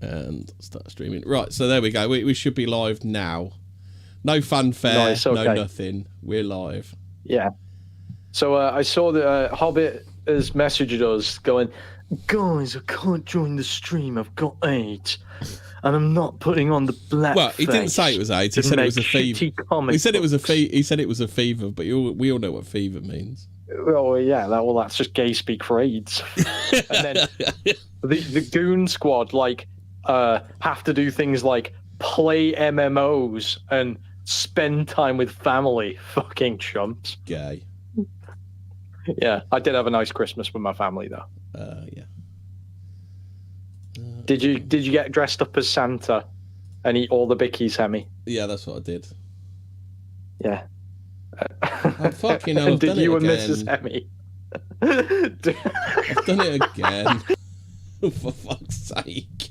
And start streaming. Right, so there we go. We should be live now. No fanfare, nice, okay. No nothing. We're live. Yeah. So I saw that Hobbit has messaged us going, guys, I can't join the stream. I've got AIDS. And I'm not putting on the black. Well, he didn't say it was AIDS. He said it was a fever. He said it was a fever. He said it was a fever, but we all know what fever means. Oh yeah, that's just gay speak for AIDS. And then the Goon Squad have to do things like play MMOs and spend time with family. Fucking chumps. Gay. Yeah, I did have a nice Christmas with my family though. Yeah. Did you get dressed up as Santa and eat all the bickies, Hemi? Yeah, that's what I did. Yeah. Oh, fucking hell, and did you and again. Mrs. Hemi? I've done it again. For fuck's sake.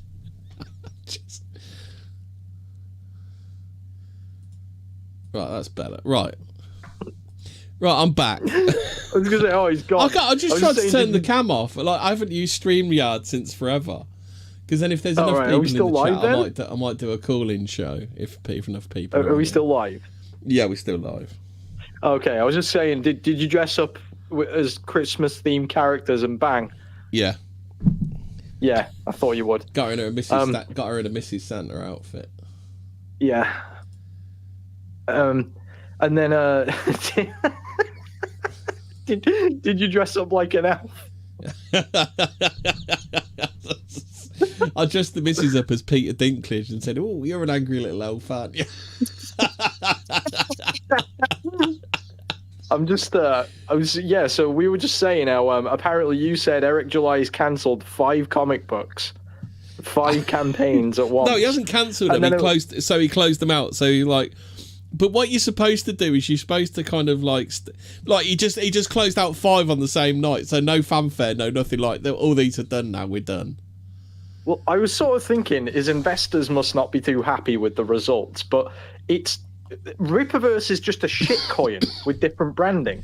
Right, that's better. Right, I'm back. I was gonna say, oh, he's gone. I just tried to turn the cam off. Like, I haven't used StreamYard since forever. Because then if there's enough people in the chat, I might do a call-in show if enough people. Are we still live? Yeah, we're still live. Okay, I was just saying, did you dress up as Christmas-themed characters and bang? Yeah. Yeah, I thought you would. Got her in a Mrs. Santa outfit. Yeah. And then did you dress up like an elf? I dressed the missus up as Peter Dinklage and said, "Oh, you're an angry little elf, aren't you?" So we were just saying how apparently you said Eric July's cancelled 5 comic books, 5 campaigns at once. No, he hasn't cancelled them. He closed them out. So but what you're supposed to do is you're supposed to kind of he just closed out 5 on the same night. So no fanfare, no nothing like that. All these are done now. We're done. Well, I was sort of thinking investors must not be too happy with the results, but Rippaverse is just a shit coin with different branding.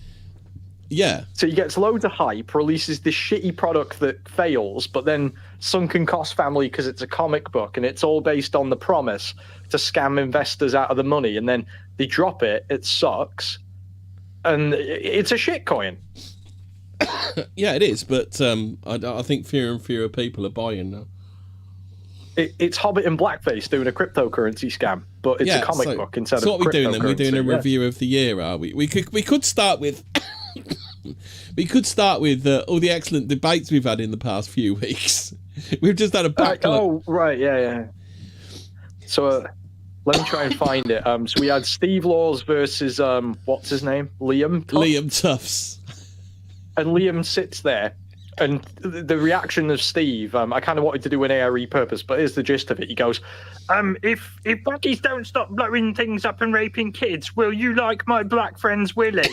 Yeah. So he gets loads of hype, releases this shitty product that fails, but then Sunken Cost Family, because it's a comic book and it's all based on the promise to scam investors out of the money, and then they drop it, it sucks, and it's a shit coin. Yeah, it is, but I think fewer and fewer people are buying now. It's Hobbit and Blackface doing a cryptocurrency scam, but it's a comic book instead of cryptocurrency. So what we're doing then? We're doing a review of the year, are we? We could start with all the excellent debates we've had in the past few weeks. We've just had a backlog. Oh right, yeah. So let me try and find it. So we had Steve Laws versus what's his name? Liam Tufts. And Liam sits there. And the reaction of Steve, I kind of wanted to do an ARE purpose, but here's the gist of it. He goes, if buggies don't stop blowing things up and raping kids, will you like my black friends Willie?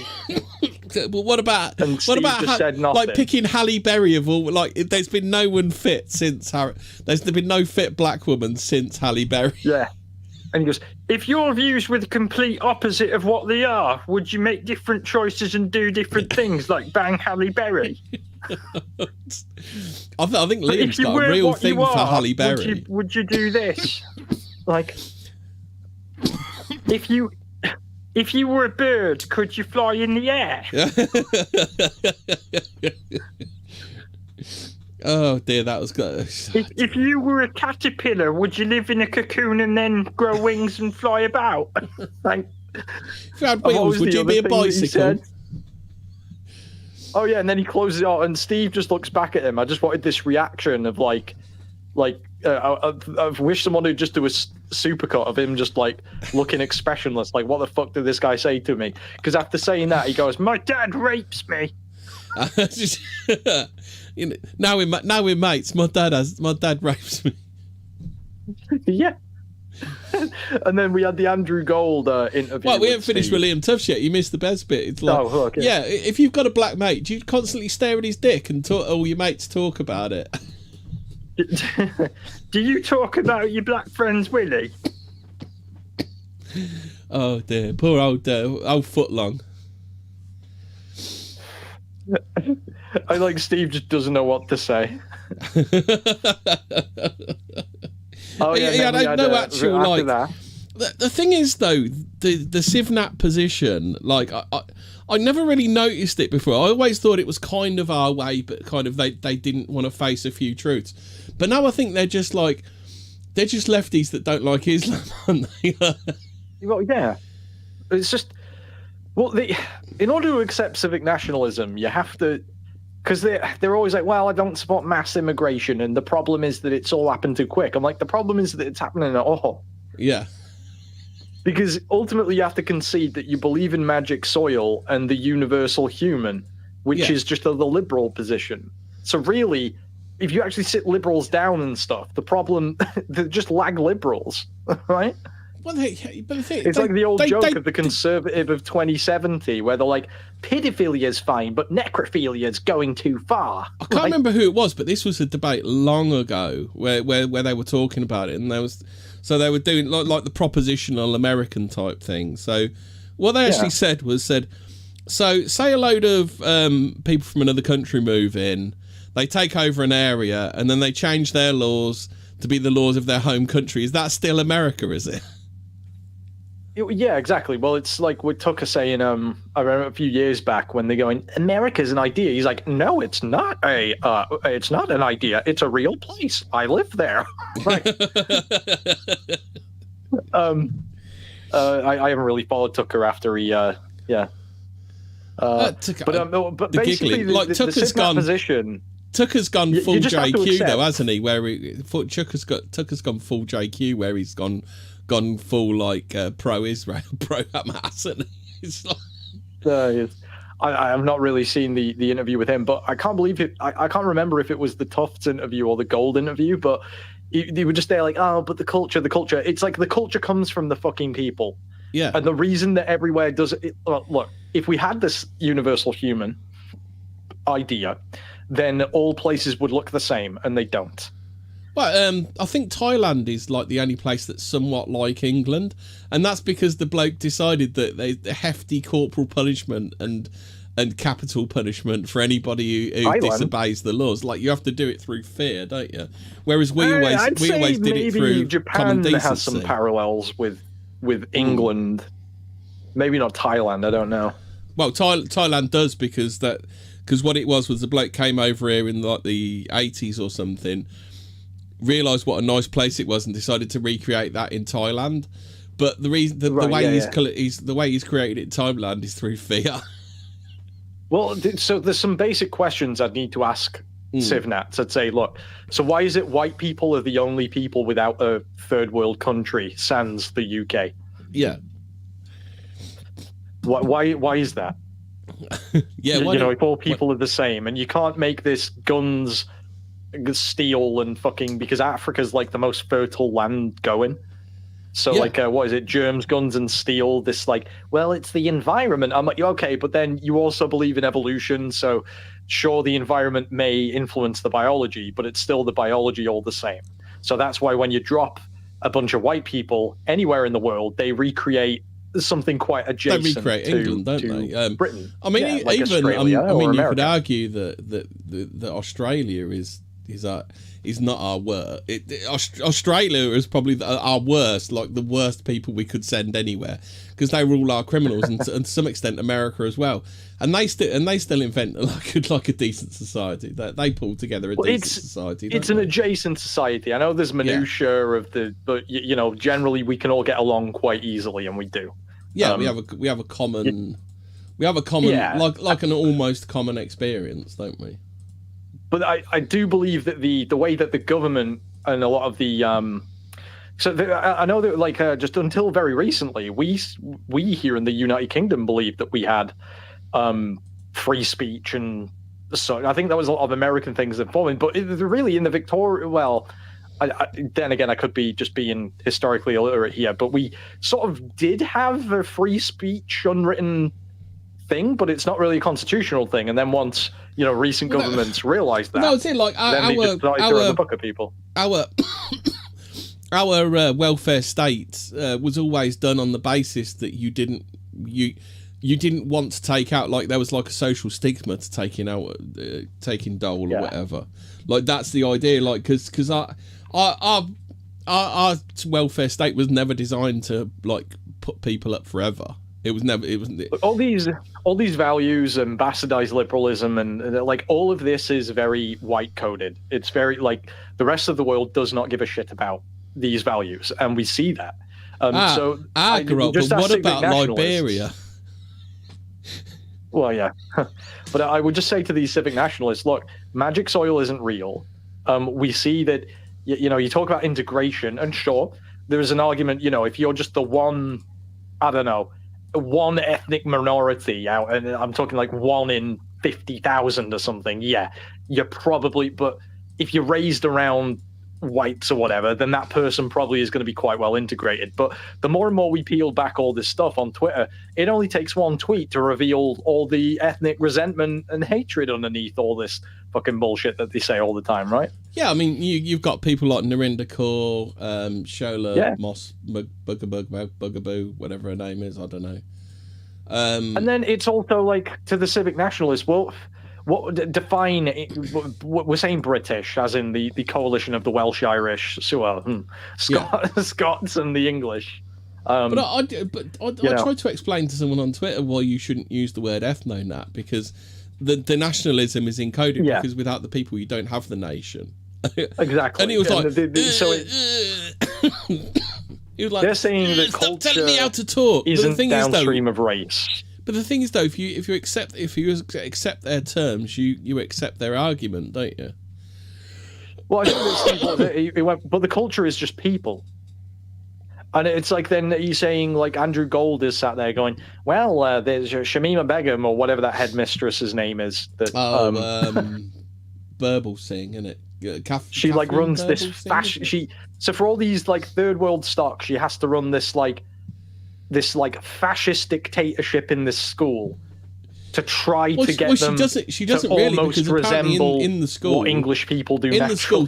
Well, what about said nothing. Picking Halle Berry of all? There's been no one fit since there's been no fit black woman since Halle Berry. Yeah. And he goes, if your views were the complete opposite of what they are, would you make different choices and do different things like bang Halle Berry? I think Liam's got a real thing for Halle Berry. Would you do this? if you were a bird, could you fly in the air? Oh dear, that was good. If you were a caterpillar, would you live in a cocoon and then grow wings and fly about? If you had wheels, would you be a bicycle? Oh yeah, and then he closes it out, and Steve just looks back at him. I just wanted this reaction of I wish someone would just do a supercut of him just looking expressionless, what the fuck did this guy say to me? Because after saying that, he goes, "My dad rapes me." Now we're mates. My dad rapes me. Yeah. And then we had the Andrew Gold interview. Well, we haven't finished with Liam Tufts yet. You missed the best bit. It's okay. Yeah, if you've got a black mate, do you constantly stare at his dick and all your mates talk about it? Do you talk about your black friends, Willie? Oh dear, poor old footlong. I Steve just doesn't know what to say. Oh yeah, he had no actual like. that. The thing is though, the Civnat position, like I never really noticed it before. I always thought it was kind of our way, but kind of they didn't want to face a few truths. But now I think they're just lefties that don't like Islam, aren't they? Well, yeah, it's just in order to accept civic nationalism, you have to. Because they're always like, well, I don't support mass immigration, and the problem is that it's all happened too quick. I'm like, the problem is that it's happening at all. Yeah. Because ultimately you have to concede that you believe in magic soil and the universal human, which is just the liberal position. So really, if you actually sit liberals down and stuff, the problem, they're just lag liberals, right? Well, but the thing, it's like the old joke of the conservative of 2070, where they're like, pedophilia is fine, but necrophilia is going too far. I can't remember who it was, but this was a debate long ago where they were talking about it, and they were doing like the propositional American type thing. So what they actually said, so say a load of people from another country move in, they take over an area, and then they change their laws to be the laws of their home country. Is that still America, is it? Yeah, exactly. Well, it's like what Tucker saying. I remember a few years back when they're going, "America's an idea." He's like, "No, it's not it's not an idea. It's a real place. I live there." Right. I haven't really followed Tucker after he, but basically, like Tucker's gone position. Tucker's gone full JQ though, hasn't he? Tucker's gone full JQ, where he's gone full like pro-Israel, pro-Hamas, and it's like... I have not really seen the interview with him, but I can't believe it. I can't remember if it was the Tufts interview or the Gold interview, but they were just there like, oh, but the culture. It's like the culture comes from the fucking people. Yeah. And the reason that everywhere does it, look, if we had this universal human idea, then all places would look the same, and they don't. Well, I think Thailand is like the only place that's somewhat like England, and that's because the bloke decided that there's hefty corporal punishment and capital punishment for anybody who disobeys the laws. Like, you have to do it through fear, don't you? Whereas we always did it through common decency. Japan has some parallels with England. Maybe not Thailand. I don't know. Well, Thailand does because what it was the bloke came over here in like the 80s or something, realised what a nice place it was, and decided to recreate that in Thailand. But the reason the way he's created it in Thailand is through fear. Well, so there's some basic questions I'd need to ask Civnats. I'd say, look, so why is it white people are the only people without a third world country, sans the UK? Yeah. Why is that? Yeah, if all people are the same, and you can't make this guns, steel, and fucking, because Africa's like the most fertile land going. So what is it? Germs, guns, and steel. This it's the environment. I'm like, okay, but then you also believe in evolution. So sure, the environment may influence the biology, but it's still the biology all the same. So that's why when you drop a bunch of white people anywhere in the world, they recreate something quite adjacent. They recreate England, don't they? Britain. I mean, you could argue that Australia is not our worst. Australia is probably our worst, like the worst people we could send anywhere, because they were all our criminals, and to some extent America as well. And they still invent like a decent society. They pull together a decent society. It's an adjacent society. I know there's minutiae of but generally we can all get along quite easily, and we do. Yeah, we have a common like an almost common experience, don't we? But I do believe that the way that the government and a lot of the I know that just until very recently, we here in the United Kingdom believed that we had free speech, and so I think that was a lot of American things that followed. But really in the Victoria, then again, I could be just being historically illiterate here, but we sort of did have a free speech unwritten thing, but it's not really a constitutional thing. And then once recent governments realised that, it's like then they just started throwing the book at people. Our welfare state was always done on the basis that you didn't want to take out, like there was like a social stigma to taking taking dole or whatever. Like that's the idea. Like because our welfare state was never designed to like put people up forever. It was never. It wasn't. All these values and bastardized liberalism and like all of this is very white coded. It's very like the rest of the world does not give a shit about these values, and we see that. But what about Liberia? Well, yeah, but I would just say to these civic nationalists, look, magic soil isn't real. We see that, you talk about integration, and sure, there is an argument, if you're just the one, I don't know, one ethnic minority out, and I'm talking like 1 in 50,000 or something, yeah, you're probably, but if you're raised around whites or whatever, then that person probably is going to be quite well integrated. But the more and more we peel back all this stuff on Twitter, it only takes one tweet to reveal all the ethnic resentment and hatred underneath all this fucking bullshit that they say all the time, right? Yeah, I mean, you've got people like Narinder Kaur, Shola, Moss, Bugaboo, whatever her name is, I don't know. And then it's also like to the civic nationalists, well, what define it, we're saying British, as in the coalition of the Welsh, Irish, Scots, and the English. But I tried to explain to someone on Twitter why you shouldn't use the word ethnonat, because the nationalism is encoded, because without the people you don't have the nation. Exactly. And he was like, he was like, they're saying that stop telling me how to talk. Isn't downstream of race. But the thing is, though, if you accept their terms, you accept their argument, don't you? Well, I think it's simple. But the culture is just people, and it's like then he's saying like Andrew Gold is sat there going, well, there's Shamima Begum or whatever that headmistress's name is. That Burble Singh, isn't it? She like runs this fashion. So for all these like third world stocks, she has to run this fascist dictatorship in this school to try to get them she doesn't to really, almost resemble in the school, what English people do in naturally. the school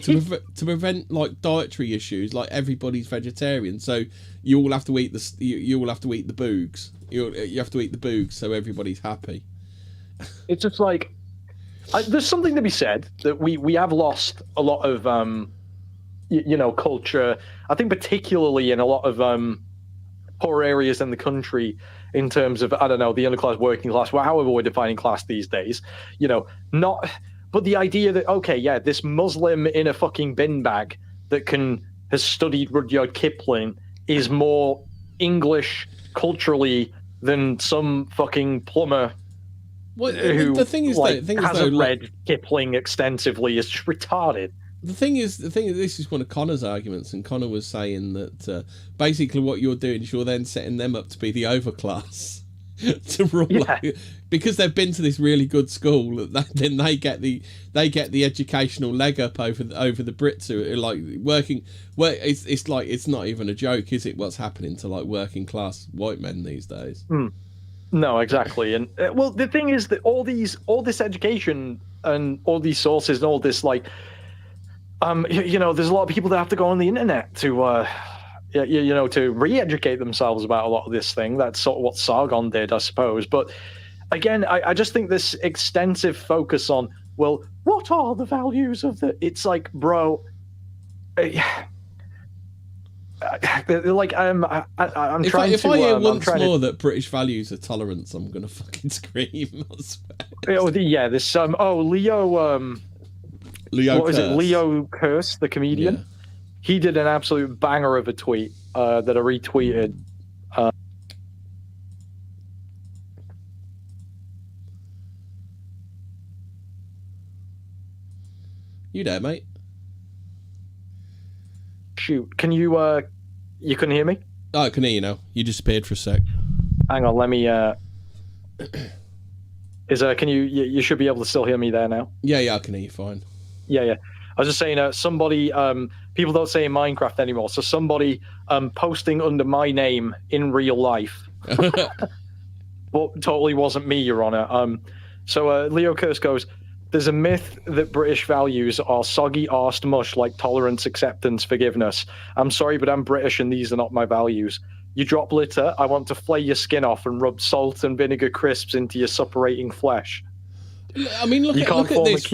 to prevent like dietary issues, like everybody's vegetarian, so you all have to eat you all have to eat the boogs. You have to eat the boogs so everybody's happy. It's just like there's something to be said that we have lost a lot of culture. I think particularly in a lot of poor areas in the country, in terms of, I don't know, the underclass, working class, however we're defining class these days, but the idea that, okay, yeah, this Muslim in a fucking bin bag that has studied Rudyard Kipling is more English culturally than some fucking plumber who hasn't read Kipling extensively is just retarded. The thing is, this is one of Connor's arguments, and Connor was saying that basically what you're doing is you're then setting them up to be the overclass to rule, because they've been to this really good school. Then they get the educational leg up over the Brits who are like working. Well, it's not even a joke, is it? What's happening to like working class white men these days? No, exactly. And well, the thing is that all this education and all these sources and all this like. There's a lot of people that have to go on the internet to, to re-educate themselves about a lot of this thing. That's sort of what Sargon did, I suppose. But again, I just think this extensive focus on, well, what are the values of the? It's like, bro, I'm trying to. If I hear once more that British values are tolerance, I'm gonna fucking scream. I swear. Leo Kearse, the comedian? Yeah. He did an absolute banger of a tweet that I retweeted. You there, mate? Shoot, can you couldn't hear me? Oh, I can hear you now. You disappeared for a sec. Hang on, let me can you should be able to still hear me there now? Yeah, I can hear you fine. Yeah. I was just saying, somebody, people don't say in Minecraft anymore, so somebody posting under my name in real life, but totally wasn't me, Your Honor. So Leo Kearse goes, there's a myth that British values are soggy-arsed mush like tolerance, acceptance, forgiveness. I'm sorry, but I'm British and these are not my values. You drop litter, I want to flay your skin off and rub salt and vinegar crisps into your suppurating flesh. I mean, look at this.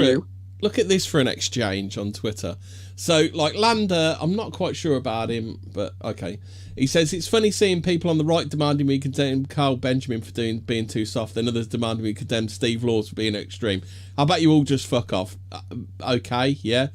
Look at this for an exchange on Twitter. So, like, Lander, I'm not quite sure about him, but okay. He says, it's funny seeing people on the right demanding we condemn Carl Benjamin for being too soft, and others demanding we condemn Steve Laws for being extreme. How about you all just fuck off? Okay, yeah.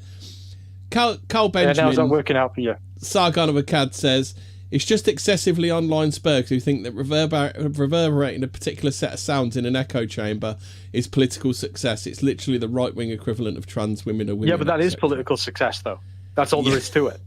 Carl Benjamin... Yeah, how's that working out for you? Sargon of Akkad says, it's just excessively online spurgs who think that reverberating a particular set of sounds in an echo chamber is political success. It's literally the right-wing equivalent of trans women or women. Yeah, but that is political success, though. That's all there is to it.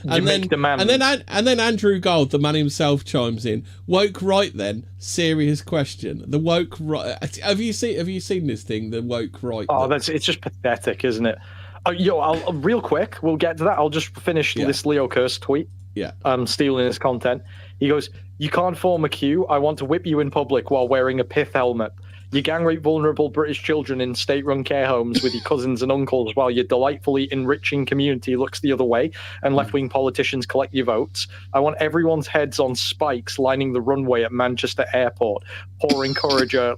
And then Andrew Gold, the man himself, chimes in. Woke right then? Serious question. The woke right. Have you seen this thing? The woke right. Oh, it's just pathetic, isn't it? I'll real quick. We'll get to that. I'll just finish this Leo Curse tweet. Yeah. Stealing his content. He goes, "You can't form a queue. I want to whip you in public while wearing a pith helmet. You gang rape vulnerable British children in state-run care homes with your cousins and uncles while your delightfully enriching community looks the other way and left-wing politicians collect your votes. I want everyone's heads on spikes lining the runway at Manchester Airport. Poor encourager,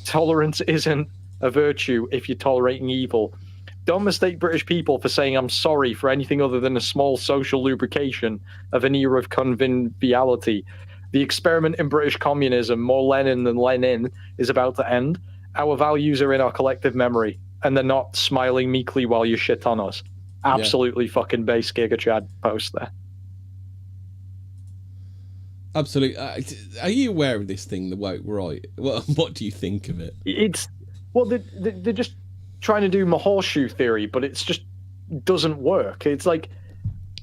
tolerance isn't a virtue if you're tolerating evil. Don't mistake British people for saying I'm sorry for anything other than a small social lubrication of an era of conviviality. The experiment in British communism, more Lenin than Lenin, is about to end. Our values are in our collective memory, and they're not smiling meekly while you shit on us." Absolutely fucking base Giga Chad post there. Absolutely. Are you aware of this thing, the woke right? What do you think of it? They're just trying to do my horseshoe theory, but it's just doesn't work. It's like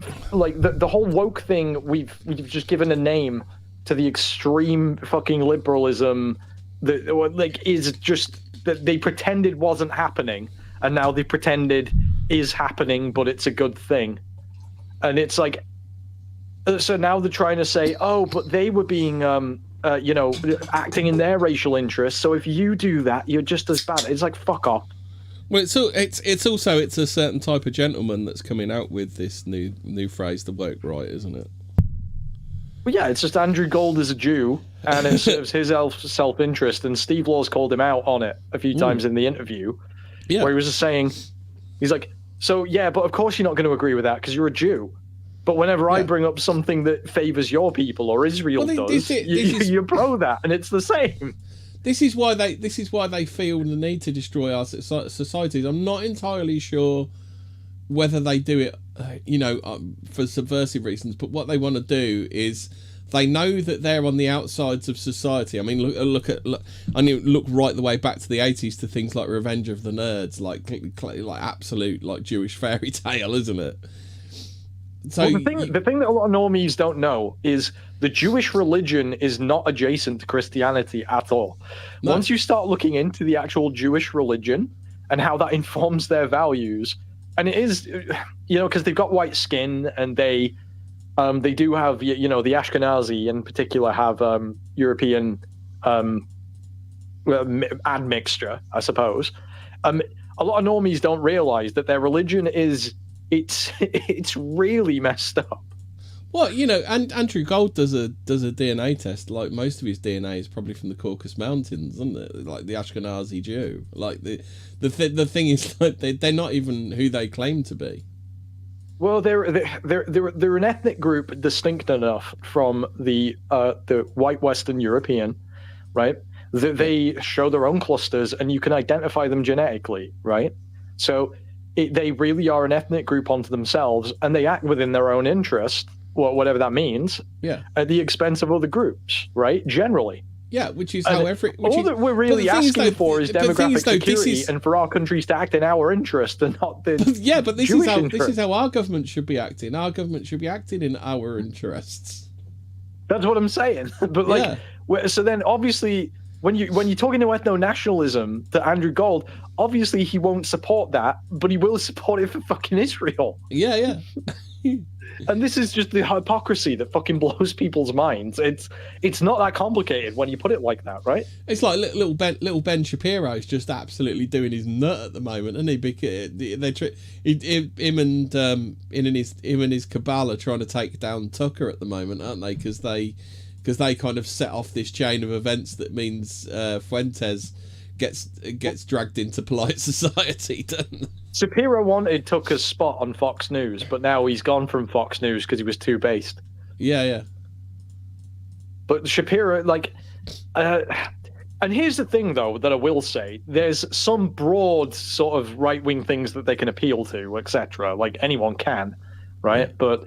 the whole woke thing. We've just given a name to the extreme fucking liberalism that is just that they pretended wasn't happening, and now they pretended is happening, but it's a good thing. And it's like, so now they're trying to say, oh, but they were being acting in their racial interests, so if you do that, you're just as bad. It's like, fuck off. Well, it's also a certain type of gentleman that's coming out with this new phrase, the woke right, isn't it? Well, yeah, it's just Andrew Gold is a Jew, and it serves his self-interest, and Steve Laws called him out on it a few times in the interview, where he was just saying, he's like, so yeah, but of course you're not going to agree with that because you're a Jew. But whenever I bring up something that favors your people or Israel you're pro that, and it's the same. This is why they feel the need to destroy our societies. I'm not entirely sure whether they do it, for subversive reasons. But what they want to do is they know that they're on the outsides of society. I mean, look right the way back to the 80s to things like Revenge of the Nerds, like absolute like Jewish fairy tale, isn't it? So the thing that a lot of normies don't know is the Jewish religion is not adjacent to Christianity at all. No. Once you start looking into the actual Jewish religion and how that informs their values, and it is, because they've got white skin and they do have, the Ashkenazi in particular have European admixture, I suppose. A lot of normies don't realize that their religion is. It's really messed up. Well, and Andrew Gold does a DNA test. Like, most of his DNA is probably from the Caucasus Mountains, isn't it? Like the Ashkenazi Jew. Like the thing is, like, they're not even who they claim to be. Well, they're an ethnic group distinct enough from the white Western European, right? They show their own clusters, and you can identify them genetically, right? So. They really are an ethnic group unto themselves, and they act within their own interest, whatever that means, at the expense of other groups, right? Generally. Yeah, which is how that we're really asking for is demographic security, and for our countries to act in our interest and not the this is how our government should be acting. Our government should be acting in our interests. That's what I'm saying. But so then obviously when you're talking to ethno-nationalism to Andrew Gold, obviously he won't support that, but he will support it for fucking Israel. Yeah. And this is just the hypocrisy that fucking blows people's minds. It's not that complicated when you put it like that, right? It's like little Ben Shapiro's just absolutely doing his nut at the moment, isn't he? Because him and his cabal are trying to take down Tucker at the moment, aren't they? Because they kind of set off this chain of events that means Fuentes gets dragged into polite society, doesn't it? Shapiro wanted Tucker's spot on Fox News, but now he's gone from Fox News because he was too based. Yeah. But Shapiro, and here's the thing, though, that I will say: there's some broad sort of right-wing things that they can appeal to, etc. Like anyone can, right? Yeah. But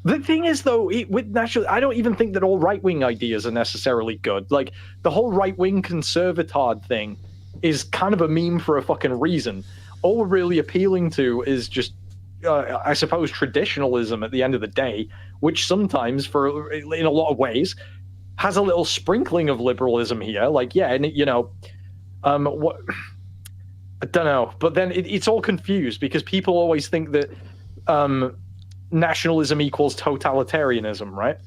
the thing is, though, with national, I don't even think that all right-wing ideas are necessarily good. Like the whole right-wing conservatard thing is kind of a meme for a fucking reason. All we're really appealing to is just, I suppose, traditionalism at the end of the day, which sometimes, in a lot of ways, has a little sprinkling of liberalism here. Like, yeah, and what I don't know, but then it's all confused because people always think that nationalism equals totalitarianism, right?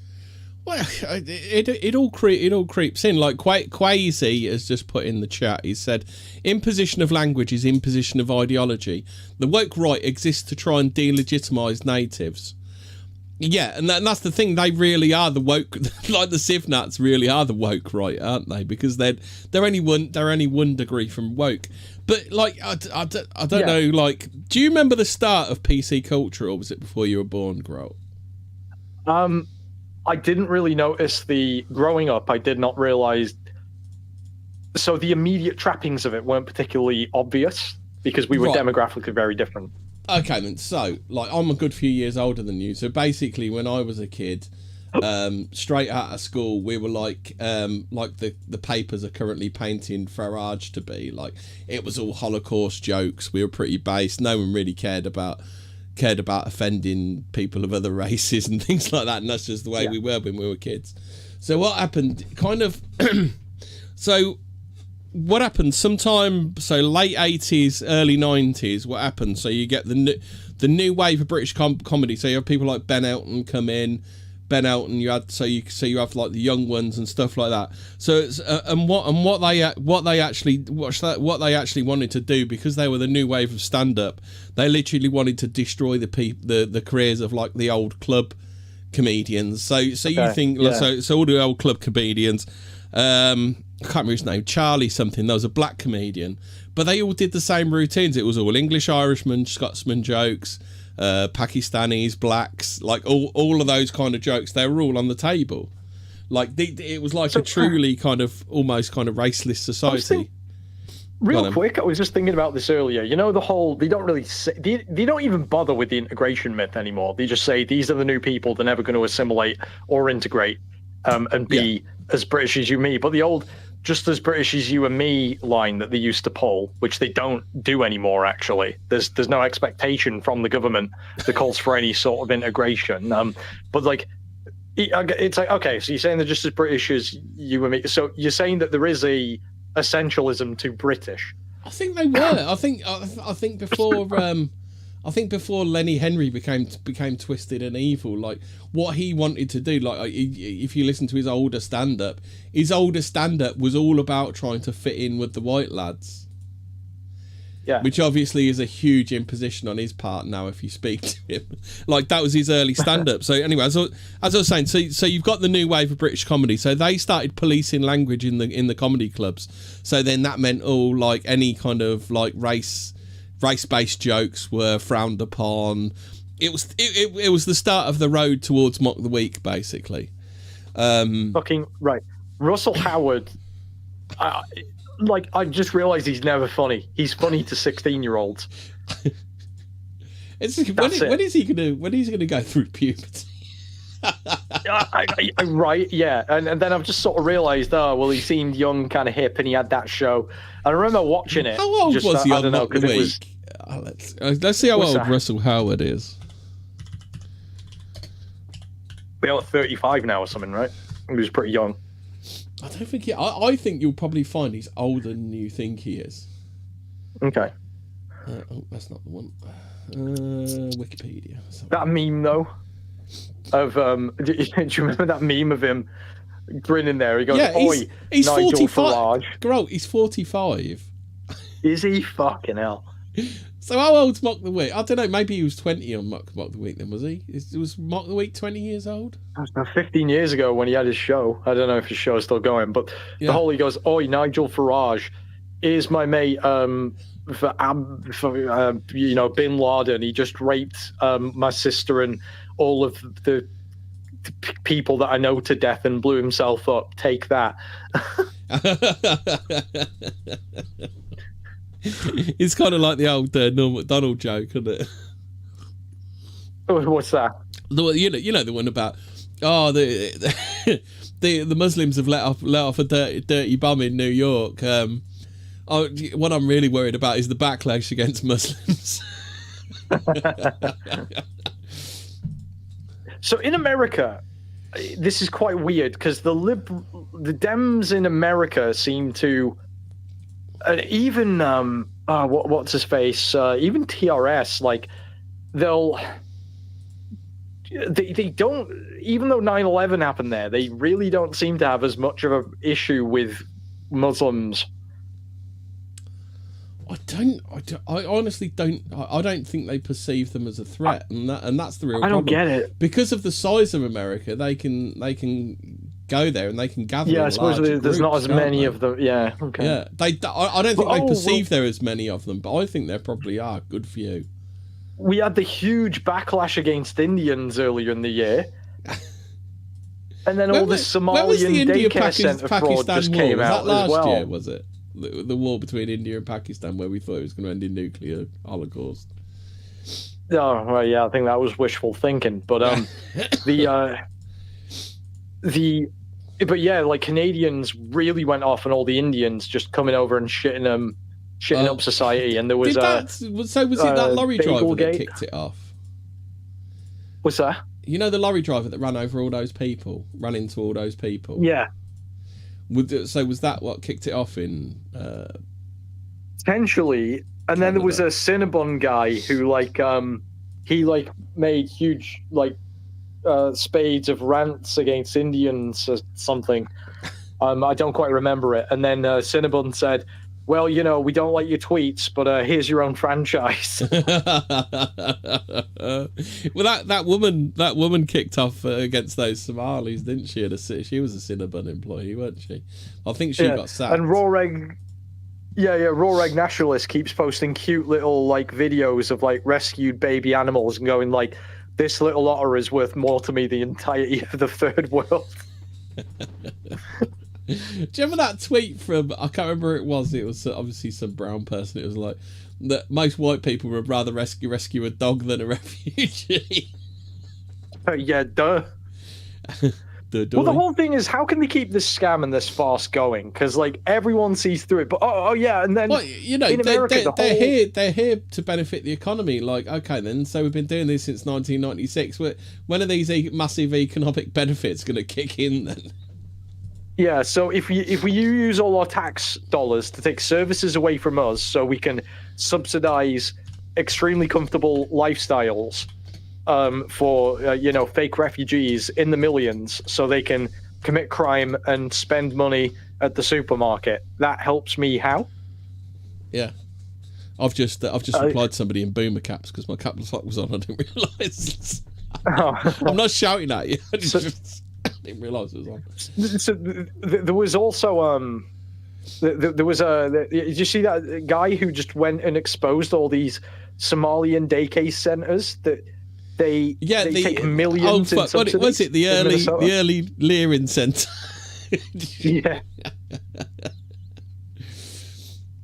Well, it all creeps in. Like Quasi has just put in the chat. He said, "Imposition of language is imposition of ideology. The woke right exists to try and delegitimize natives." Yeah, and that's the thing. They really are the woke. Like the Civnats really are the woke right, aren't they? Because they're only one degree from woke. But like I don't know. Like, do you remember the start of PC culture, or was it before you were born, Grohl? I didn't really notice growing up. I did not realize. So the immediate trappings of it weren't particularly obvious because we were demographically very different. Okay, then. So, like, I'm a good few years older than you. So basically, when I was a kid, straight out of school, we were like the papers are currently painting Farage to be. Like, it was all Holocaust jokes. We were pretty based. No one really cared about offending people of other races and things like that, and that's just the way we were when we were kids. So what happened what happened sometime, so late 80s, early 90s, what happened? So you get the new wave of British comedy. So you have people like Ben Elton come in. Ben Elton, you have like the young ones and stuff like that. So it's what they actually wanted to do, because they were the new wave of stand up. They literally wanted to destroy the careers of like the old club comedians. So you think so all the old club comedians. I can't remember his name, Charlie something. There was a black comedian, but they all did the same routines. It was all English, Irishman, Scotsman jokes, Pakistanis, blacks, like all of those kind of jokes. They were all on the table. Like it was like a truly kind of almost kind of raceless society. Real quick, I was just thinking about this earlier. You know, the whole, they don't really say, they don't even bother with the integration myth anymore. They just say these are the new people. They're never going to assimilate or integrate and be as British as you and me. But the old just as British as you and me line that they used to pull, which they don't do anymore, actually. There's no expectation from the government that calls for any sort of integration. But like, it's like, okay, so you're saying they're just as British as you and me. So you're saying that there is a essentialism to British. I think they were. I think before Lenny Henry became twisted and evil, like what he wanted to do, like if you listen to his older stand-up was all about trying to fit in with the white lads. Yeah. Which obviously is a huge imposition on his part now if you speak to him. Like that was his early stand-up. So anyway, as I was saying, so you've got the new wave of British comedy. So they started policing language in the comedy clubs. So then that meant all like any kind of like race-based jokes were frowned upon. It was the start of the road towards Mock the Week, basically. Fucking right. Russell Howard, I just realised he's never funny. He's funny to 16-year-olds. When is he gonna go through puberty? Right, yeah, and then I've just sort of realised, he seemed young, kind of hip, and he had that show. I remember watching it. How old was he on Mock the Week? Let's see how old Russell Howard is. We're 35 now or something, right? He was pretty young. I don't think I think you'll probably find he's older than you think he is. Okay. That's not the one. Wikipedia. That meme though, of do you remember that meme of him grinning there? He goes, "Oi, he's Nigel 45. Farage." Girl, he's 45. Is he? Fucking hell. So how old's Mock the Week? I don't know. Maybe he was 20 on Mock the Week then, was he? Was Mock the Week 20 years old? That was about 15 years ago when he had his show. I don't know if his show is still going, but the whole, he goes, "Oi, Nigel Farage, here's my mate for Bin Laden. He just raped my sister and all of the people that I know to death and blew himself up. Take that. It's kind of like the old Norm Macdonald joke, isn't it? What's that? You know the one about the Muslims have let off a dirty bomb in New York. What I'm really worried about is the backlash against Muslims. So in America, this is quite weird because the Dems in America seem to, even what's his face, even TRS, like they don't, even though 9/11 happened there, they really don't seem to have as much of an issue with Muslims. I honestly don't. I don't think they perceive them as a threat, and that's the real problem. I don't get it. Because of the size of America, they can go there and they can gather. Yeah, I suppose there's groups, not as many of them. Yeah, okay. Yeah, I don't think they perceive there as many of them, but I think there probably are. Good for you. We had the huge backlash against Indians earlier in the year, and then all this Somalian daycare centre fraud just came out as well. Year, was it? The war between India and Pakistan, where we thought it was going to end in nuclear holocaust. Oh, well, yeah, I think that was wishful thinking. But but yeah, like Canadians really went off on all the Indians just coming over and shitting up society. And there was was it that lorry driver that kicked it off? What's that? You know the lorry driver that ran into all those people? Yeah. So was that what kicked it off in? Potentially, and then there was a Cinnabon guy who he made huge spades of rants against Indians or something. I don't quite remember it. And then Cinnabon said, "Well, we don't like your tweets, but here's your own franchise." Well, that woman kicked off against those Somalis, didn't she? She was a Cinnabon employee, wasn't she? I think she got sacked. And Rawreg Nationalist keeps posting cute little videos of rescued baby animals and going this little otter is worth more to me the entirety of the third world. Do you remember that tweet from, I can't remember who it was obviously some brown person, it was like that most white people would rather rescue a dog than a refugee. Yeah, duh. Well, the whole thing is, how can they keep this scam and this farce going? Because everyone sees through it. But yeah, and then in America, they're here to benefit the economy. Okay, then, so we've been doing this since 1996. When are these massive economic benefits going to kick in then? Yeah, so if we use all our tax dollars to take services away from us, so we can subsidize extremely comfortable lifestyles for fake refugees in the millions, so they can commit crime and spend money at the supermarket. That helps me how? Yeah, I've just replied to somebody in boomer caps because my cap lock was on. I didn't realise. I'm not shouting at you. I didn't realise it was on. So there was also there was did you see that guy who just went and exposed all these Somalian daycare centres that they take millions in subsidies? What was it? The early Leering Centre. Yeah.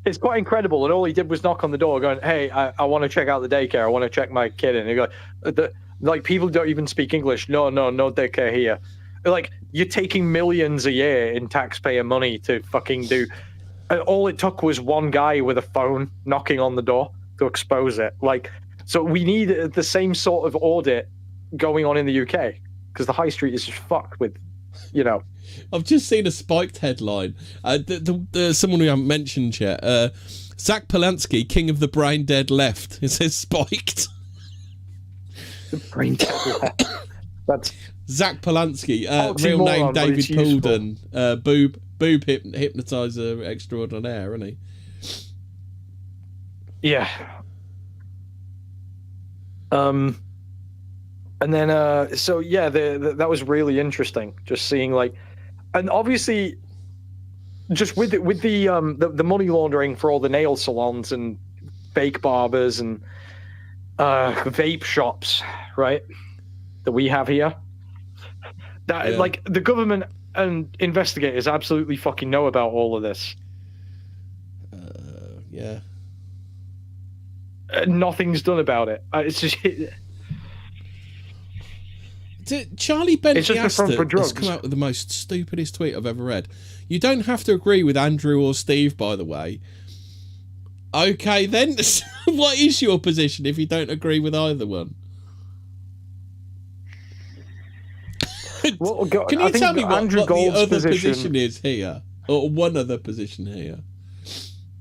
It's quite incredible, and all he did was knock on the door, going, "Hey, I want to check out the daycare. I want to check my kid in." And he goes, people don't even speak English. No daycare here. You're taking millions a year in taxpayer money to fucking do. All it took was one guy with a phone knocking on the door to expose it. So we need the same sort of audit going on in the UK, because the high street is just fucked with, I've just seen a spiked headline. Someone we haven't mentioned yet. Zach Polanski, king of the brain dead left. It says spiked. The brain dead left. That's Zach Polanski, real name David Poulden, boob hypnotizer extraordinaire, isn't he? Yeah. And then that was really interesting, just seeing and obviously just with the money laundering for all the nail salons and fake barbers and vape shops, right? That we have here. That like the government and investigators absolutely fucking know about all of this. Yeah. Nothing's done about it. It's just. Charlie Bentley has come out with the most stupidest tweet I've ever read. You don't have to agree with Andrew or Steve, by the way. Okay, then. What is your position if you don't agree with either one? Well, can you tell me what the other position is here? Or one other position here?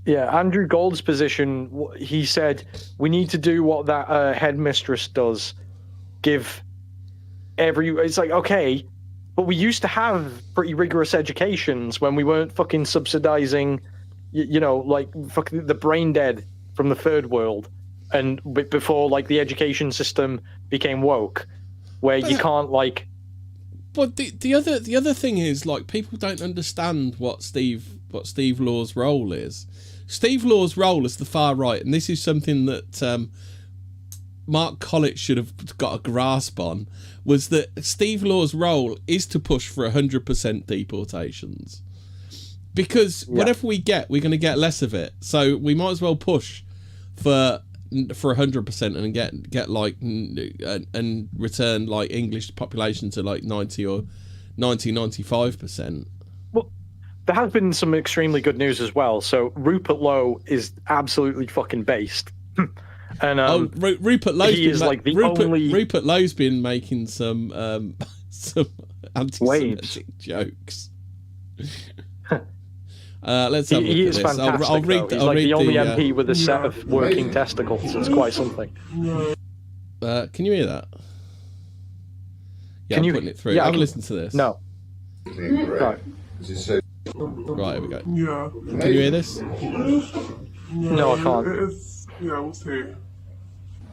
Yeah, Andrew Gold's position, he said, we need to do what that headmistress does. Give it's like, okay, but we used to have pretty rigorous educations when we weren't fucking subsidizing, like fucking the brain dead from the third world, and before like the education system became woke, where you can't like. But the other thing is, like, people don't understand what Steve Law's role is. Steve Law's role is the far right, and this is something that Mark Collett should have got a grasp on, was that Steve Law's role is to push for 100% deportations. Because whatever we get, we're going to get less of it. So we might as well push for 100% and get like and return like English population to like 95%. Well, there has been some extremely good news as well. So Rupert Lowe is absolutely fucking based. And Rupert Lowe's Rupert Lowe's been making some anti-Semitic jokes. Let's have a look he at is this. fantastic. I'll read. He's I'll like read the only MP with a set of working testicles. It's quite something. Can you hear that? Yeah, I'm putting it through. Yeah, have a listen to this. No. Right. Right, here we go. Yeah. Can you hear this? No, I can't. Yeah, we'll see.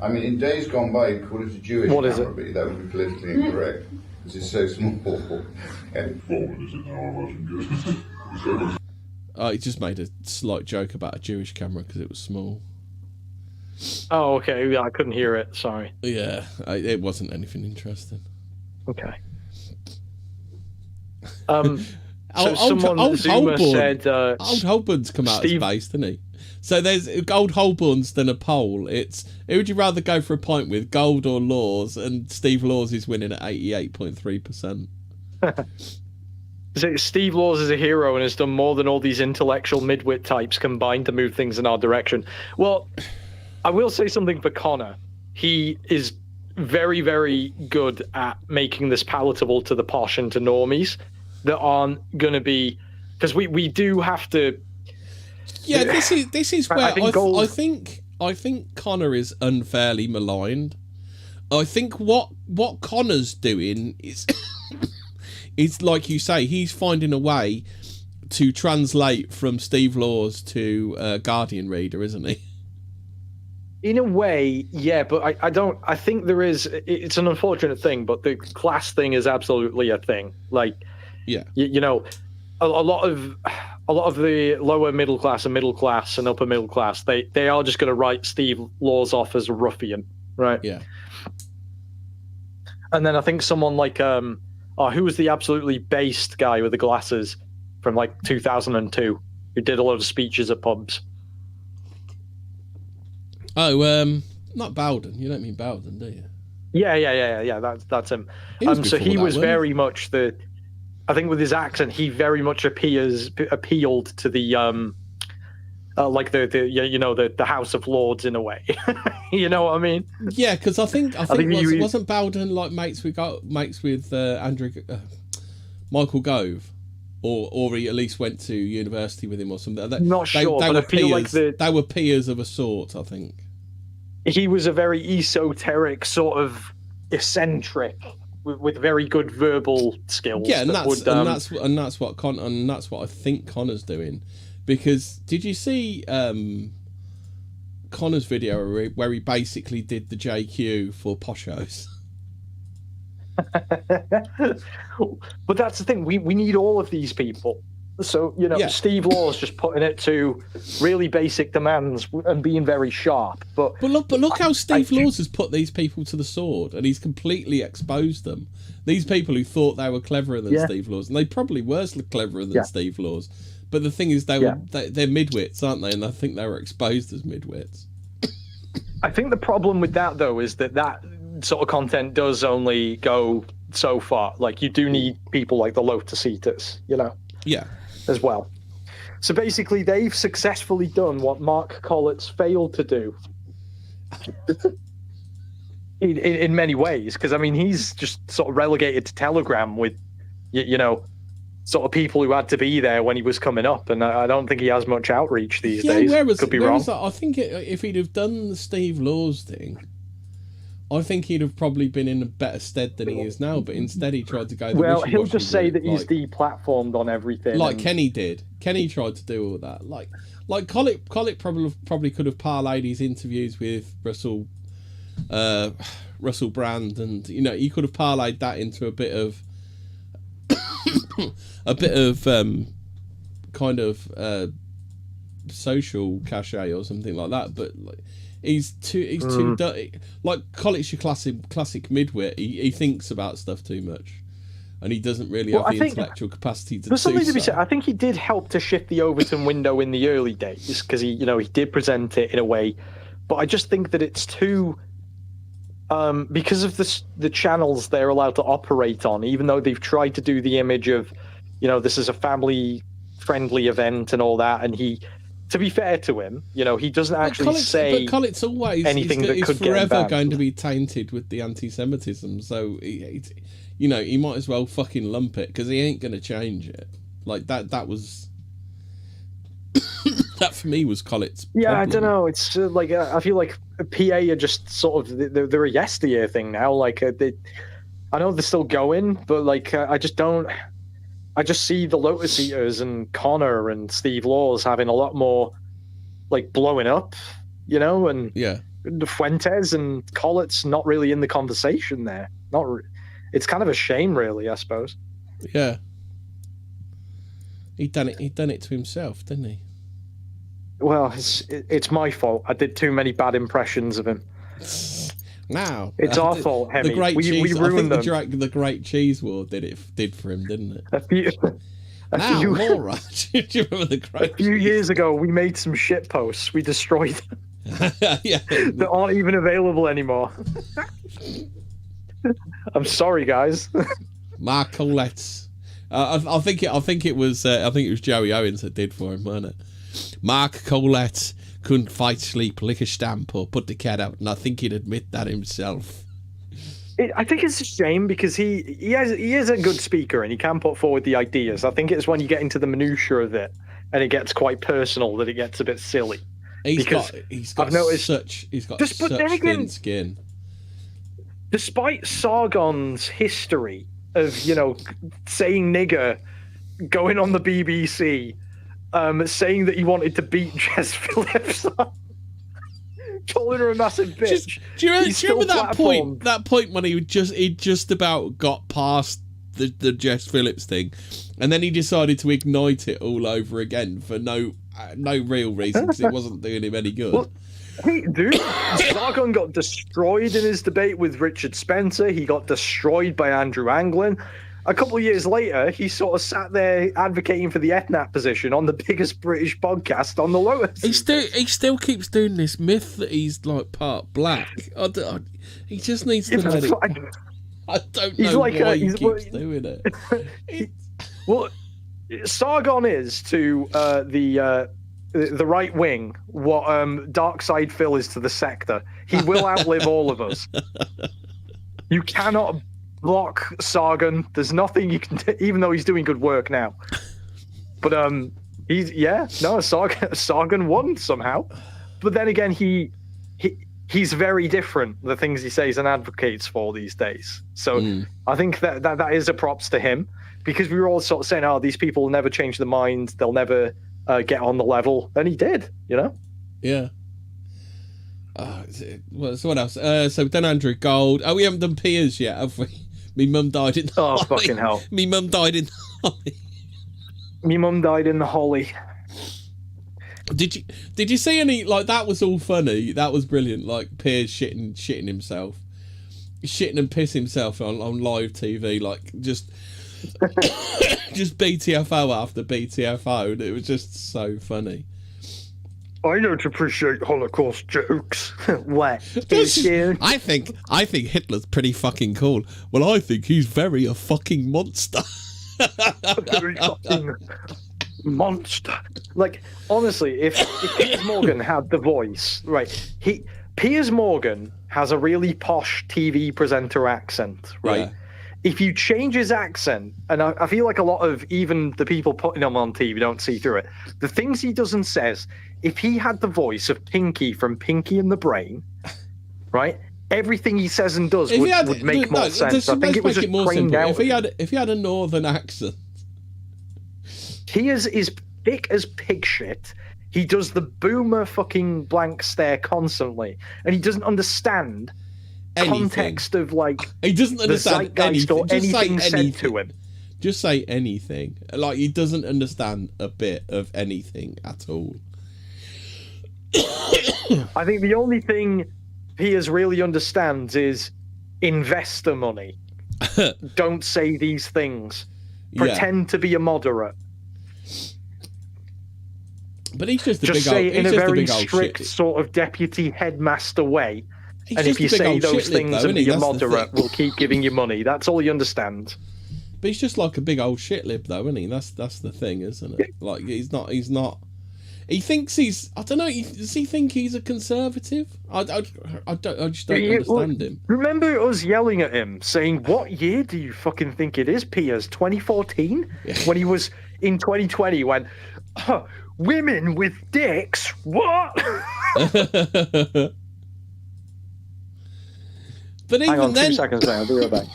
I mean, in days gone by, you'd call it a Jewish camera, but that would be politically incorrect. Because it's so small. He just made a slight joke about a Jewish camera because it was small. Oh, okay. Yeah, I couldn't hear it. Sorry. Yeah, it wasn't anything interesting. Okay. Old Holborn's come out Steve... of space, didn't he? So there's Old Holborn's done a poll. It's who would you rather go for a pint with, Gold or Laws? And Steve Laws is winning at 88.3%. So Steve Laws is a hero and has done more than all these intellectual midwit types combined to move things in our direction. Well, I will say something for Connor. He is very, very good at making this palatable to the posh and to normies that aren't going to be, because we do have to. Yeah, this is where I think Connor is unfairly maligned. I think what Connor's doing is it's like you say, he's finding a way to translate from Steve Laws to Guardian reader, isn't he? In a way, yeah, but I think there is. It's an unfortunate thing, but the class thing is absolutely a thing. Like, yeah, you know, a lot of the lower middle class and upper middle class, they are just going to write Steve Laws off as a ruffian, right? Yeah. And then I think someone like who was the absolutely based guy with the glasses from like 2002 who did a lot of speeches at pubs. Oh, not Bowden. You don't mean Bowden, do you? Yeah. That's him. So he was very much the. I think with his accent, he very much appealed to the like the House of Lords in a way. You know what I mean? Yeah, because I think wasn't Bowden like mates with Andrew Michael Gove, or he at least went to university with him or something. Not sure, but I feel like they were peers of a sort. I think he was a very esoteric sort of eccentric. With very good verbal skills. Yeah, and that's what I think Connor's doing. Because did you see Connor's video where he basically did the JQ for poshos? But that's the thing. We need all of these people. So, you know, Yeah. Steve Law's just putting it to really basic demands and being very sharp. But look how Steve Laws has put these people to the sword, and he's completely exposed them. These people who thought they were cleverer than Steve Laws, and they probably were cleverer than Steve Laws. But the thing is, they're midwits, aren't they? And I think they were exposed as midwits. I think the problem with that, though, is that sort of content does only go so far. Like, you do need people like the Lotus Eaters, you know? Yeah. As well. So basically, they've successfully done what Mark Collett's failed to do in many ways. Because, I mean, he's just sort of relegated to Telegram with, you know, sort of people who had to be there when he was coming up. And I don't think he has much outreach these days. Could be wrong. I think if he'd have done the Steve Laws thing, I think he'd have probably been in a better stead than he is now, but instead he tried to go the well, he'll just say route, that he's deplatformed on everything. Like Kenny did. Kenny tried to do all that. Like Collett probably could have parlayed his interviews with Russell Brand, and, you know, he could have parlayed that into a bit of kind of social cachet or something like that, but like, he's too dirty. Like, Collett's your classic midwit. He thinks about stuff too much, and he doesn't really have the intellectual capacity to do so. There's something to be said. I think he did help to shift the Overton window in the early days, because he did present it in a way, but I just think that it's too because of the channels they're allowed to operate on, even though they've tried to do the image of, you know, this is a family friendly event and all that, and he, to be fair to him, you know, he doesn't actually say Collett's always anything that could get him forever going to be tainted with the anti-Semitism, so you know, he might as well fucking lump it, because he ain't going to change it. Like, that was that for me was Collett's problem. I don't know, it's like I feel like PA are just sort of they're a yesteryear thing now. Like, I know they're still going, but like I just see the Lotus Eaters and Connor and Steve Laws having a lot more, like, blowing up, you know, and Fuentes and Collett's not really in the conversation there. It's kind of a shame, really, I suppose. Yeah. He'd done it to himself, didn't he? Well, it's my fault. I did too many bad impressions of him. Now it's our fault, Hemi. The great we ruined them. The Great Cheese War did for him, didn't it? A few years ago, we made some shit posts. We destroyed them. That aren't even available anymore. I'm sorry, guys. Mark Colletts. I think it was Joey Owens that did for him, wasn't it? Mark Colletts couldn't fight, sleep, lick a stamp, or put the cat out, and I think he'd admit that himself. I think it's a shame, because he is a good speaker and he can put forward the ideas. I think it's when you get into the minutiae of it and it gets quite personal that it gets a bit silly. He's got such thin skin. Despite Sargon's history of, you know, saying nigger, going on the BBC, saying that he wanted to beat Jess Phillips, calling her a massive bitch. Do you remember that point? That point when he just about got past the Jess Phillips thing, and then he decided to ignite it all over again for no real reason, because it wasn't doing him any good. Well, hey, dude, Sargon got destroyed in his debate with Richard Spencer. He got destroyed by Andrew Anglin. A couple of years later, he sort of sat there advocating for the Ethnat position on the biggest British podcast on the Lotus. He still keeps doing this myth that he's like part black. He just needs to let it. I don't know why he keeps doing it. Well, Sargon is to the right wing what Darkside Phil is to the sector. He will outlive all of us. You cannot block Sargon. There's nothing you can do, even though he's doing good work now. But Sargon won somehow. But then again, he's very different, the things he says and advocates for these days. So I think that is a props to him, because we were all sort of saying, oh, these people will never change their minds, they'll never get on the level, and he did, you know? Yeah. So what else? So we've done Andrew Gold. Oh, we haven't done Piers yet, have we? Me mum died in the fucking hell. Me mum died in the My mum died in the Holly. Did you see any, like, that was all funny, that was brilliant, like Piers shitting himself, shitting and pissing himself on live TV, like just just BTFO after BTFO, and it was just so funny. I don't appreciate Holocaust jokes. What? I think Hitler's pretty fucking cool. Well, I think he's very a fucking monster. A very fucking monster. Like, honestly, if Piers Morgan had the voice, right? Piers Morgan has a really posh TV presenter accent, right? Yeah. If you change his accent, and I feel like a lot of even the people putting him on TV don't see through it, the things he does and says, if he had the voice of Pinky from Pinky and the Brain, right? Everything he says and does would make more sense. I think it was just craned out. If he had a northern accent. He is thick as pig shit. He does the boomer fucking blank stare constantly, and he doesn't understand context of, like, he doesn't understand anything. Or anything said to him. Just say anything. Like, he doesn't understand a bit of anything at all. I think the only thing Piers really understands is investor money. Don't say these things. Pretend to be a moderate. But he's just just say it in a very strict sort of deputy headmaster way. And if you say those things and be a moderate, we'll keep giving you money. That's all he understands. But he's just like a big old shit lib, though, isn't he? That's the thing, isn't it? Like, he's not. He thinks he's. I don't know. Does he think he's a conservative? I just don't understand him. Remember us yelling at him, saying, "What year do you fucking think it is, Piers? 2014?" Yeah. When he was in 2020, when women with dicks. What? But even hang on, then, 2 seconds, I'll be right back.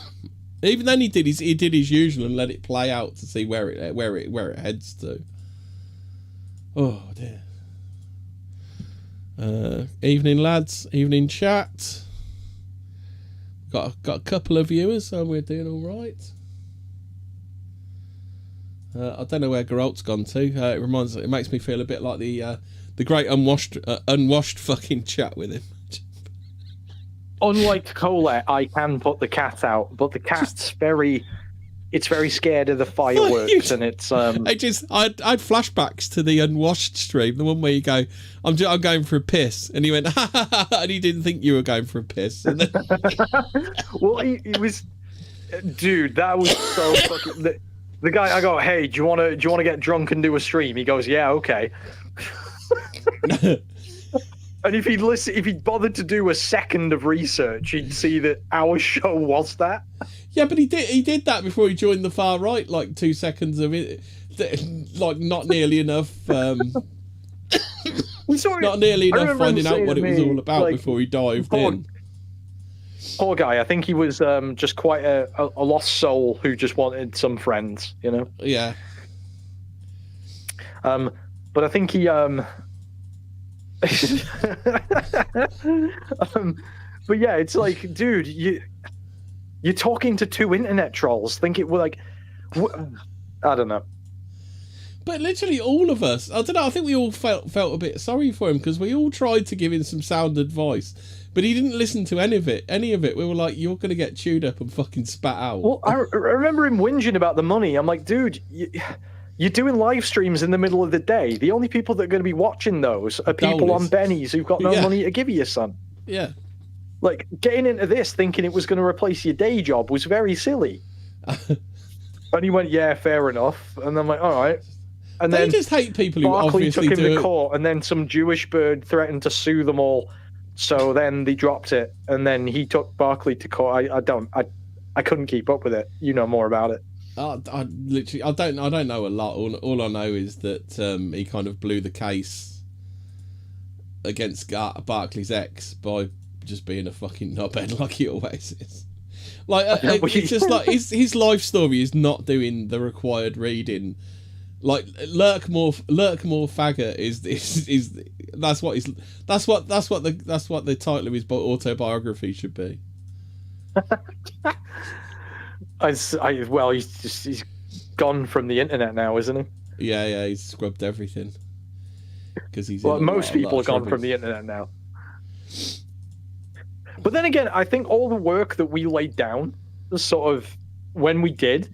Even then, he did his usual and let it play out to see where it heads to. Oh dear. Evening, lads. Evening, chat. Got a couple of viewers, so we're doing all right. I don't know where Geralt's gone to. It makes me feel a bit like the great unwashed fucking chat with him. Unlike Colette, I can put the cat out, but the cat's very scared of the fireworks, and it's I had flashbacks to the unwashed stream, the one where you go, I'm going for a piss, and he went, ha ha ha, and he didn't think you were going for a piss. And then... Well, he was, dude, that was so fucking. The guy, I go, hey, do you want to get drunk and do a stream? He goes, yeah, okay. And if he'd bothered to do a second of research, he'd see that our show was that. Yeah, but he did that before he joined the far right, like 2 seconds of it, like not nearly enough. Not nearly enough finding out what it was all about, like, before he dived in. Poor guy. I think he was just quite a lost soul who just wanted some friends, you know. Yeah. But I think he but yeah, it's like, dude, you're talking to two internet trolls. Think it were like, I don't know. But literally all of us, I don't know, I think we all felt a bit sorry for him, because we all tried to give him some sound advice, but he didn't listen to any of it. We were like, you're going to get chewed up and fucking spat out. Well, I remember him whinging about the money. I'm like, dude, you're doing live streams in the middle of the day. The only people that are going to be watching those are people on bennies who've got no money to give you, son. Yeah. Like, getting into this thinking it was going to replace your day job was very silly. And he went, yeah, fair enough. And I'm like, all right. And they then just hate people who Barclay obviously took him to court, and then some Jewish bird threatened to sue them all. So then they dropped it, and then he took Barclay to court. I couldn't keep up with it. You know more about it. I don't know a lot. All I know is that he kind of blew the case against Barclay's ex by just being a fucking knobhead like he always is. Like, it's just like his life story is not doing the required reading. Like, Lurkmore faggot is that's what the title of his autobiography should be. Well, he's gone from the internet now, isn't he? Yeah, he's scrubbed everything. Because he's most people are gone from the internet now. But then again, I think all the work that we laid down, sort of, when we did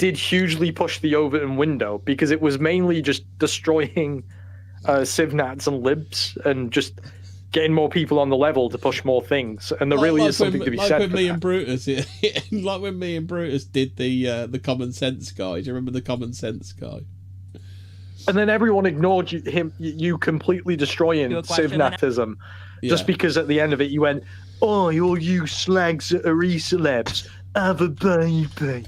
hugely push the Overton window, because it was mainly just destroying civnats and libs and just getting more people on the level to push more things. And there really is something to be said. Like when me and Brutus, like when me and Brutus did the Common Sense guy. Do you remember the Common Sense guy? And then everyone ignored you completely destroying civnatism, just because at the end of it you went, "Oh, all you slags that are e-celebs, have a baby."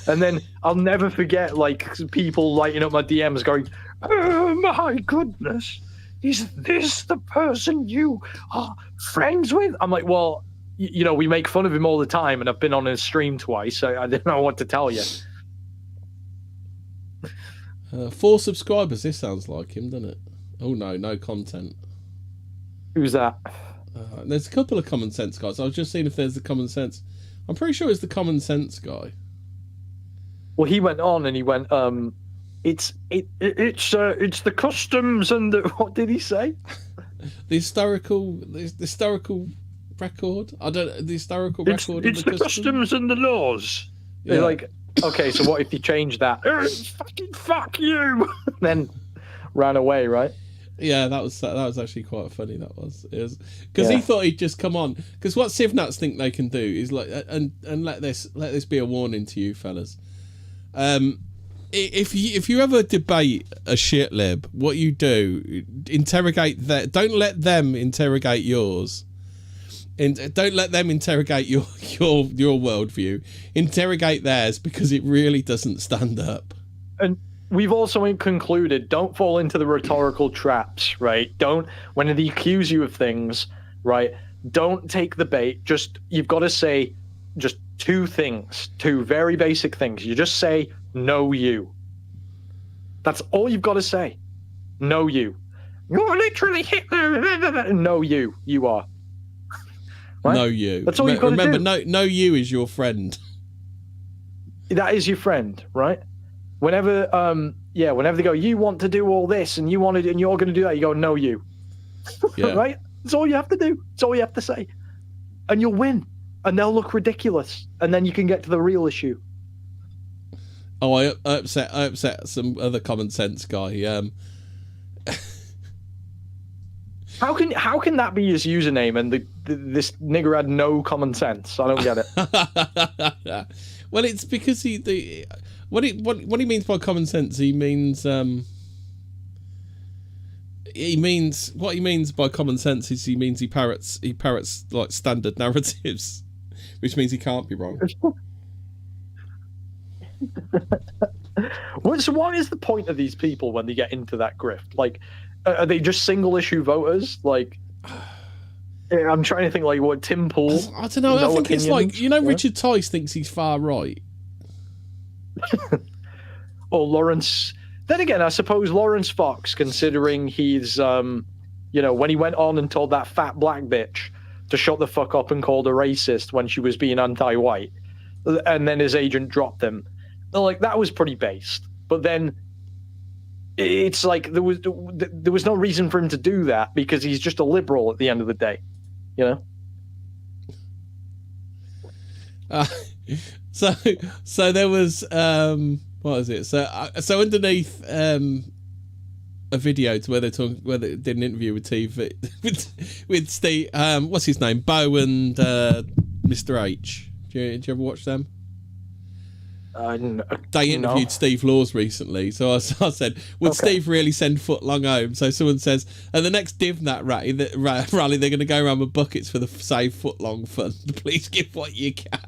And then I'll never forget, like, people lighting up my DMs going, "Oh my goodness, is this the person you are friends with?" I'm like, well, you know, we make fun of him all the time, and I've been on his stream twice, so I didn't know what to tell you. 4 subscribers. This sounds like him, doesn't it? Oh no content. Who's that? There's a couple of Common Sense guys. I was just seeing if there's the Common Sense. I'm pretty sure it's the Common Sense guy. Well, he went on and he went, it's the customs and the, what did he say? the historical record. I don't. The historical record. It's the customs and the laws. Yeah. They're like, okay, so what if you change that? Fucking fuck you! Then ran away, right? Yeah, that was actually quite funny. It was because he thought he'd just come on. Because what civnats think they can do is like, and let this be a warning to you fellas. If you ever debate a shit lib, what you do, interrogate that. Don't let them interrogate yours. And don't let them interrogate your worldview. Interrogate theirs, because it really doesn't stand up. And we've also concluded, don't fall into the rhetorical traps, right? Don't, when they accuse you of things, right? Don't take the bait. You've got to say just 2 things, 2 very basic things. You just say, "No, you." That's all you've got to say. No, you. You're literally Hitler. No, you. You are. Right? No, you. That's all you've got to do. Remember, no, you is your friend. That is your friend, right? Whenever they go, "You want to do all this and you want to, and you're going to do that," you go, "No, you." Yeah. Right? That's all you have to do. That's all you have to say. And you'll win. And they'll look ridiculous. And then you can get to the real issue. Oh, I upset some other Common Sense guy. How can that be his username and this nigger had no common sense? I don't get it. Well, it's because what he means by common sense, he means what he means by common sense is he means he parrots like standard narratives, which means he can't be wrong. So what is the point of these people when they get into that grift? Like, are they just single issue voters? Like, I'm trying to think, like, what Tim Pool? I don't know. I think it's like, you know, Richard Tice thinks he's far right. Or Lawrence. Then again, I suppose Lawrence Fox, considering he's, when he went on and told that fat black bitch to shut the fuck up and called her racist when she was being anti-white, and then his agent dropped him. Like, that was pretty based. But then it's like there was no reason for him to do that, because he's just a liberal at the end of the day, you know. So there was what is it? So underneath a video to where they did an interview with with Steve, what's his name, Bo and Mr. H. Did you ever watch them? They interviewed Steve Laws recently, so I said, would Steve really send Footlong home? So someone says, at the next DivNat rally, they're going to go around with buckets for the Save Footlong fund. Please give what you can.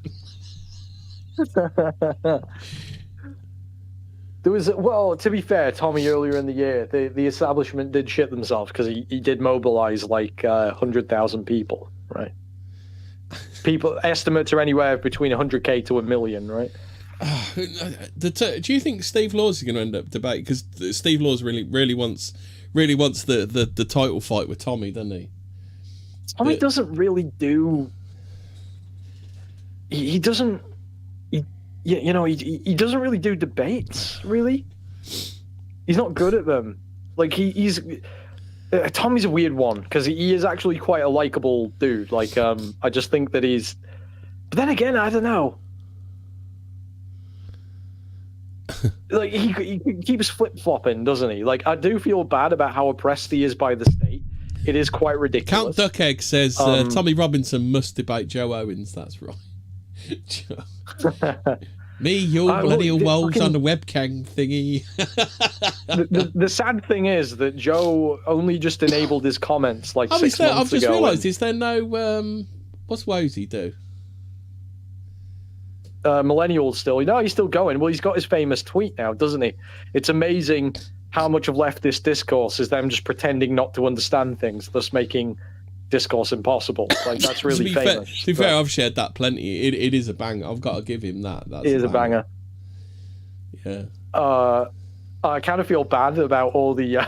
There was, well, to be fair, Tommy, earlier in the year, the establishment did shit themselves, because he did mobilize like 100,000 people, right? People, estimates are anywhere between 100K to 1 million, right? Do you think Steve Laws is going to end up debate? Because Steve Laws really wants the title fight with Tommy, doesn't he? Tommy doesn't really do. He doesn't. He doesn't really do debates, really. He's not good at them. Like he's Tommy's a weird one because he is actually quite a likable dude. Like I just think that he's. But then again, I don't know. Like he keeps flip flopping, doesn't he? Like I do feel bad about how oppressed he is by the state. It is quite ridiculous. Count Duckegg says Tommy Robinson must debate Joe Owens. That's right. Me, you millennial wolves on the webcam thingy. the sad thing is that Joe only just enabled his comments like 6 months ago. I've just realised, is there no what's Wozy do? Millennials still. No, he's still going. Well, he's got his famous tweet now, doesn't he? It's amazing how much of leftist discourse is them just pretending not to understand things, thus making discourse impossible. Like that's really famous. To be fair, I've shared that plenty. It is a banger. I've got to give him that. It is a banger. Yeah. I kind of feel bad about all the. I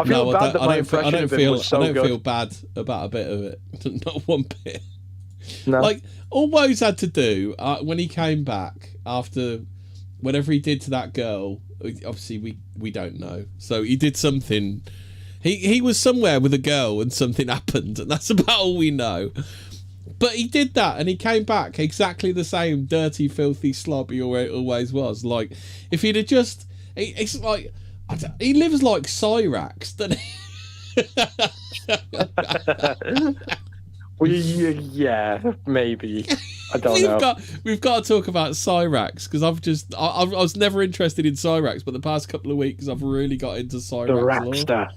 feel bad that my impression of him was so good. I don't feel bad about a bit of it. Not one bit. No. Like all Woes had to do when he came back after whatever he did to that girl. Obviously, we don't know. So he did something. He was somewhere with a girl and something happened, and that's about all we know. But he did that, and he came back exactly the same dirty, filthy slob he always was. Like if he'd have just, it's like he lives like Cyrax, doesn't he? Yeah, maybe. I don't know. We've got to talk about Cyrax because I was never interested in Cyrax, but the past couple of weeks I've really got into Cyrax. The Rapster.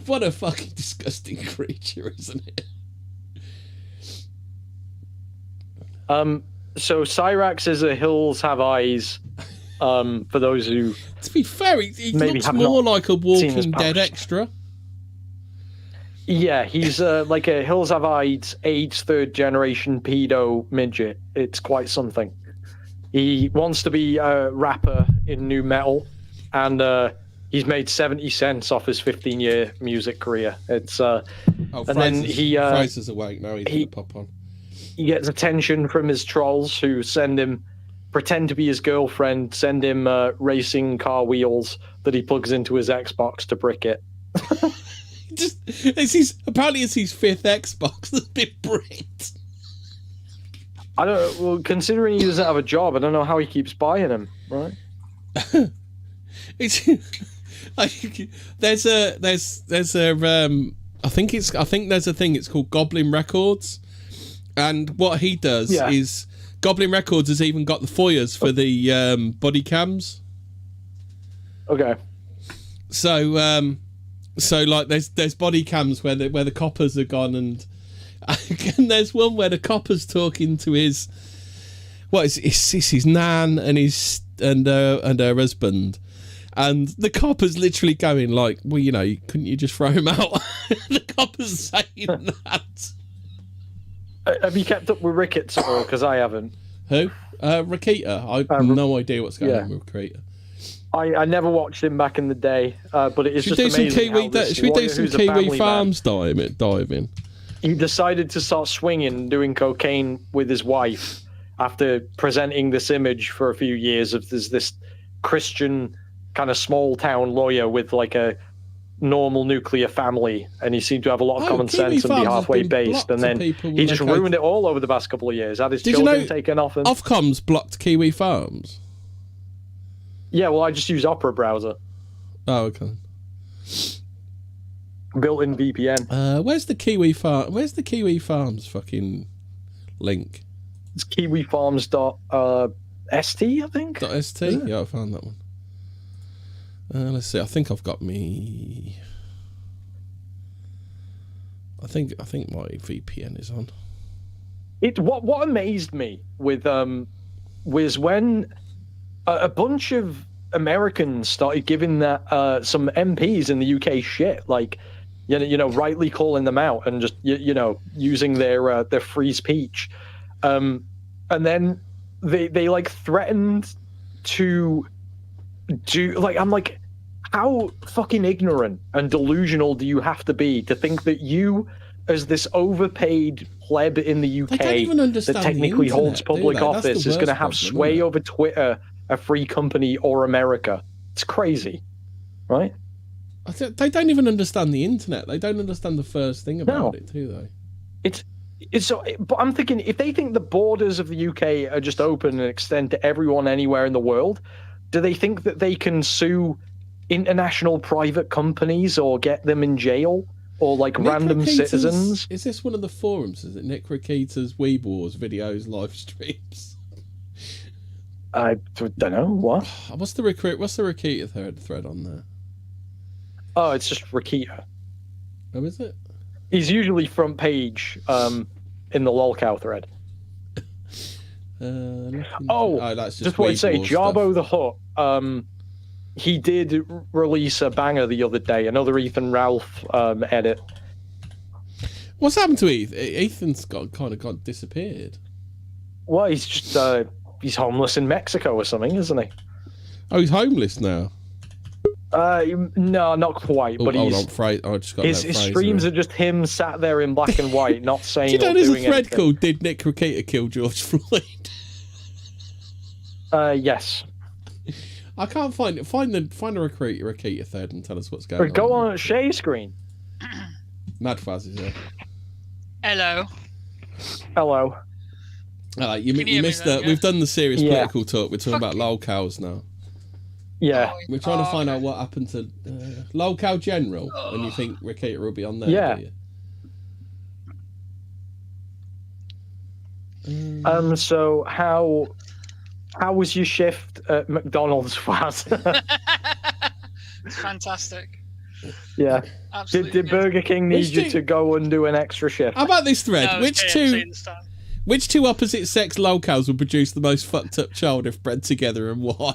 What a fucking disgusting creature, isn't it? So Cyrax is a Hills Have Eyes. For those who, to be fair, he looks more like a Walking Dead extra. Yeah, he's like a Hills Have Eyes AIDS 3rd generation pedo midget. It's quite something. He wants to be a rapper in nu metal, and he's made 70 cents off his 15-year music career. It's and then Fraser's awake now. He's gonna pop on. He gets attention from his trolls who pretend to be his girlfriend, send him racing car wheels that he plugs into his Xbox to brick it. Apparently it's his 5th Xbox that's been bricked. I don't. Well, considering he doesn't have a job, I don't know how he keeps buying them. Right? There's a I think there's a thing. It's called Goblin Records, and what he does is Goblin Records has even got the foyers for the body cams. Okay. So like there's body cams where the coppers are gone, and there's one where the copper's talking to his nan and her husband, and the copper's literally going like, well, couldn't you just throw him out? The copper's saying that. Have you kept up with Ricketts at all? Because I haven't. Who? Rakita. I have no idea what's going on with Rakita. I never watched him back in the day, but it is just amazing. Should we do some Kiwi Farms diving? He decided to start swinging, doing cocaine with his wife after presenting this image for a few years of this Christian kind of small town lawyer with like a normal nuclear family, and he seemed to have a lot of common sense and be halfway based, and then he just ruined it all over the past couple of years. Had his children taken off him. Ofcom's blocked Kiwi Farms. Yeah, well, I just use Opera browser. Oh, okay. Built-in VPN. Where's the Kiwi Farms fucking link? It's kiwifarms.st, I think. .st? Yeah, I found that one. Let's see. I think I've got me. I think my VPN is on. What amazed me with was when a bunch of Americans started giving that some MPs in the UK shit, like rightly calling them out and just using their free speech, and then they like threatened to do like, I'm like, how fucking ignorant and delusional do you have to be to think that you, as this overpaid pleb in the UK that the technically internet, holds public do they? That's office the is going to worst have problem, sway isn't it? over Twitter, a free company, or America. It's crazy, right? They don't even understand the internet. They don't understand the first thing about it, do they? It's so. But I'm thinking, if they think the borders of the UK are just open and extend to everyone anywhere in the world, do they think that they can sue international private companies or get them in jail? Or like Nick random Rakita's- citizens? Is this one of the forums? Is it Nick Rakita's Weeb Wars videos live streams? I don't know. What? What's the Rakita thread on there? Oh, it's just Rakita. Oh, is it? He's usually front page in the lolcow thread. That's just want to Weeb say, Wars Jarbo stuff. the Hutt, he did release a banger the other day, another Ethan Ralph edit. What's happened to Ethan? Ethan's got disappeared. Well, he's just he's homeless in Mexico or something, isn't he? Oh, he's homeless now. No, not quite. But hold he's on, I just got his streams are just him sat there in black and white, not saying. Do you know or there's a doing thread anything. called "Did Nick Rakita kill George Floyd"? Yes. I can't find it. Find a Rakita thread and tell us what's going Or on. go on share screen. Madfaz is there. Hello. Hello. You Can you hear me missed then, that. yeah? We've done the serious Yeah. political talk. We're talking about lolcows now. Yeah. We're trying to find okay. out what happened to lolcow general, and you think Rakita will be on there. Yeah. Do you? So how was your shift at McDonald's, Faz? It's fantastic. Yeah. Absolutely. Did Burger King need Which you two- to go and do an extra shift? How about this thread? No, which KFC this time. two opposite sex lolcows would produce the most fucked up child if bred together, and why?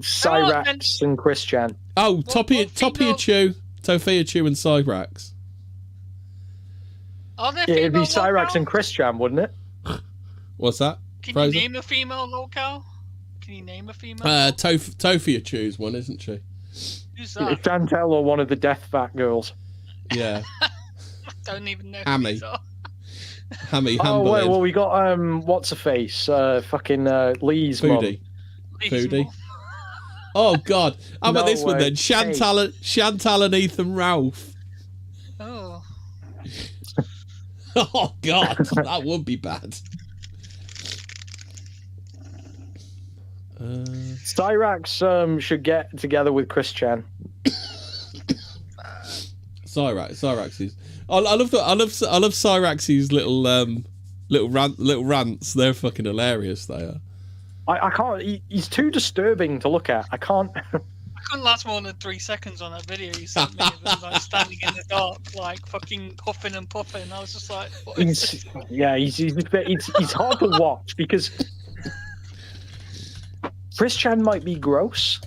Cyrax and Christian. Oh, What Topia female- Chew, Tofia Chew, and Cyrax. Are there Yeah, it'd be female Cyrax locals? and Christian, wouldn't it? What's that? Can Fraser? you name a female locale? Can you name a female? Tofia Chew's one, isn't she? Who's that? Chantel or one of the Death Vat girls. Yeah, Don't even know who Hammy. these are. Hammy Oh wait, Hamberlin. well we got what's her face? Fucking Lee's mum. Foodie. Please, Foodie. more. Oh God! How about No this one way. then? Chantal and Ethan Ralph. Oh. Oh God, that would be bad. Cyrax should get together with Christian. Cyrax is. I love Cyrax's little rants. They're fucking hilarious. They are. I can't. He's too disturbing to look at. I can't. I couldn't last more than 3 seconds on that video you sent me of him like standing in the dark, like fucking huffing and puffing. I was just like, what is this? He's hard to watch because Christian might be gross,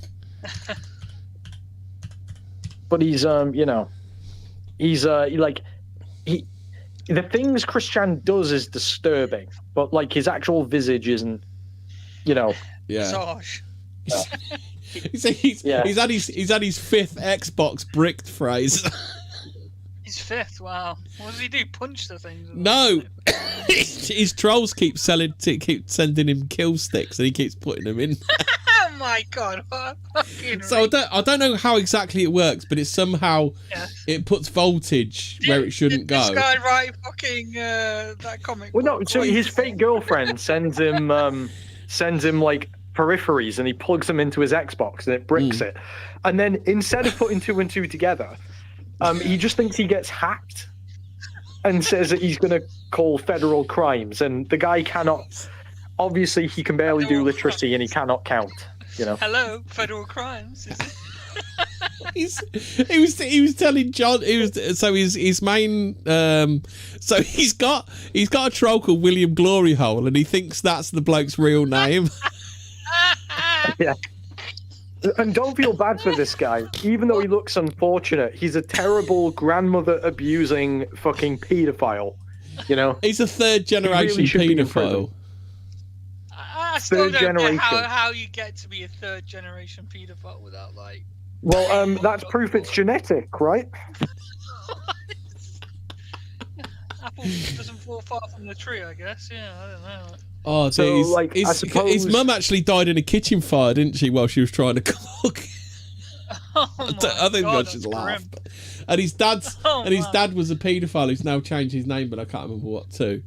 but he's the things Christian does is disturbing, but like his actual visage isn't, Yeah. Gosh. He's had his fifth Xbox bricked phrase. He's fifth, wow. What does he do? Punch the things? No, his trolls keep sending him kill sticks, and he keeps putting them in. Oh my god, what a fucking So I don't know how exactly it works, but it's somehow it puts voltage where it shouldn't Did this go. guy write fucking that comic Well, no. book? So his fake girlfriend sends him like peripheries, and he plugs them into his Xbox, and it bricks it. And then instead of putting two and two together, he just thinks he gets hacked, and says that he's going to call federal crimes. And the guy cannot. Obviously, he can barely do literacy, and he cannot count. Hello, federal crimes. Is it? He was telling John his main so he's got a troll called William Gloryhole, and he thinks that's the bloke's real name. Yeah. And don't feel bad for this guy. Even though he looks unfortunate, he's a terrible grandmother abusing fucking paedophile. He's a third generation really should be in paedophile. prison. I still Third don't generation. get how you get to be a third generation paedophile without like. Well, that's proof it's genetic, right? Apple doesn't fall far from the tree, I guess. Yeah, I don't know. Oh, So, dude, like, I suppose- his mum actually died in a kitchen fire, didn't she, while she was trying to cook? Oh I think God, I should that's laugh. grim. And his dad's Oh, and his wow. dad was a paedophile who's now changed his name, but I can't remember what to.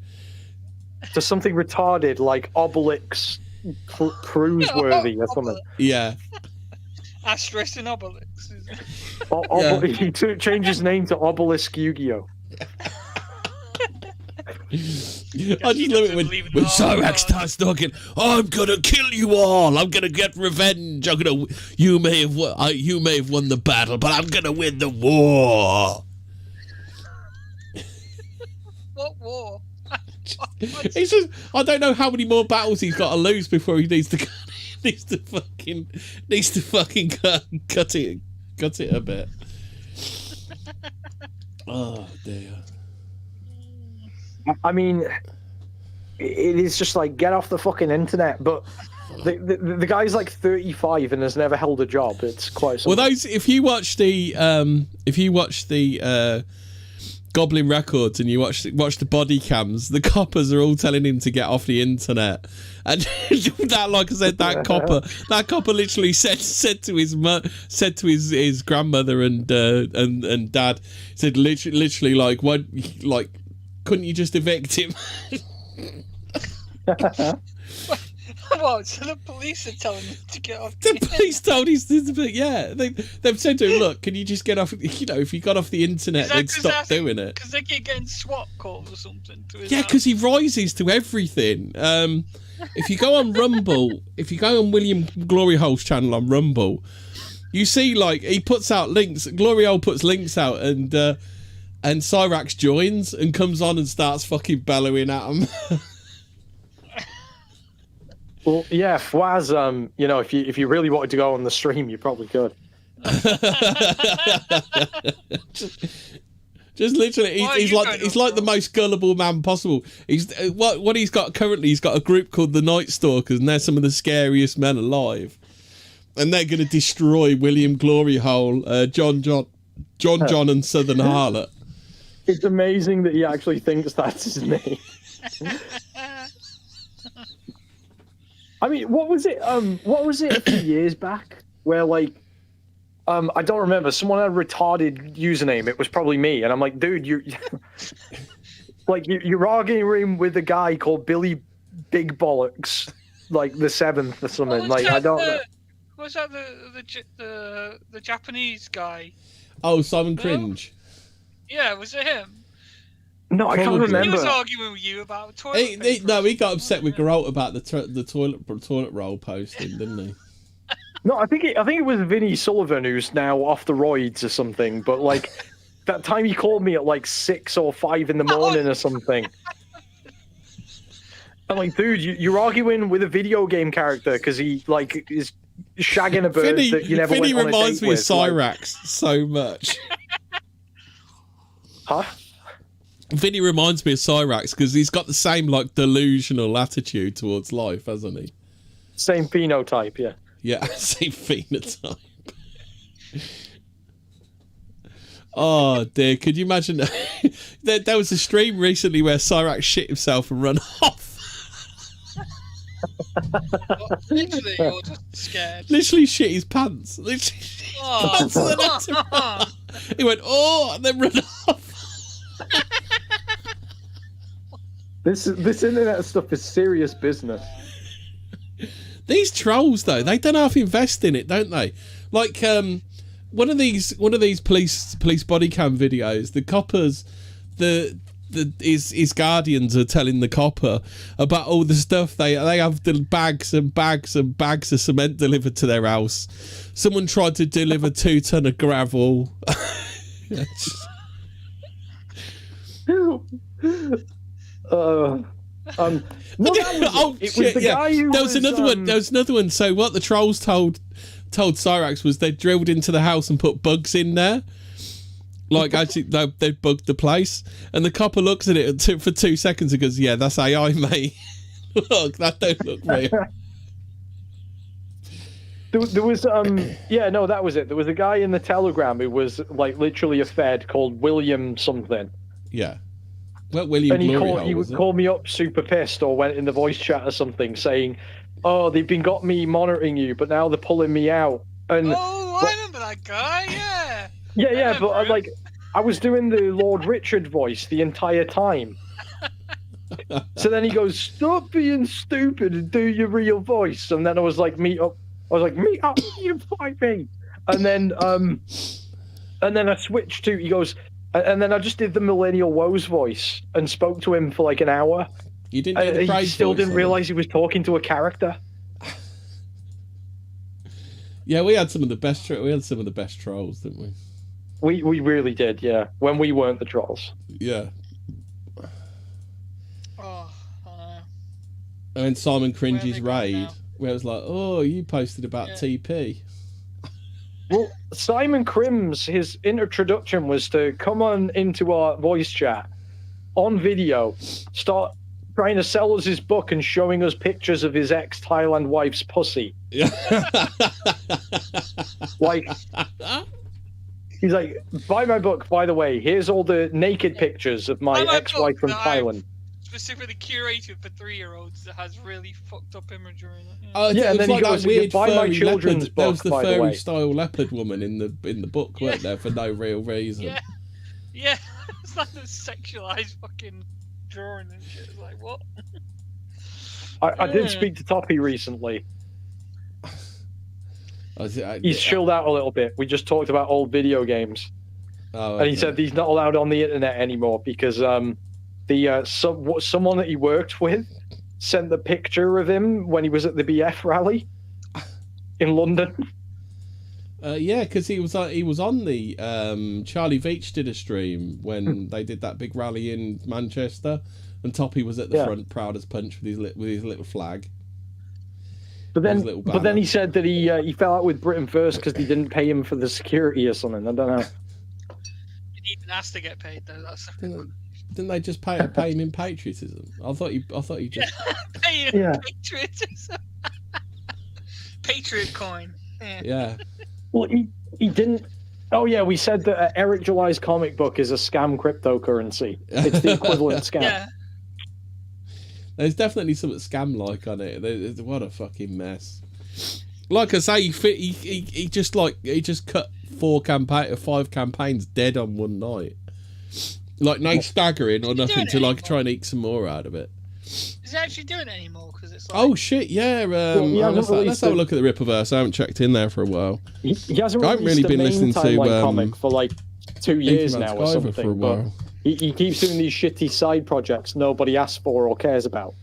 To something retarded like Obelix Cruiseworthy or something. Yeah. Asterisk and Obelix. He changed his name to Obelisk Yu-Gi-Oh. I just love it when Cyrax starts talking. I'm gonna kill you all. I'm gonna get revenge. You may have won the battle, but I'm gonna win the war. What war? It's just, I don't know how many more battles he's got to lose before he needs to fucking cut it a bit. Oh dear. I mean, it is just like, get off the fucking internet. But the guy's like 35 and has never held a job. It's quite something. Well, if you watch the Goblin Records and you watch the body cams, the coppers are all telling him to get off the internet. And that, like I said, that copper literally said to his grandmother and dad, said literally like, what, like, couldn't you just evict him? What? So the police are telling him to get off. The police told him, yeah, they've said to him, look, can you just get off? You know, if you got off the internet, then stop doing it. Because they keep getting SWAT calls or something. To his Yeah, because he rises to everything. If you go on Rumble, if you go on William Glory Hole's channel on Rumble, you see, like, he puts out links. Glory Hole puts links out, and Cyrax joins and comes on and starts fucking bellowing at him. Well, yeah, Fwaz, you know, if you really wanted to go on the stream, you probably could. Just literally, he's like the most gullible man possible. He's what he's got currently. He's got a group called the Night Stalkers, and they're some of the scariest men alive. And they're going to destroy William Glory Hole, John, and Southern Harlot. It's amazing that he actually thinks that's his name. I mean, what was it a few years back where, like, I don't remember, someone had a retarded username. It was probably me, and I'm like, dude, you're arguing with a guy called Billy Big Bollocks, like the 7th or something. Like, I don't know. Was that the Japanese guy? Oh, Simon Cringe. Yeah, was it him? No, I can't remember. He was arguing with you about toilet paper. No, he got upset with Geralt about the toilet roll posting, didn't he? No, I think it was Vinny Sullivan, who's now off the roids or something. But like that time he called me at like 6 or 5 in the morning or something. I'm like, dude, you're arguing with a video game character because he like is shagging a bird that you never went on a date with. Reminds me of Cyrax so much. Huh? Vinny reminds me of Cyrax because he's got the same like delusional attitude towards life, hasn't he? Same phenotype, yeah. Yeah, same phenotype. Oh dear, could you imagine? There was a stream recently where Cyrax shit himself and run off. Literally, you're just scared. Literally shit his pants. Literally shit his pants and then had to run. He went, oh, and then run off. This internet stuff is serious business. These trolls, though, they don't half invest in it, don't they? Like one of these police body cam videos, the coppers, his guardians are telling the copper about all the stuff they have, the bags and bags and bags of cement delivered to their house. Someone tried to deliver 2 ton of gravel. There was another one. So what the trolls told Cyrax was they drilled into the house and put bugs in there. Like, actually, they bugged the place. And the copper looks at it for 2 seconds and goes, yeah, that's AI, mate. Look, that don't look real. There was that was it. There was a guy in the Telegram who was like literally a fed called William something. Yeah. Well, William And he Glory would call me up super pissed, or went in the voice chat or something saying, "Oh, they've got me monitoring you, but now they're pulling me out." And I remember that guy. Yeah. yeah, but I was doing the Lord Richard voice the entire time. So then he goes, "Stop being stupid and do your real voice." And then I was like, "Meet up." I was like, "Meet up, you fight me." And then I switched to. He goes, and then I just did the Millennial Woes voice and spoke to him for like an hour. You didn't do the praise He still voice, didn't realize he was talking to a character. Yeah, we had some of the best. We had some of the best trolls, didn't we? We really did, yeah. When we weren't the trolls. Yeah. Oh, and then Simon Cringe's Where are they raid, going now? where it was like, "Oh, you posted about TP." Well, Simon Crim's, his introduction was to come on into our voice chat on video, start trying to sell us his book and showing us pictures of his ex-Thailand wife's pussy. Yeah. Like, he's like, "Buy my book, by the way. Here's all the naked pictures of my ex-wife from Thailand." Specifically curated for 3-year-olds that has really fucked up imagery in it. Yeah, and then he goes, weird "Buy my furry children's leopard. There was book, the by the furry way." style leopard woman in the book, weren't there, for no real reason? Yeah. It's like a sexualized fucking drawing and shit. It's like, what? I did speak to Toppy recently. He's chilled out a little bit. We just talked about old video games. And he said he's not allowed on the internet anymore because someone that he worked with sent the picture of him when he was at the BF rally in London. Yeah, because he was on the Charlie Veach did a stream when they did that big rally in Manchester, and Toppy was at the front, proud as punch with his little flag. But then he said that he fell out with Britain First because they didn't pay him for the security or something. I don't know. He didn't ask to get paid though. Didn't they just pay him in patriotism? I thought he just pay him in patriotism. Patriot coin. Yeah. Well, he didn't. Oh yeah, we said that Eric July's comic book is a scam cryptocurrency. It's the equivalent scam. Yeah. There's definitely something scam-like on it. What a fucking mess. Like I say, he just cut 5 campaigns dead on one night. Like no staggering or nothing to try and eke some more out of it. Is he actually doing it anymore? Because it's like... Oh shit, yeah. Let's have a look at the Rippaverse. I haven't checked in there for a while. He hasn't really been listening to comic for like 2 years now or something. For a while. He keeps doing these shitty side projects nobody asks for or cares about.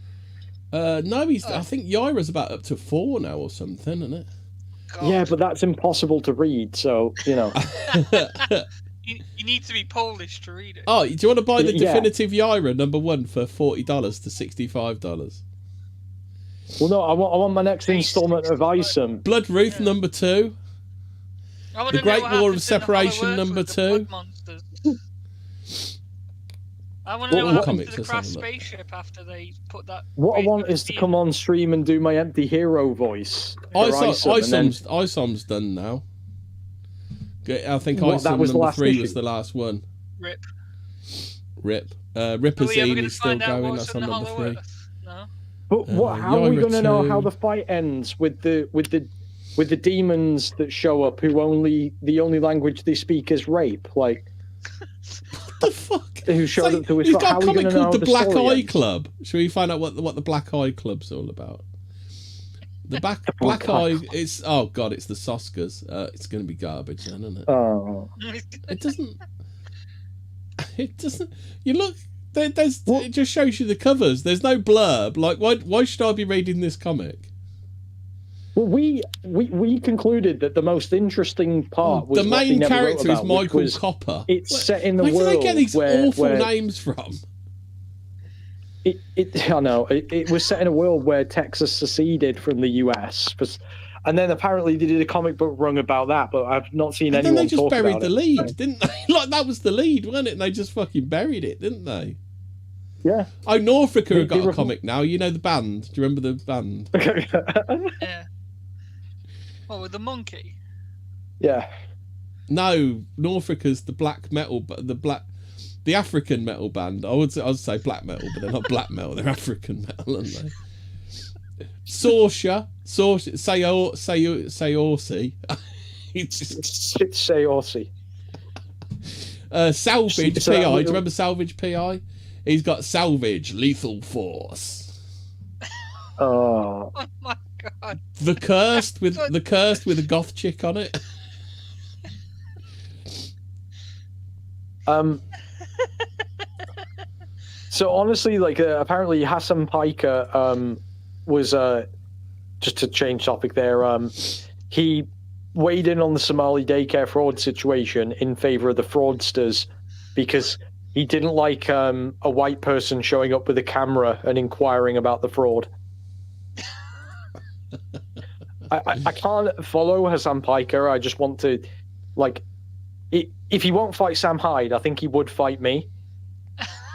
No, I think Yaira's about up to 4 now or something, isn't it? God. Yeah, but that's impossible to read, so, you know. You need to be Polish to read it. Oh, do you want to buy the definitive Yaira #1 for $40 to $65? Well, no, I want my next installment of Isom. Blood Ruth #2. The Great War of Separation #2. I want to know what happened to the crash spaceship after they put that. What I want is to come on stream and do my empty hero voice. Isom's done now. I think Isom #3 was the last one. Rip. Ripazine is still going. That's on #3. No. But how are we going to know how the fight ends with the demons that show up who the only language they speak is rape? Like, what the fuck? Who showed up to his He's got a how comic called The Black Eye ends? Club. Should we find out what the Black Eye Club's all about? The Black Eye, it's the Soskas. It's going to be garbage then, isn't it? Oh. It doesn't. You look. It just shows you the covers. There's no blurb. Like, why should I be reading this comic? Well, we concluded that the most interesting part was the main character is Michael Copper. It's set in the world. Where do they get these awful where names from? I know it was set in a world where Texas seceded from the US, and then apparently they did a comic book run about that, but I've not seen anyone talk about it. Then they just buried the lead, didn't they? Like, that was the lead, wasn't it? And they just fucking buried it, didn't they? Yeah. Oh, Norfolk have got a comic now. You know the band? Do you remember the band? Yeah. What, with the monkey? Yeah. No, Norfolk is the black metal, but the the African metal band. I'd say black metal, but they're not black metal. They're African metal, aren't they? Sorsha, Sayorsi. Sayorsi. Salvage PI. Do you remember Salvage PI? He's got Salvage Lethal Force. Oh my god. The cursed with a goth chick on it. So honestly, like apparently Hassan Piker was just to change topic there. He weighed in on the Somali daycare fraud situation in favor of the fraudsters because he didn't like a white person showing up with a camera and inquiring about the fraud. I can't follow Hassan Piker. I just want to, like, if he won't fight Sam Hyde, I think he would fight me.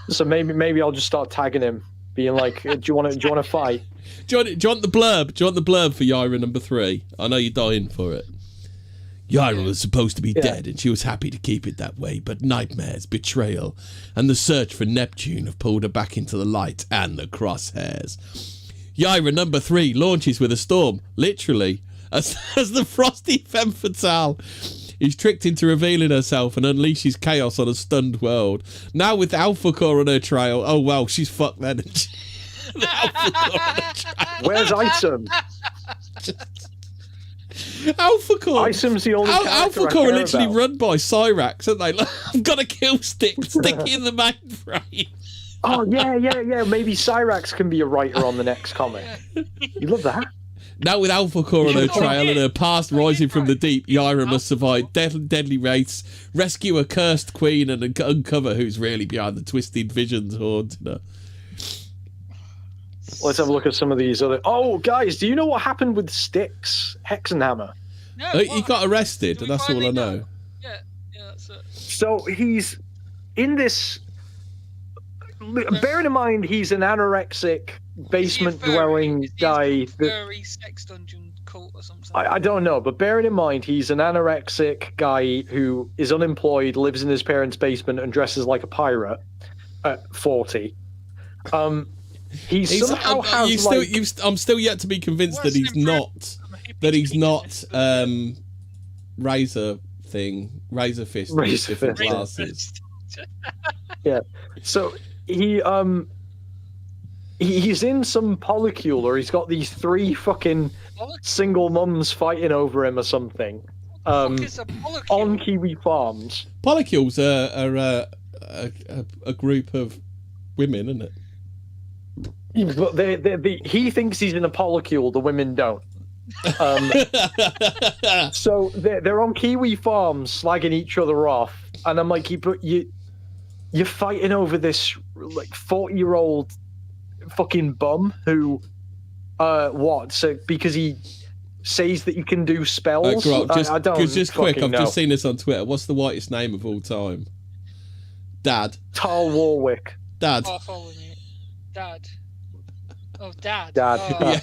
So maybe I'll just start tagging him, being like, "Do you want to fight? Do you want the blurb? Do you want the blurb for Yaira number 3? I know you're dying for it. Yaira was supposed to be dead, and she was happy to keep it that way. But nightmares, betrayal, and the search for Neptune have pulled her back into the light and the crosshairs. Yaira number 3 launches with a storm, literally, as the frosty femme fatale is tricked into revealing herself and unleashes chaos on a stunned world. Now with Alpha Core on her trail, oh well, she's fucked then. The Alpha Core on her trail. Where's Item? Alpha Core. Item's the only Alpha Core are literally run by Cyrax, aren't they? Like, I've got a kill stick, stick it in the mainframe. Oh yeah. Maybe Cyrax can be a writer on the next comic. You love that. Now with Alpha Core on her trail and her past rising from the deep, Yaira must survive deadly wraiths, rescue a cursed queen, and uncover who's really behind the twisted visions haunting her. Let's have a look at some of these other... Oh, guys, do you know what happened with Styx Hexenhammer? No, he got arrested, and that's all I know. Yeah, that's it. So he's in this... Bearing in mind, he's an anorexic, basement-dwelling guy. Furry sex dungeon cult or something. I don't know, but bearing in mind, he's an anorexic guy who is unemployed, lives in his parents' basement, and dresses like a pirate at 40. He's somehow has I'm still yet to be convinced that he's not razor fist with different glasses. Yeah. So he's in some polycule, or he's got these 3 fucking single mums fighting over him or something. On Kiwi Farms. Polycules are a group of women, isn't it? But he thinks he's in a polycule, the women don't. So they're on Kiwi Farms slagging each other off, and I'm like, you're fighting over this like 40-year-old fucking bum who so because he says that you can do spells. I don't just quick, I've know. just seen this on Twitter. What's the whitest name of all time? Dad. Tal Warwick. Dad. Oh, following you. Dad. Oh, Dad. Dad.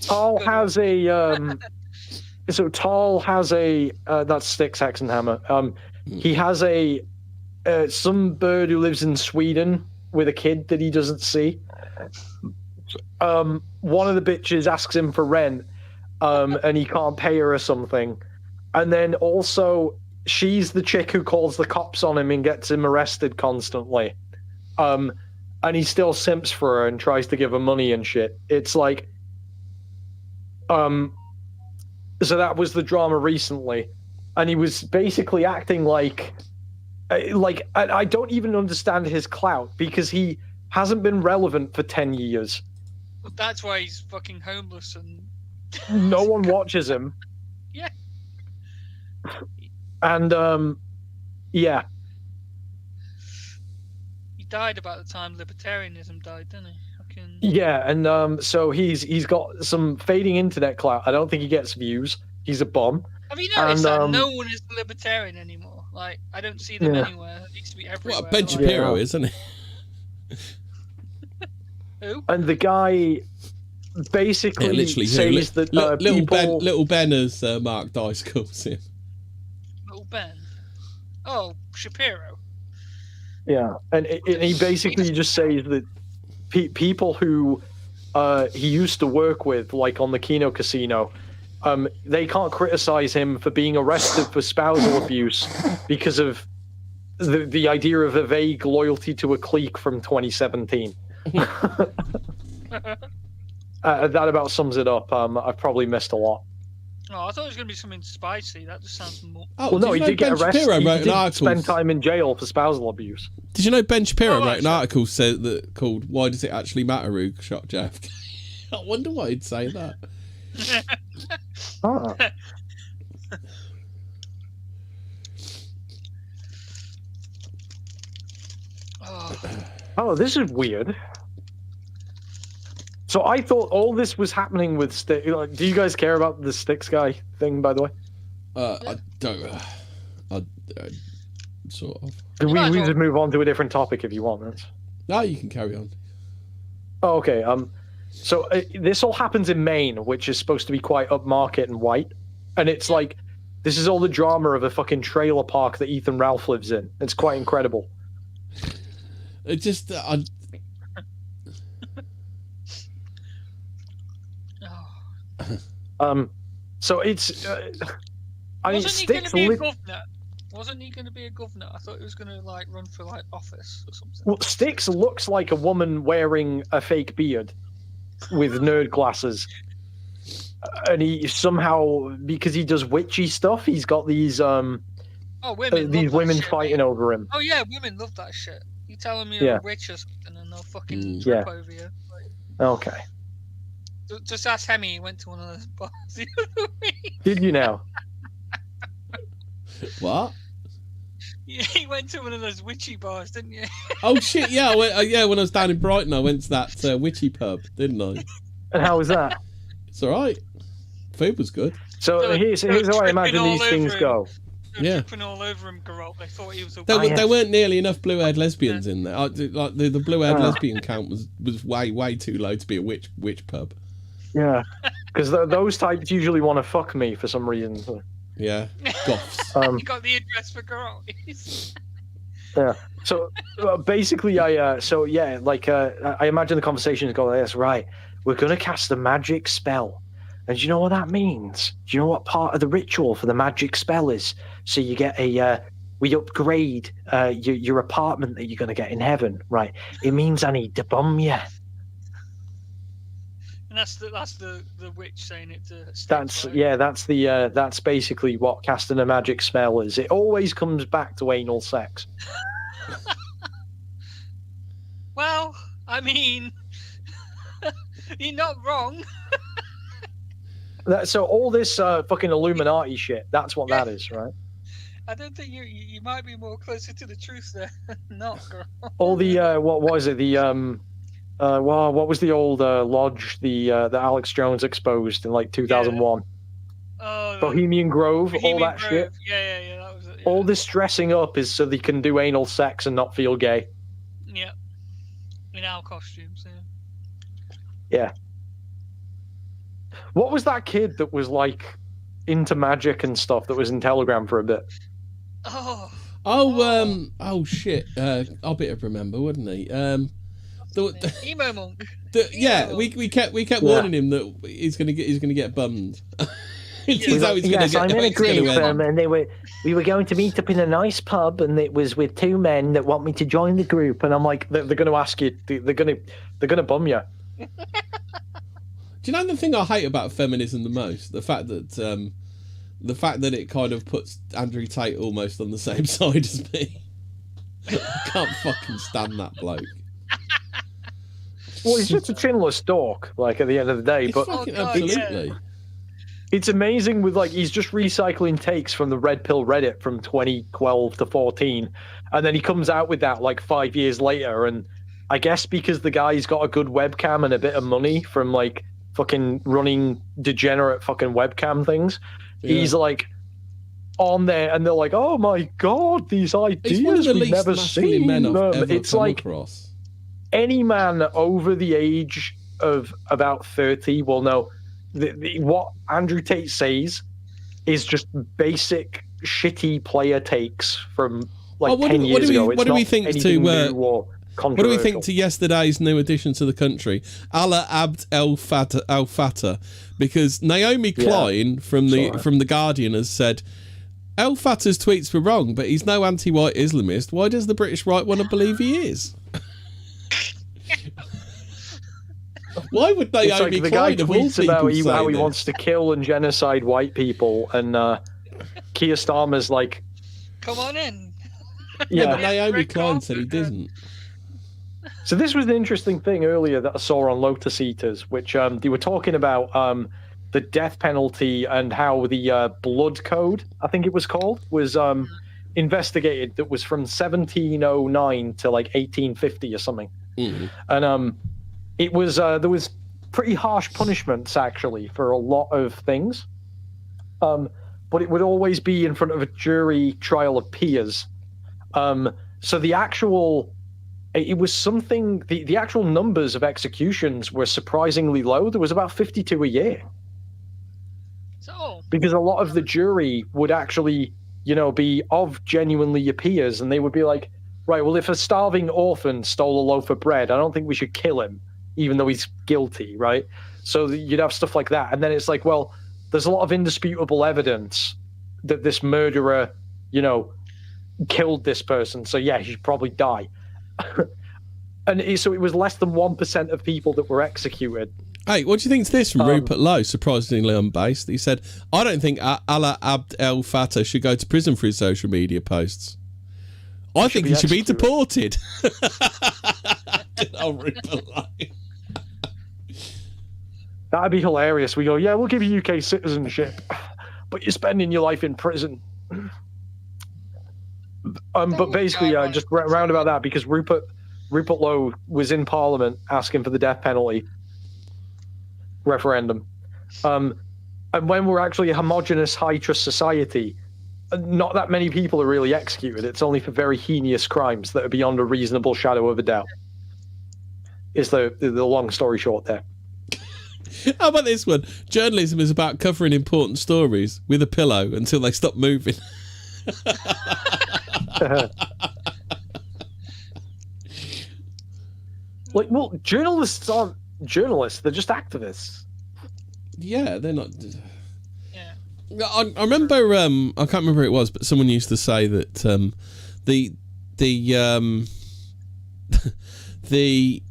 Tal has a so Tal has a that's Styx Hexenhammer. He has a some bird who lives in Sweden with a kid that he doesn't see. One of the bitches asks him for rent, and he can't pay her or something. And then also, she's the chick who calls the cops on him and gets him arrested constantly. And he still simps for her and tries to give her money and shit. It's like, so that was the drama recently, and he was basically acting like I don't even understand his clout because he hasn't been relevant for 10 years. Well, that's why he's fucking homeless and no one watches him. Yeah. And yeah. He died about the time libertarianism died, didn't he? Yeah, and so he's got some fading internet clout. I don't think he gets views. He's a bum. Have you noticed that no one is libertarian anymore? Like, I don't see them anywhere. It used to be everywhere. Well, Ben Shapiro is, isn't he? Who? And the guy basically says that Little Ben, as Mark Dice calls him. Little Ben. Oh, Shapiro. Yeah, and he basically just says that people who he used to work with, like on the Kino Casino, they can't criticize him for being arrested for spousal abuse because of the idea of a vague loyalty to a clique from 2017. That about sums it up. I've probably missed a lot. Oh, I thought it was going to be something spicy. That just sounds more... Oh, well, no, he did get arrested. He did spend spend time in jail for spousal abuse. Did you know Ben Shapiro wrote an article called "Why Does It Actually Matter Who Shot JFK?" I wonder why he'd say that. Oh, this is weird. So I thought all this was happening with Styx. Do you guys care about the Styx guy thing, by the way? I don't. Sort of. We just move on to a different topic if you want. No, you can carry on. Oh, okay. So this all happens in Maine, which is supposed to be quite upmarket and white, and it's like this is all the drama of a fucking trailer park that Ethan Ralph lives in. It's quite incredible. It just. So it's. I mean, Wasn't he going to be a governor? Wasn't he going to be a governor? I thought he was going to like run for like office or something. Well, Styx looks like a woman wearing a fake beard with nerd glasses, and he somehow, because he does witchy stuff, he's got these these women fighting over him. Oh yeah, women love that shit. You tell them you're a witch or something, and they'll fucking trip over you. Like, okay. Just ask Hemi. He went to one of those bars the other week. Did you now? What? Yeah, he went to one of those witchy bars, didn't you? Oh shit! Yeah, when I was down in Brighton, I went to that witchy pub, didn't I? And how was that? It's all right. Food was good. So here's how I imagine these things go. Yeah. Tripping all over him, Garot. They thought he was a there weren't nearly enough blue-haired lesbians in there. Like the blue-haired lesbian count was way too low to be a witch pub. Yeah, because those types usually want to fuck me for some reason. So. Yeah, goths. You got the address for Garot. Yeah. So basically, I imagine the conversation is going like this. Right, we're gonna cast a magic spell, and do you know what that means? Do you know what part of the ritual for the magic spell is? So you get we upgrade your apartment that you're gonna get in heaven. Right. It means I need to bum you. And that's the witch saying it to Styx, right? That's basically what casting a magic spell is. It always comes back to anal sex. Well, I mean, you're not wrong. So all this fucking Illuminati shit, that's what that is, right? I don't think you might be more closer to the truth there. Not, girl. All the what was it? The what was the old lodge that Alex Jones exposed in like 2001? Oh, Bohemian Grove, all that Grove. shit. Yeah, that was it. Yeah. All this dressing up is so they can do anal sex and not feel gay. Yeah, in our costumes. Yeah. What was that kid that was like into magic and stuff that was in Telegram for a bit? Oh shit! I'll be able to remember, wouldn't he? Emo monk. We kept warning him that he's gonna get bummed. I'm in a group, and we were going to meet up in a nice pub, and it was with two men that want me to join the group, and I'm like, they're going to ask you, they're going to bum you. Do you know the thing I hate about feminism the most? The fact that it kind of puts Andrew Tate almost on the same side as me. I can't fucking stand that bloke. Well, he's just a chinless dork, like, at the end of the day. But absolutely. It's amazing with, like, he's just recycling takes from the Red Pill Reddit from 2012 to 14. And then he comes out with that, like, 5 years later. And I guess because the guy's got a good webcam and a bit of money from, like, fucking running degenerate fucking webcam things, he's, like, on there. And they're like, oh, my God, these ideas we've never seen. It's like... across. Any man over the age of about 30 will know what Andrew Tate says is just basic shitty player takes from like 10 years ago. It's what do we not think anything to? new or What do we think controversial. to yesterday's new addition to the country, Allah Abd El Fattah? Because Naomi Klein from the Guardian has said El Fattah's tweets were wrong, but he's no anti-white Islamist. Why does the British right want to believe he is? Why would Naomi It's like the guy Klein of all tweets people about say how he this? wants to kill and genocide white people, and Keir Starmer's like, Come on in. Yeah, but yeah. Naomi Red Klein said he carpet, didn't. So this was an interesting thing earlier that I saw on Lotus Eaters, which they were talking about the death penalty and how the blood code, I think it was called, was investigated. That was from 1709 to like 1850 or something. Mm. And it was there was pretty harsh punishments actually for a lot of things, but it would always be in front of a jury trial of peers. So the actual, it was something. The actual numbers of executions were surprisingly low. There was about 52 a year, So, because a lot of the jury would actually, be of genuinely your peers, and they would be like, right, well, if a starving orphan stole a loaf of bread, I don't think we should kill him, even though he's guilty, right? So you'd have stuff like that. And then it's like, well, there's a lot of indisputable evidence that this murderer, killed this person. So yeah, he should probably die. So it was less than 1% of people that were executed. Hey, what do you think to this from Rupert Lowe, surprisingly unbased? He said, I don't think Allah Abd El Fattah should go to prison for his social media posts. I think he should be deported. Oh, Rupert Lowe. That'd be hilarious. We go, yeah, we'll give you UK citizenship, but you're spending your life in prison. But basically, just round about that, because Rupert Lowe was in Parliament asking for the death penalty referendum. And when we're actually a homogenous, high-trust society, not that many people are really executed. It's only for very heinous crimes that are beyond a reasonable shadow of a doubt. Is the long story short there. How about this one? Journalism is about covering important stories with a pillow until they stop moving. Well, journalists aren't journalists. They're just activists. Yeah, they're not. yeah. I remember. I can't remember who it was, but someone used to say that the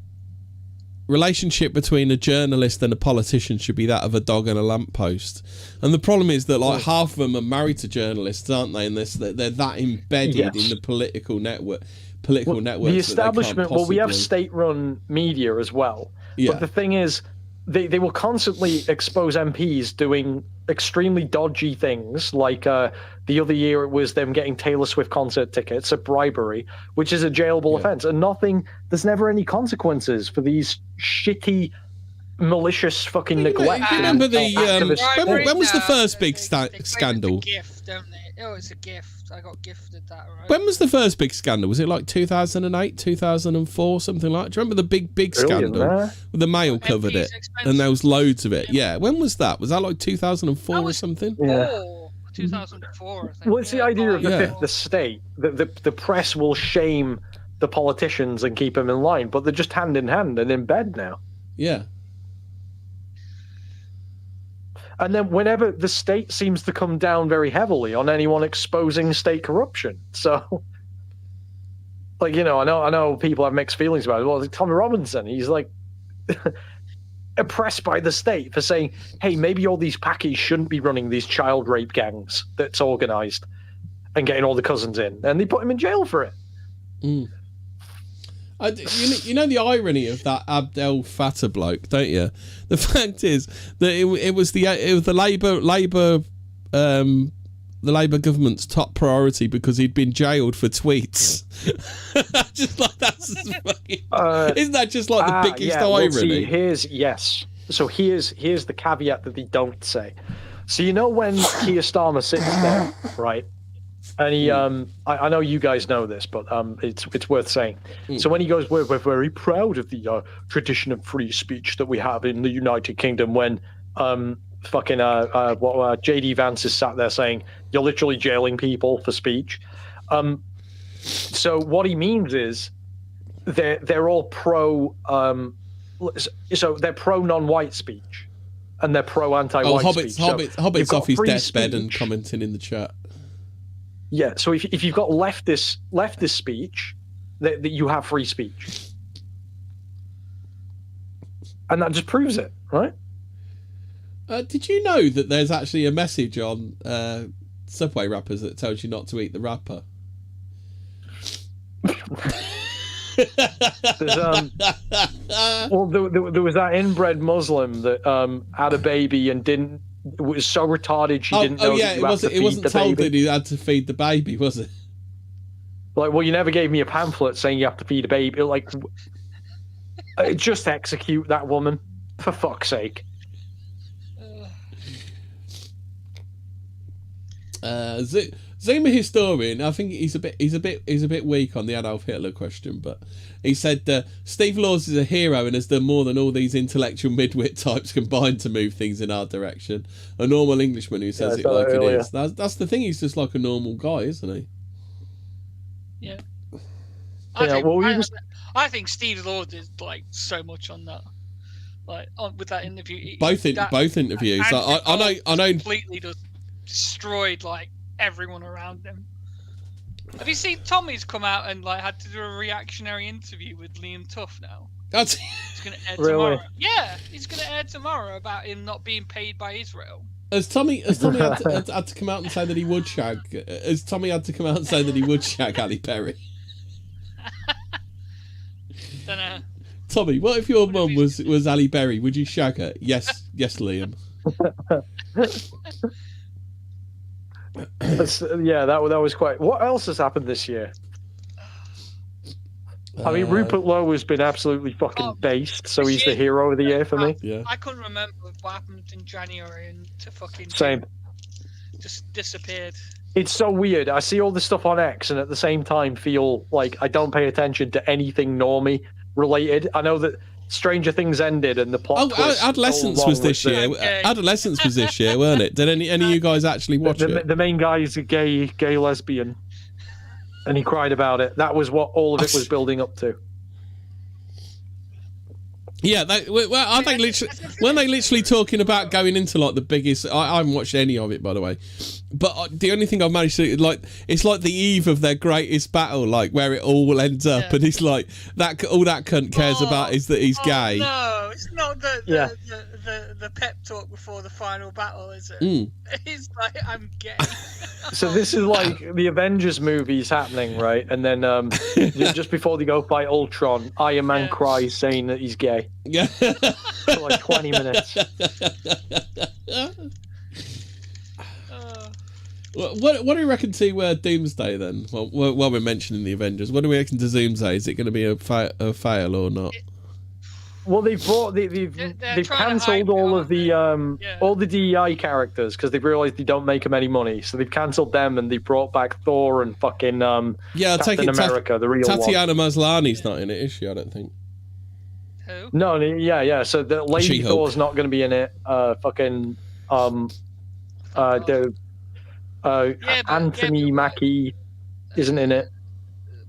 relationship between a journalist and a politician should be that of a dog and a lamppost. And the problem is that half of them are married to journalists, aren't they? And they're that embedded in the political network. Networks. The establishment. Well, we have state-run media as well. Yeah. But the thing is, they will constantly expose MPs doing extremely dodgy things. Like the other year, it was them getting Taylor Swift concert tickets, a bribery, which is a jailable offence, and there's never any consequences for these shitty, malicious fucking neglect. You remember when was the first big They scandal? It's a gift, don't they? Oh, it's a gift. I got gifted that, right? When was the first big scandal? Was it like 2008, 2004, something like? Do you remember the big scandal? The Mail covered it, and there was loads of it. Yeah, when was that? Was that like 2004 or something? Yeah. 2004, I think. Well, it's the idea of the Yeah. fifth estate. The press will shame the politicians and keep them in line, but they're just hand in hand and in bed now. Yeah. And then whenever the state seems to come down very heavily on anyone exposing state corruption. So, I know people have mixed feelings about it. Well, like Tommy Robinson, he's like oppressed by the state for saying, hey, maybe all these Pakis shouldn't be running these child rape gangs that's organized and getting all the cousins in. And they put him in jail for it. Mm. You know the irony of that Abd El Fattah bloke, don't you? The fact is that it was the Labour government's top priority because he'd been jailed for tweets. Just like that's fucking, isn't that just like the biggest irony? Well, here's the caveat that they don't say. So when Keir Starmer sits there, right? And he, I know you guys know this, but it's worth saying. So when he goes, we're very proud of the tradition of free speech that we have in the United Kingdom. When JD Vance is sat there saying you're literally jailing people for speech. So what he means is they're all pro. So they're pro non-white speech, and they're pro anti-white speech. Hobbit's off his deathbed and commenting in the chat. Yeah. So if you've got leftist speech, that you have free speech, and that just proves it, right? Did you know that there's actually a message on Subway wrappers that tells you not to eat the wrapper? Well, there was that inbred Muslim that had a baby and was so retarded she didn't know. Yeah, it wasn't told that he had to feed the baby, was it? Like, well, you never gave me a pamphlet saying you have to feed a baby. Like, just execute that woman, for fuck's sake. Zuma historian, I think he's a bit weak on the Adolf Hitler question, but he said Steve Laws is a hero and has done more than all these intellectual midwit types combined to move things in our direction. A normal Englishman who says it like it is. That's the thing. He's just like a normal guy, isn't he? Yeah. I think Steve Laws is like so much on that. Like with that interview. Both interviews. I know. Completely just destroyed like everyone around him. Have you seen Tommy's come out and like had to do a reactionary interview with Liam Tuff now? He's going to air tomorrow. Yeah, he's going to air tomorrow about him not being paid by Israel. Has Tommy had to come out and say that he would shag? Has Tommy had to come out and say that he would shag Ali Perry? Dunno. Tommy, what if your mum was Ali Berry? Would you shag her? Yes, Liam. Yeah, that was quite. What else has happened this year? I mean, Rupert Lowe has been absolutely fucking based, so he's the hero of the year for me. Yeah. I couldn't remember what happened in January and to fucking same. Just disappeared. It's so weird. I see all this stuff on X, and at the same time feel like I don't pay attention to anything normie related. I know that Stranger Things ended and the plot. Adolescence was this year. Adolescence was this year, weren't it? Did any of you guys actually watch it? The main guy is a gay lesbian, and he cried about it. That was what all of it was building up to. Yeah, I think when they literally talking about going into like the biggest. I haven't watched any of it, by the way, but the only thing I've managed to it's like the eve of their greatest battle, like where it all ends up, and it's like that all that cunt cares about is that he's gay. No, it's not the pep talk before the final battle, is it? It's like, I'm gay. So this is like the Avengers movies happening, right? And then just before they go fight Ultron, Iron Man cries saying that he's gay. Yeah. For like 20 minutes. What do you reckon to Doomsday then? Well, while we're mentioning the Avengers, what do we reckon to Doomsday? Is it going to be a fail or not? Well, they've cancelled all of the all the DEI characters because they've realised they don't make them any money. So they've cancelled them and they brought back Thor and fucking Captain America, the real Tatiana Maslany's not in it, is she? I don't think. Who? No, yeah. So the Lady Thor's not going to be in it. Anthony Mackie isn't in it.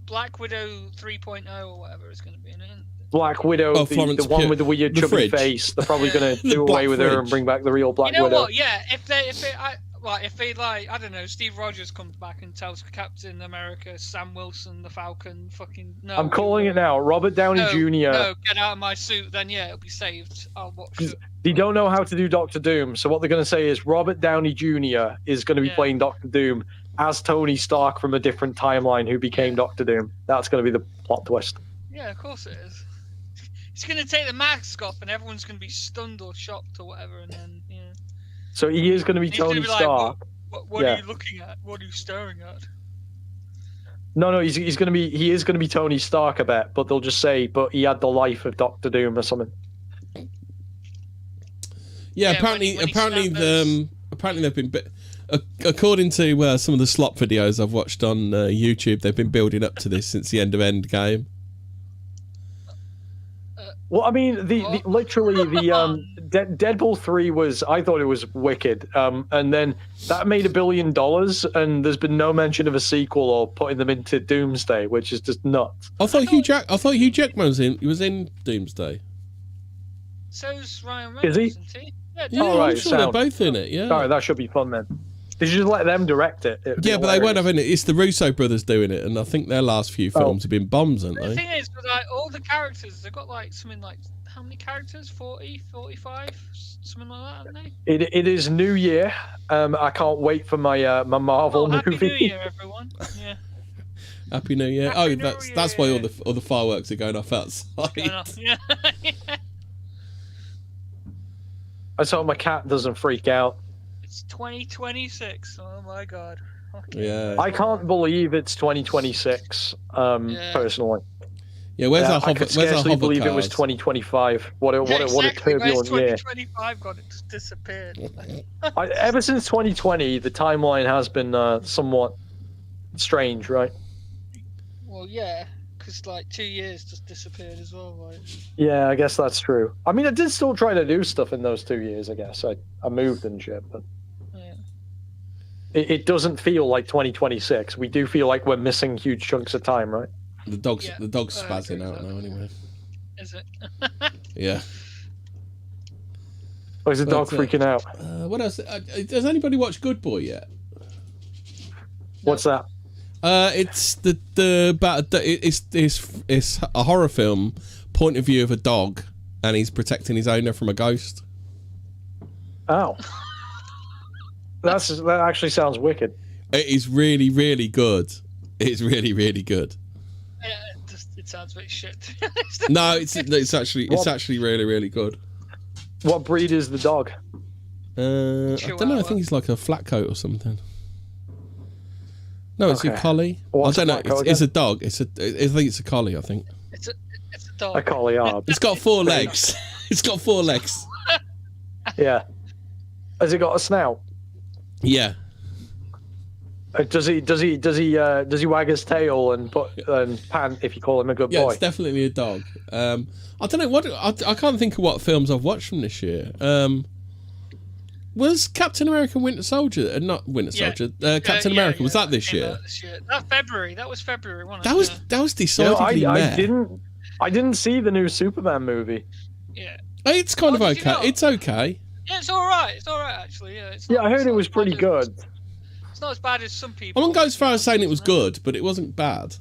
Black Widow 3.0 or whatever is going to be in it. Black Widow, the one with the weird chubby face. They're probably going to do away with her and bring back the real Black Widow. You know what? Yeah, if they like, I don't know, Steve Rogers comes back and tells Captain America, Sam Wilson, the Falcon, fucking no. I'm calling it now. Robert Downey Jr. No, get out of my suit. Then yeah, it'll be saved. I'll watch it. They don't know how to do Doctor Doom, so what they're going to say is Robert Downey Jr. is going to be playing Doctor Doom as Tony Stark from a different timeline who became Doctor Doom. That's going to be the plot twist. Yeah, of course it is. He's going to take the mask off and everyone's going to be stunned or shocked or whatever, and then So he is going to be Tony Stark. What are you looking at? What are you staring at? No, he is going to be Tony Stark, I bet, but they'll just say, but he had the life of Doctor Doom or something. Yeah, apparently they've been according to some of the slop videos I've watched on YouTube, they've been building up to this since the end of Endgame. Well, I mean, literally Deadpool 3 was, I thought it was wicked, and then that made $1 billion, and there's been no mention of a sequel or putting them into Doomsday, which is just nuts. I thought Hugh Jackman was in Doomsday. So's Ryan Reynolds, Is he? isn't he? Yeah, I'm sure they're both in it. Yeah. Sorry, that should be fun then. Did you just let them direct it? Yeah, but they won't have it. It's the Russo brothers doing it, and I think their last few films have been bombs, haven't The they? thing is, like all the characters, they've got like something like how many characters? 40, 45, something like that, haven't they? It is New Year. I can't wait for my my Marvel movie. Happy New Year, everyone! Yeah. Happy New Year. Happy That's why all the fireworks are going off outside. Yeah. I hope my cat doesn't freak out. It's 2026. Oh my god. Okay. Yeah. I can't believe it's 2026. Personally. Yeah. Where's our hover? I could scarcely believe cars? it was 2025. What a turbulent year. 2025 got it just disappeared. Ever since 2020, the timeline has been somewhat strange, right? Well, yeah, because like 2 years just disappeared as well, right? Yeah, I guess that's true. I mean, I did still try to do stuff in those 2 years. I guess I moved and shit, but Yeah. it doesn't feel like 2026. We do feel like we're missing huge chunks of time, right? The dog's spazzing out now anyway. Is it? Yeah. Or is the dog freaking out? What else? Has anybody watched Good Boy yet? What's that? It's it's a horror film, point of view of a dog, and he's protecting his owner from a ghost. Oh. That actually sounds wicked. It is really, really good. It's really, really good. Yeah, it sounds a bit shit. No, it's actually really, really good. What breed is the dog? I don't know. I think he's like a flat coat or something. No, it's a collie. I don't know. It's a dog. I think it's a collie. I think it's a dog. A collie. It's got 4 legs. It's got 4 legs. Yeah. Has it got a snout? Yeah. Does he wag his tail and pant if you call him a good boy? Yeah, it's definitely a dog. I don't know what I can't think of what films I've watched from this year. Was Captain America Winter Soldier? Not Winter Soldier. Captain America. Was that this year? February. That was February, wasn't it? That was decidedly I didn't see the new Superman movie. Yeah. It's kind of okay. It's okay. Yeah, it's all right. It's all right actually. Yeah. I heard it was pretty good. It's not as bad as some people. I wouldn't go as far as saying it was good, but it wasn't bad.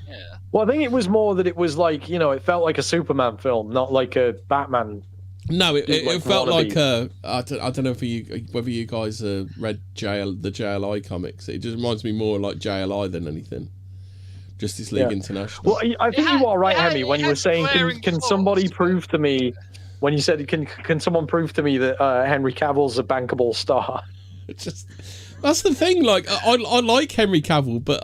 Yeah. Well, I think it was more that it was like, it felt like a Superman film, not like a Batman. No, it felt like I don't know whether you guys read the JLI comics. It just reminds me more like JLI than anything. Justice League International. Well, I think you are right, Hemi, when you were saying, can somebody prove to me, when you said, can someone prove to me that Henry Cavill's a bankable star? That's the thing. Like, I like Henry Cavill, but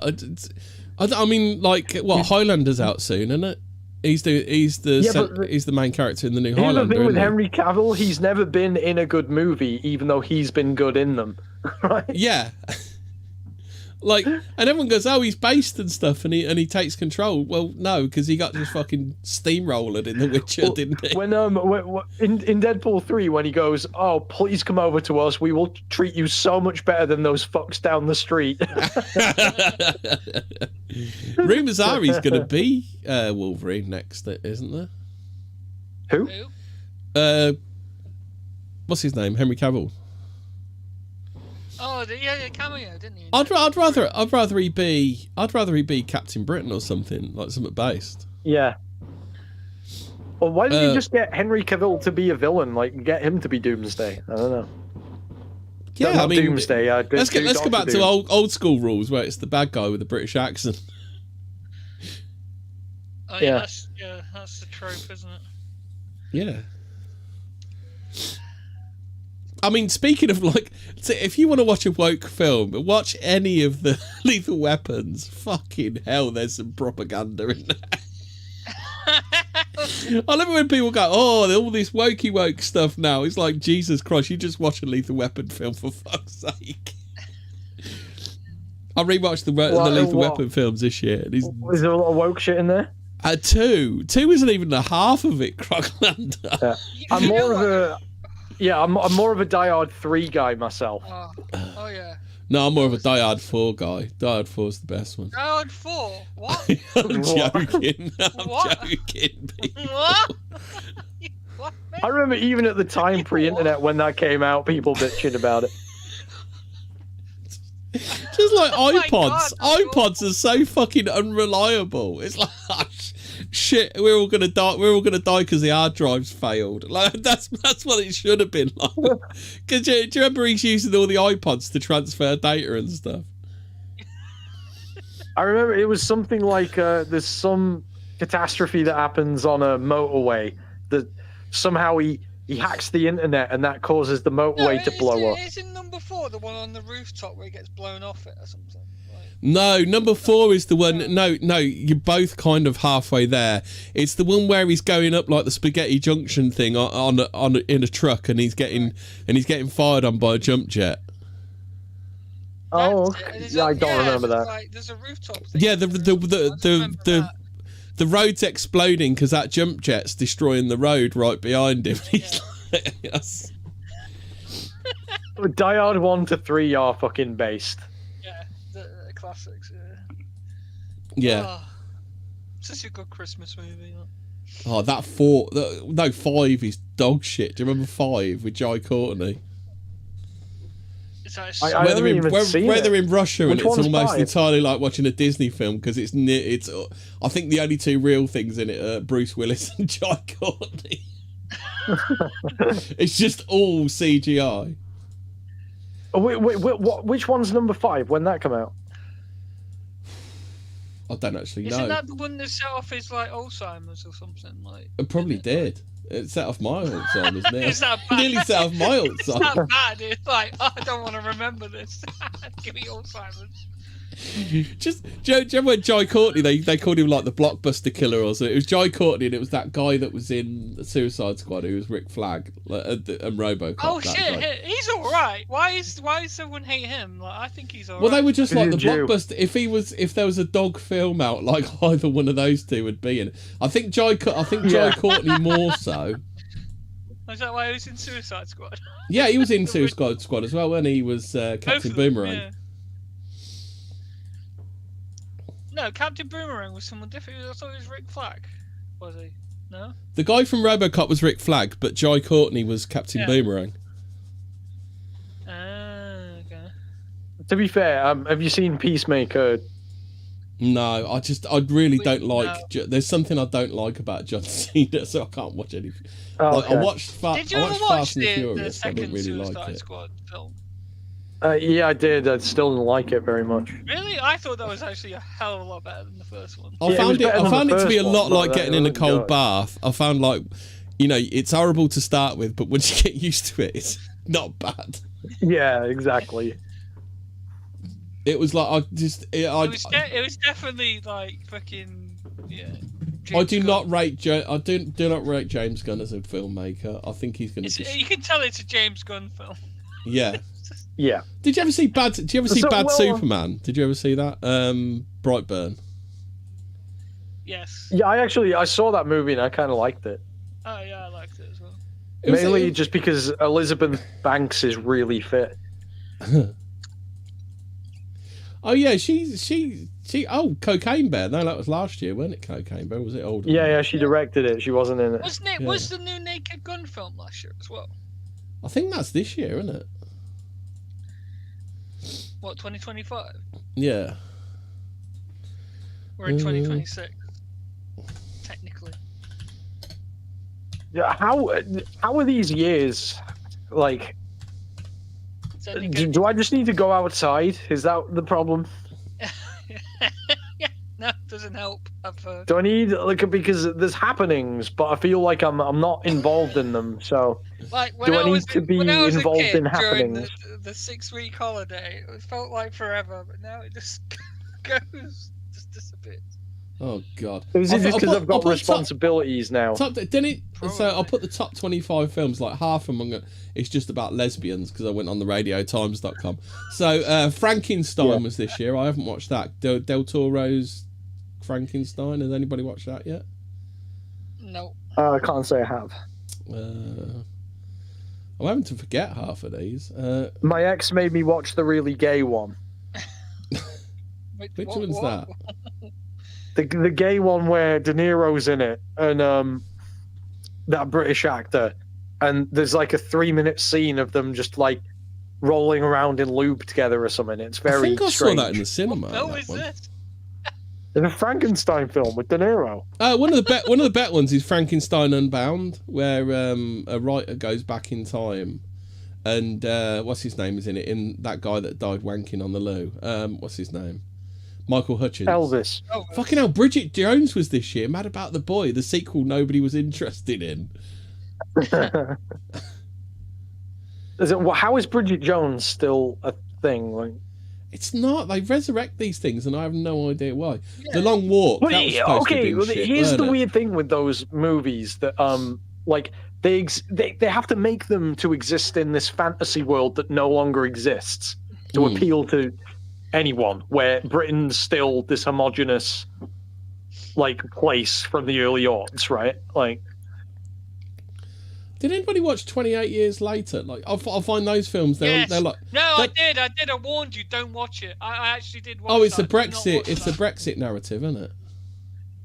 I mean, like, Highlander's out soon, isn't it? He's the main character in the new Highlander. The thing with Henry Cavill, he's never been in a good movie, even though he's been good in them. Right? Yeah. Like, and everyone goes, "Oh, he's based and stuff," and he takes control. Well, no, because he got just fucking steamrolled in The Witcher, didn't he? When in Deadpool 3, when he goes, "Oh, please come over to us. We will treat you so much better than those fucks down the street." Rumours are he's going to be Wolverine next, isn't there? Who? What's his name? Henry Cavill. Oh, yeah, cameo, didn't he? I'd rather he be Captain Britain or something, like something based. Yeah. Well, why don't you just get Henry Cavill to be a villain? Like, get him to be Doomsday. I don't know. Yeah, I mean, Doomsday. Let's go back to old school rules where it's the bad guy with the British accent. Oh yeah, that's the trope, isn't it? Yeah. I mean, speaking of, like, if you want to watch a woke film, watch any of the Lethal Weapons. Fucking hell, there's some propaganda in there. I love it when people go, "Oh, all this wokey woke stuff now." It's like, Jesus Christ, you just watch a Lethal Weapon film, for fuck's sake. I rewatched the Lethal Weapon films this year. And is there a lot of woke shit in there? Two isn't even the half of it, Crocklander. Yeah. I'm more of a Die Hard 3 guy myself. Oh yeah. No, I'm more of a Die Hard 4 guy. Die Hard 4 is the best one. Die Hard 4? What? I'm joking. What? I'm joking. What? What, man? I remember even at the time pre-internet when that came out, people bitching about it. Just like my iPods. God, iPods are so fucking unreliable. It's like, shit, we're all gonna die. We're all gonna die because the hard drives failed. Like that's what it should have been like. Cause do you remember he's using all the iPods to transfer data and stuff? I remember it was something like there's some catastrophe that happens on a motorway that somehow he hacks the internet and that causes the motorway to blow up. Isn't number 4 the one on the rooftop where it gets blown off it or something? No, number 4 is the one. No, you're both kind of halfway there. It's the one where he's going up like the Spaghetti Junction thing on in a truck, and he's getting fired on by a jump jet. Oh, yeah, I don't remember that. Like, there's a rooftop thing. Yeah, the road's exploding because that jump jet's destroying the road right behind him. He's like, yes. Die Hard 1 to 3 are fucking based. Yeah, the classics. Yeah. Oh, such a good Christmas movie. Oh, that 4. No, 5 is dog shit. Do you remember 5 with Jai Courtney? I haven't even seen it. Where they're in Russia and Which it's one's almost 5? entirely like watching a Disney film because it's I think the only 2 real things in it are Bruce Willis and Jai Courtney. It's just all CGI. Wait, which one's number 5? When that come out? I don't actually know. Isn't that the one that set off his like Alzheimer's or something? Like It probably did. It set off my Alzheimer's. It's that bad. Nearly set off my Alzheimer's. It's that bad. It's like, oh, I don't want to remember this. Give me Alzheimer's. Just do you remember when Jai Courtney they called him like the blockbuster killer or something? It was Jai Courtney and it was that guy that was in the Suicide Squad who was Rick Flag and RoboCop. Oh that shit, guy. he's all right. Why is everyone hate him? Like, I think he's all Well, right. they were just like the He's a Jew. blockbuster. If there was a dog film out, like either one of those two would be in it. I think Jai Courtney more so. Is that why he was in Suicide Squad? Yeah, he was in Suicide Squad as well when he was Both Captain of them, Boomerang. yeah. No, Captain Boomerang was someone different. I thought it was Rick Flag. Was he? No? The guy from RoboCop was Rick Flag, but Jai Courtney was Captain Boomerang. Okay. To be fair, have you seen Peacemaker? No, I really don't like. There's something I don't like about John Cena, so I can't watch anything. Oh, Like, I watched Did you ever watch Fast and the Furious. I second didn't really like Suicide it. Squad film? Yeah, I did. I still didn't like it very much. Really? I thought that was actually a hell of a lot better than the first one. I found it to be a lot like getting in a cold God. bath. I found like, it's horrible to start with, but once you get used to it, it's not bad. Yeah, exactly. It was like It was definitely like fucking I do not rate James Gunn as a filmmaker. I think he's going to. You can tell it's a James Gunn film. Yeah. Yeah. Did you ever see Bad Superman? Did you ever see that? Brightburn. Yes. Yeah, I saw that movie and I kind of liked it. Oh yeah, I liked it as well. Mainly just because Elizabeth Banks is really fit. Oh yeah, she. Oh, Cocaine Bear. No, that was last year, wasn't it? Cocaine Bear, was it older? Yeah, she directed it. She wasn't in it. Wasn't it? Yeah. Was the new Naked Gun film last year as well? I think that's this year, isn't it? What, 2025? Yeah. We're in 2026. Technically. Yeah, how are these years? Like, do I just need to go outside? Is that the problem? Yeah, no, it doesn't help. I've heard. Do I need because there's happenings, but I feel like I'm not involved in them. So Like when do I I need was to be when I was involved a kid in during happenings? the 6-week holiday, it felt like forever, but now it just goes, just disappears. Oh God. Is it just because I've got I'll put responsibilities now? Didn't it? So I'll Probably. put the top 25 films, like half among it. It's just about lesbians because I went on the radiotimes.com. So Frankenstein was this year. I haven't watched that. Del Toro's Frankenstein. Has anybody watched that yet? No. I can't say I have. I'm having to forget half of these. My ex made me watch the really gay one. Wait, Which what, one's what? that? The gay one where De Niro's in it and that British actor, and there's like a 3-minute scene of them just like rolling around in lube together or something. It's very I think I strange. saw that in the cinema. No, that is one. this? It's a Frankenstein film with De Niro. One of the better ones is Frankenstein Unbound, where a writer goes back in time, and what's his name is in it? In that guy that died wanking on the loo. What's his name? Michael Hutchins. Elvis. Oh, Fucking hell, Bridget Jones was this year. Mad About the Boy, the sequel nobody was interested in. How is Bridget Jones still a thing? Like, It's not. They resurrect these things, and I have no idea why. The Long Walk. but That was supposed to okay, be shit, here's the weren't it? weird thing with those movies that like they have to make them to exist in this fantasy world that no longer exists to appeal to anyone, where Britain's still this homogenous like place from the early aughts, right? Like, did anybody watch 28 Years Later? Like, I'll find those films. They're like, I did. I warned you. Don't watch it. I actually did watch it. oh, it's a that. Do not Brexit. watch It's that. a Brexit narrative, isn't it?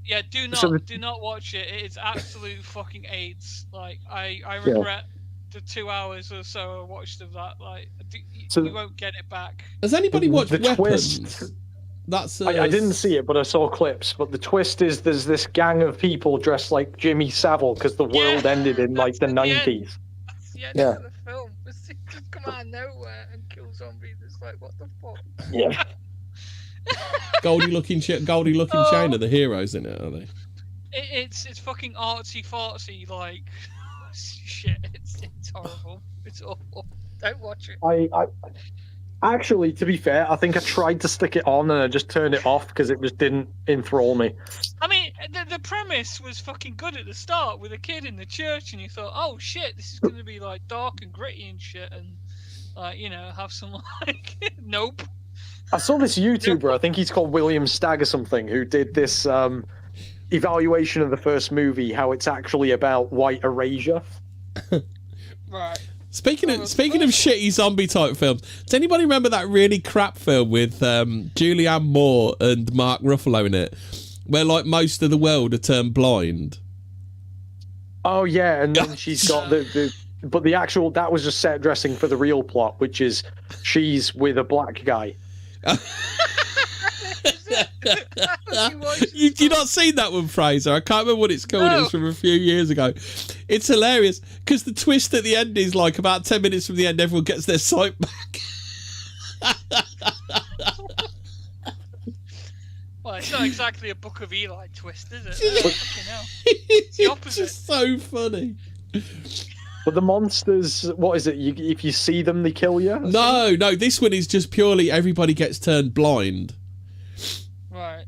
Yeah, do not watch it. It is absolute fucking AIDS. Like, I regret the 2 hours or so I watched of that. Like, you won't get it back. Has anybody watched the Weapons? twist. That's I didn't see it, but I saw clips. But the twist is there's this gang of people dressed like Jimmy Savile because the world ended in like the 90s. That's the end of the film. It's just come out of nowhere and kill zombies. It's like, what the fuck? Yeah. Goldie looking China. The heroes in it, are they? It's fucking artsy fartsy like shit. It's horrible. It's awful. Don't watch it. I actually, to be fair, I think I tried to stick it on and I just turned it off because it just didn't enthrall me. I mean, the premise was fucking good at the start with a kid in the church, and you thought, oh shit, this is going to be like dark and gritty and shit, and like, you know, have some like nope. I saw this YouTuber, I think he's called William Stagg or something, who did this evaluation of the first movie, how it's actually about white erasure. Right. Speaking of shitty zombie type films, does anybody remember that really crap film with Julianne Moore and Mark Ruffalo in it, where like most of the world are turned blind? Oh yeah, and then she's got but the actual, that was just set dressing for the real plot, which is she's with a black guy. You not seen that one, Fraser? I can't remember what it's called. No. It was from a few years ago. It's hilarious because the twist at the end is like about 10 minutes from the end, everyone gets their sight back. Well, it's not exactly a Book of Eli twist, is it? Fucking hell. It's the opposite. just so funny. But the monsters, what is it? If you see them, they kill you? No, this one is just purely everybody gets turned blind. Right.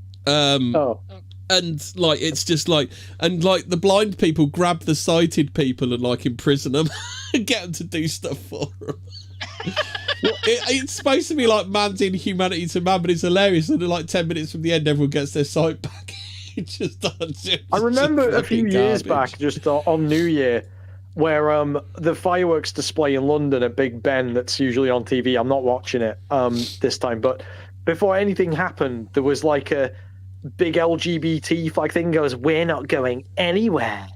And like it's just like, and like the blind people grab the sighted people and like imprison them and get them to do stuff for them. It's supposed to be like man's inhumanity to man, but it's hilarious. And like 10 minutes from the end, everyone gets their sight back. It just does. I remember a few years garbage. back, just on New Year, where the fireworks display in London at Big Ben that's usually on TV. I'm not watching it this time, but before anything happened, there was like a big LGBT flag thing goes, "We're not going anywhere,"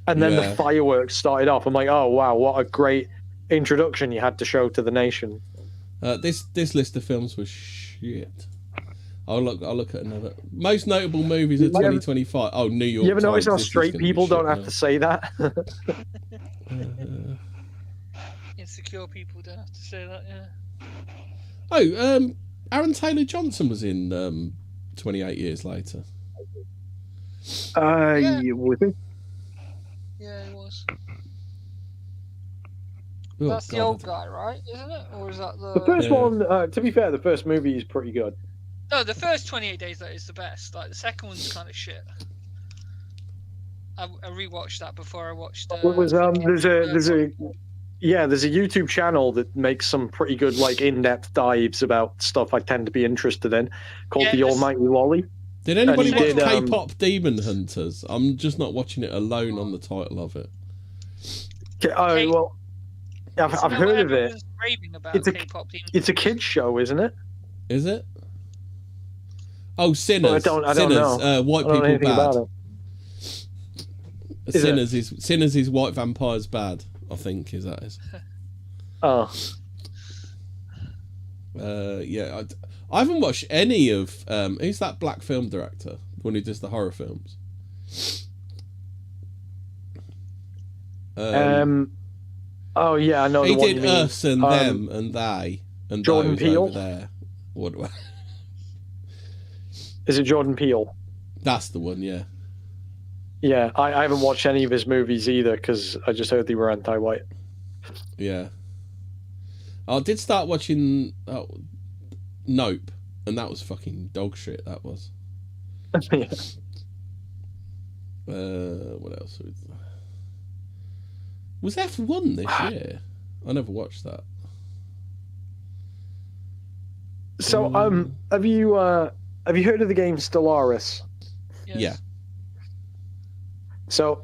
and then the fireworks started off. I'm like, oh wow, what a great introduction you had to show to the nation. This list of films was shit. I'll look at another. Most notable movies of 2025. Oh, New York. You ever notice how Times, straight people don't have to say that? Insecure people don't have to say that, yeah. Oh, Aaron Taylor Johnson was in 28 Years Later. Was it? Yeah, he was. Oh, That's the old guy, right? Isn't it? Or is that The first one, to be fair, the first movie is pretty good. No, the first 28 Days Later is the best. Like, the second one's kind of shit. I rewatched that before I watched. There's a YouTube channel that makes some pretty good like in-depth dives about stuff I tend to be interested in, called The Almighty Lolly. Did anybody And watch he did, K-pop Demon Hunters? I'm just not watching it alone on the title of it. Oh well, I've heard of it. It's It's a kids show, isn't it? Is it? Oh, Sinners. Well, I don't Sinners. know. White I don't know people anything bad. about it. Sinners is white vampires bad. I think is that is. Oh. Yeah, I haven't watched any of. Who's that black film director? The one who does the horror films. Oh yeah, I know. He the one did you mean. Us and Them and They and Jordan those Peele? over there. What? Is it Jordan Peele? That's the one. Yeah. Yeah, I haven't watched any of his movies either because I just heard they were anti-white. Yeah. I did start watching Nope, and that was fucking dog shit. That was. Yeah. What else? Was F1 this year? I never watched that. So, have you heard of the game Stellaris? Yes. Yeah. So,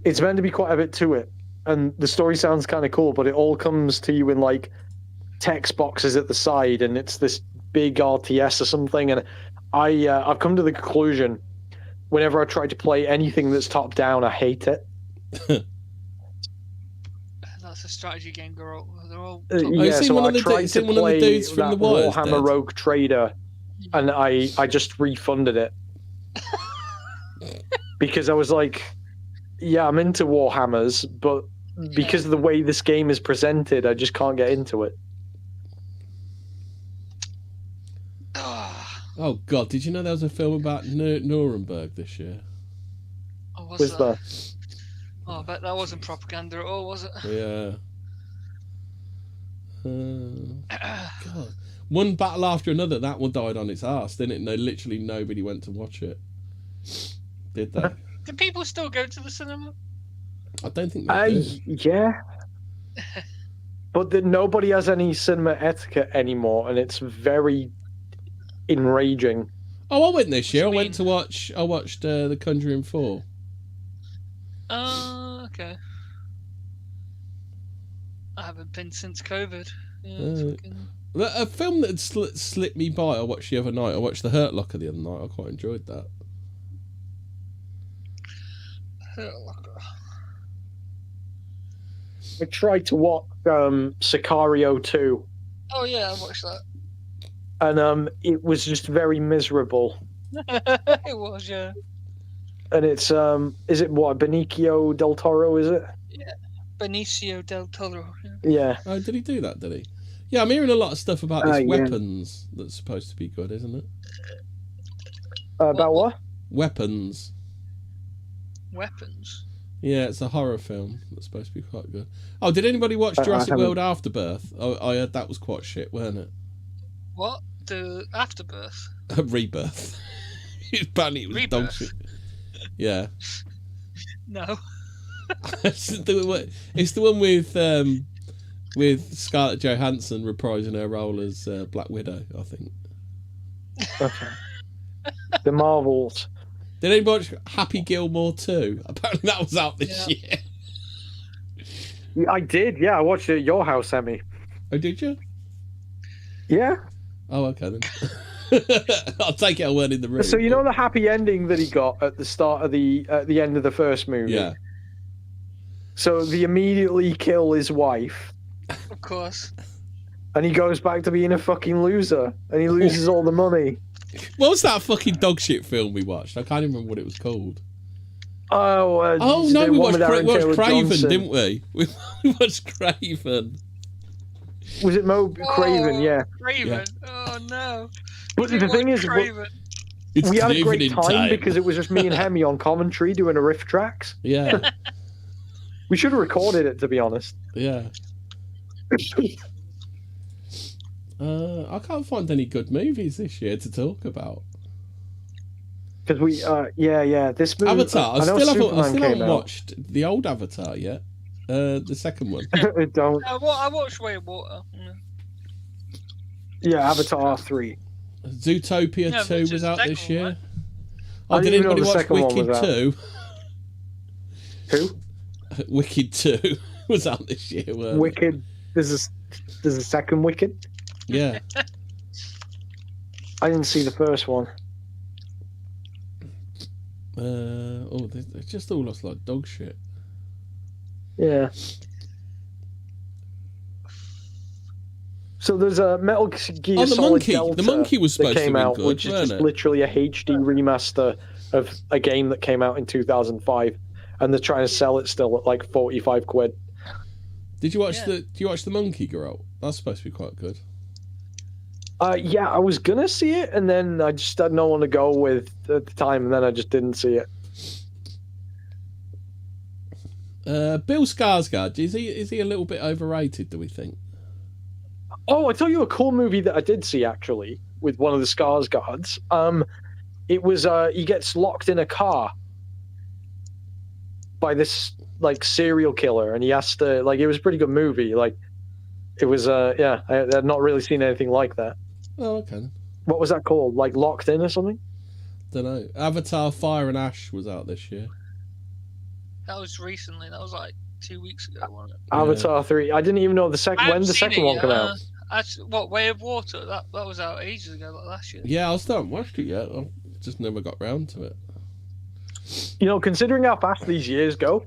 it's meant to be quite a bit to it, and the story sounds kind of cool, but it all comes to you in like text boxes at the side, and it's this big RTS or something. And I've come to the conclusion, whenever I try to play anything that's top down, I hate it. That's a strategy game, girl. They're all. Yeah, so I tried to play dudes from that The Wire's Warhammer dead. Rogue Trader, and I just refunded it because I was like, yeah, I'm into Warhammers, but because of the way this game is presented, I just can't get into it. Oh God! Did you know there was a film about Nuremberg this year? Oh, Was there? Oh, I bet that wasn't propaganda at all, was it? Yeah. God. One battle after another. That one died on its arse, didn't it? No, literally nobody went to watch it. Did they? Do people still go to the cinema? I don't think they do. Yeah. But nobody has any cinema etiquette anymore, and it's very enraging. Oh, I went this year. I What do you went to watch. I watched The Conjuring 4. Okay. I haven't been since COVID. Yeah, fucking... A film that slipped me by. I watched the other night. I watched The Hurt Locker the other night. I quite enjoyed that. Hurt Locker. I tried to watch Sicario 2. Oh yeah, I watched that. And it was just very miserable. It was, yeah. And it's is it what, Benicio del Toro, is it? Yeah, Benicio del Toro. Yeah. Oh, did he do that? Did he? Yeah, I'm hearing a lot of stuff about this yeah. Weapons that's supposed to be good, isn't it? About what? Weapons. Weapons. Yeah, it's a horror film that's supposed to be quite good. Oh, did anybody watch Jurassic World Afterbirth? Oh, I heard that was quite shit, weren't it? What? The Afterbirth? Rebirth. Apparently it was Rebirth? dog shit. Yeah. No. It's the one with Scarlett Johansson reprising her role as Black Widow, I think. Okay. The Marvels. Did anybody watch Happy Gilmore 2? Apparently that was out this year. Yeah, I did, yeah. I watched it at your house, Emmy. Oh, did you? Yeah. Oh, okay then. I'll take it I weren't in the room. So you know the happy ending that he got at the start of the end of the first movie? Yeah. So they immediately kill his wife. Of course. And he goes back to being a fucking loser. And he loses all the money. What was that fucking dog shit film we watched? I can't even remember what it was called. Oh, No, we watched Taylor Craven, Johnson. didn't we? We watched Craven. Was it Craven? Yeah. Craven. Yeah. Oh no. But the thing is, Craven. It's we had a Craven great in time because it was just me and Hemi on commentary doing a riff tracks. Yeah. We should have recorded it, to be honest. Yeah. I can't find any good movies this year to talk about. Because we, this movie. Avatar. I know still Superman haven't came out. watched the old Avatar yet. The second one. Don't. I watched Way of Water. Yeah, Avatar 3. Zootopia 2 was out this year. Oh, did didn't even anybody know the watch second one Wicked was out. 2? Who? Wicked 2 was out this year. Wicked. There's a second Wicked. Yeah. I didn't see the first one. They just all looks like dog shit. Yeah. So there's a Metal Gear the Solid monkey. Delta The monkey was supposed that came to be out, good, which is weren't just it? literally a HD remaster of a game that came out in 2005, and they're trying to sell it still at like 45 quid. Did you watch the monkey girl? That's supposed to be quite good. Yeah, I was gonna see it, and then I just had no one to go with at the time, and then I just didn't see it. Bill Skarsgård, is he a little bit overrated, do we think? Oh, I tell you a cool movie that I did see actually with one of the Skarsgårds. It was he gets locked in a car by this like serial killer, and he has to like. It was a pretty good movie. Like it was I had not really seen anything like that. Oh, okay. What was that called? Like Locked In or something? Don't know. Avatar: Fire and Ash was out this year. That was recently. That was like 2 weeks ago, wasn't it? Avatar 3. I didn't even know the second. When did the second one come out? What, Way of Water? That was out ages ago, like last year. Yeah, I still haven't watched it yet. I just never got round to it. You know, considering how fast these years go,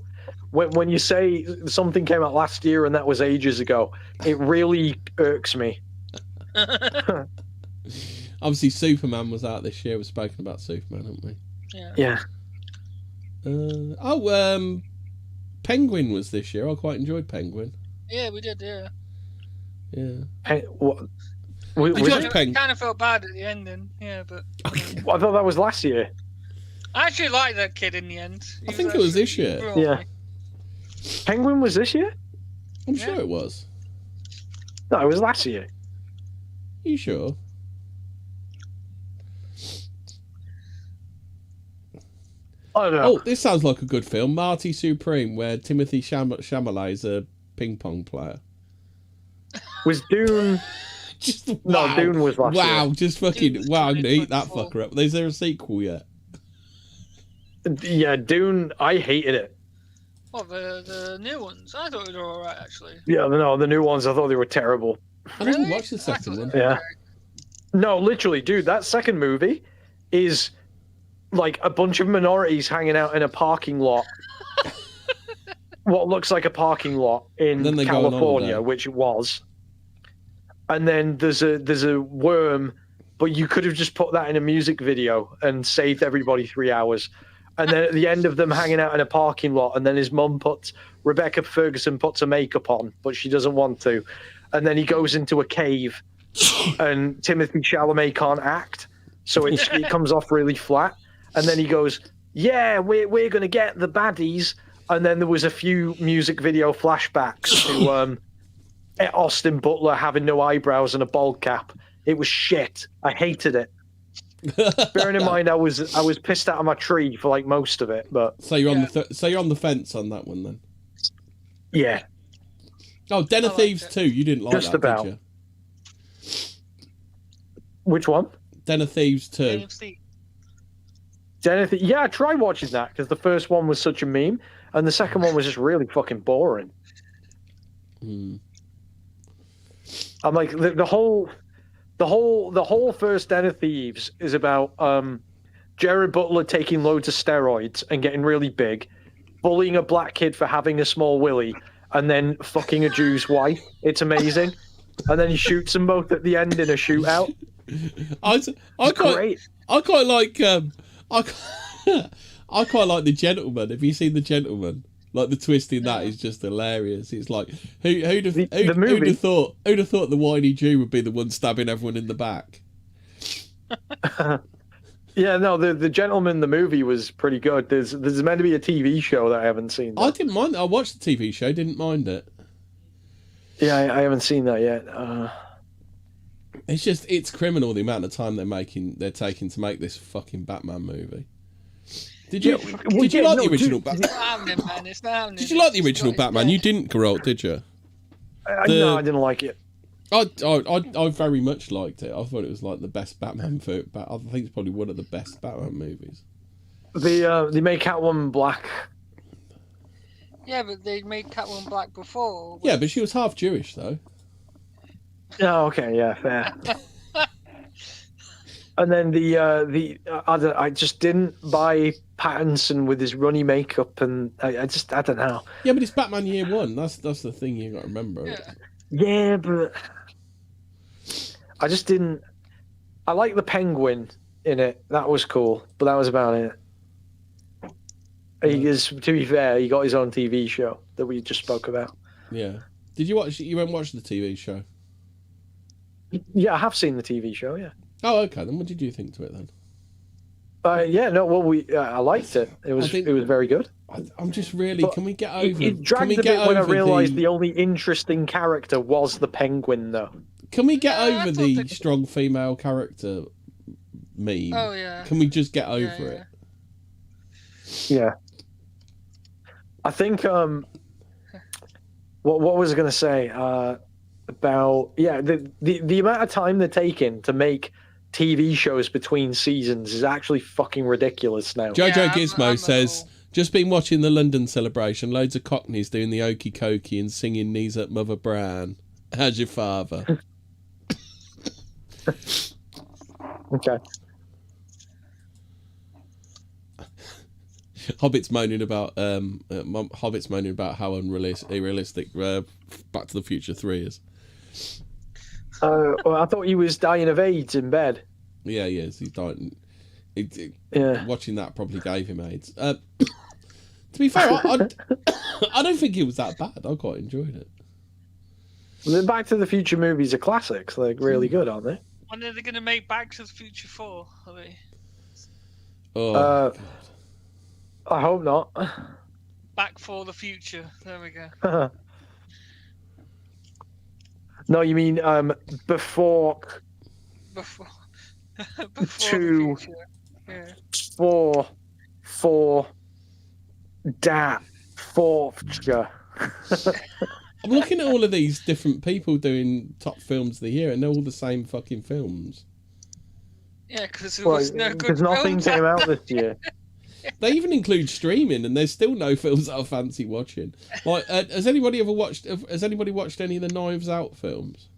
when you say something came out last year and that was ages ago, it really irks me. Obviously, Superman was out this year. We've spoken about Superman, haven't we? Yeah. Penguin was this year. I quite enjoyed Penguin. Yeah, we did. Yeah. Yeah. Hey, what? Penguin? Kind of felt bad at the ending. Yeah, but. I thought that was last year. I actually liked that kid in the end. I think it was this year. Yeah. Penguin was this year? I'm sure it was. No, it was last year. You sure? I don't know. Oh, this sounds like a good film. Marty Supreme, where Timothy Chalamet is a ping pong player. Was Dune... No, Dune was last year. Wow, just fucking... Wow, I'm going to eat that 2024. fucker up. Is there a sequel yet? Yeah, Dune, I hated it. Oh, the new ones. I thought they were all right, actually. Yeah, no, the new ones, I thought they were terrible. I didn't watch the second one. Yeah. No, literally, dude, that second movie is like a bunch of minorities hanging out in a parking lot. What looks like a parking lot in Then they go on California, holiday. which it was. And then there's a worm, but you could have just put that in a music video and saved everybody 3 hours. And then at the end of them hanging out in a parking lot, and then his mum Rebecca Ferguson puts her makeup on, but she doesn't want to. And then he goes into a cave, and Timothy Chalamet can't act, so it comes off really flat. And then he goes, "Yeah, we're gonna get the baddies." And then there was a few music video flashbacks to Austin Butler having no eyebrows and a bald cap. It was shit. I hated it. Bearing in mind, I was pissed out of my tree for like most of it, but So you're on you're on the fence on that one then. yeah. Oh, Den of I Thieves liked 2. You didn't like Just that, about. did you? Which one? Den of Thieves 2. AFC. Anything? Yeah, I tried watching that because the first one was such a meme, and the second one was just really fucking boring. Mm. I'm like the whole first Den of Thieves is about Jared Butler taking loads of steroids and getting really big, bullying a black kid for having a small willy, and then fucking a Jew's wife. It's amazing. And then he shoots them both at the end in a shootout. I Great. quite like I quite like The Gentleman. Have you seen The Gentleman? Like the twist in that is just hilarious. It's like who'd have thought the whiny Jew would be the one stabbing everyone in the back? Yeah, no, the Gentleman, the movie was pretty good. There's meant to be a TV show that I haven't seen. I didn't mind it. I watched the TV show, didn't mind it. Yeah, I haven't seen that yet. It's criminal the amount of time they're taking to make this fucking Batman movie. Did you like the original Batman? It's not happening, man. It's not happening. Did you like the original It's not- Batman? You didn't, Geralt, did you? No, I didn't like it. I very much liked it. I thought it was like the best Batman film. I think it's probably one of the best Batman movies. They made Catwoman black. Yeah, but they made Catwoman black before. Yeah, but she was half Jewish though. Oh, okay, yeah, fair. And then I just didn't buy Pattinson with his runny makeup, and I don't know. Yeah, but it's Batman Year One. That's the thing you got to remember. Yeah. Yeah, but I just didn't. I like the Penguin in it. That was cool, but that was about it. He is, to be fair, he got his own TV show that we just spoke about. Yeah. Did you watch? You went and watch the TV show? Yeah, I have seen the TV show. Yeah. Oh, okay. Then what did you think to it then? Yeah, no. Well, I liked it. It was very good. I'm just really. Can we get over? It dragged a bit when I realised the only interesting character was the Penguin, though. Can we get over the strong female character meme? Oh yeah. Can we just get over it? Yeah. I think what was I going to say about the amount of time they're taking to make TV shows between seasons is actually fucking ridiculous now. Jojo Gizmo says, just been watching the London celebration, loads of cockneys doing the okey cokey and singing Knees Up Mother Brown. How's your father? Okay. Hobbit's moaning about how unrealistic Back to the Future 3 is. Well, I thought he was dying of AIDS in bed. Yeah, he is. He's dying. Watching that probably gave him AIDS. To be fair, I don't think it was that bad. I quite enjoyed it. The Back to the Future movies are classics. They're really good, aren't they? When are they going to make Back to the Future 4? Are they? Oh, God. I hope not. Back for the Future. There we go. No, you mean before Before two, the future. Yeah. for that future. I'm looking at all of these different people doing top films of the year, and they're all the same fucking films. Yeah, because there was no good because nothing films came out this year. They even include streaming, and there's still no films that I fancy watching. Like, has anybody watched any of the Knives Out films?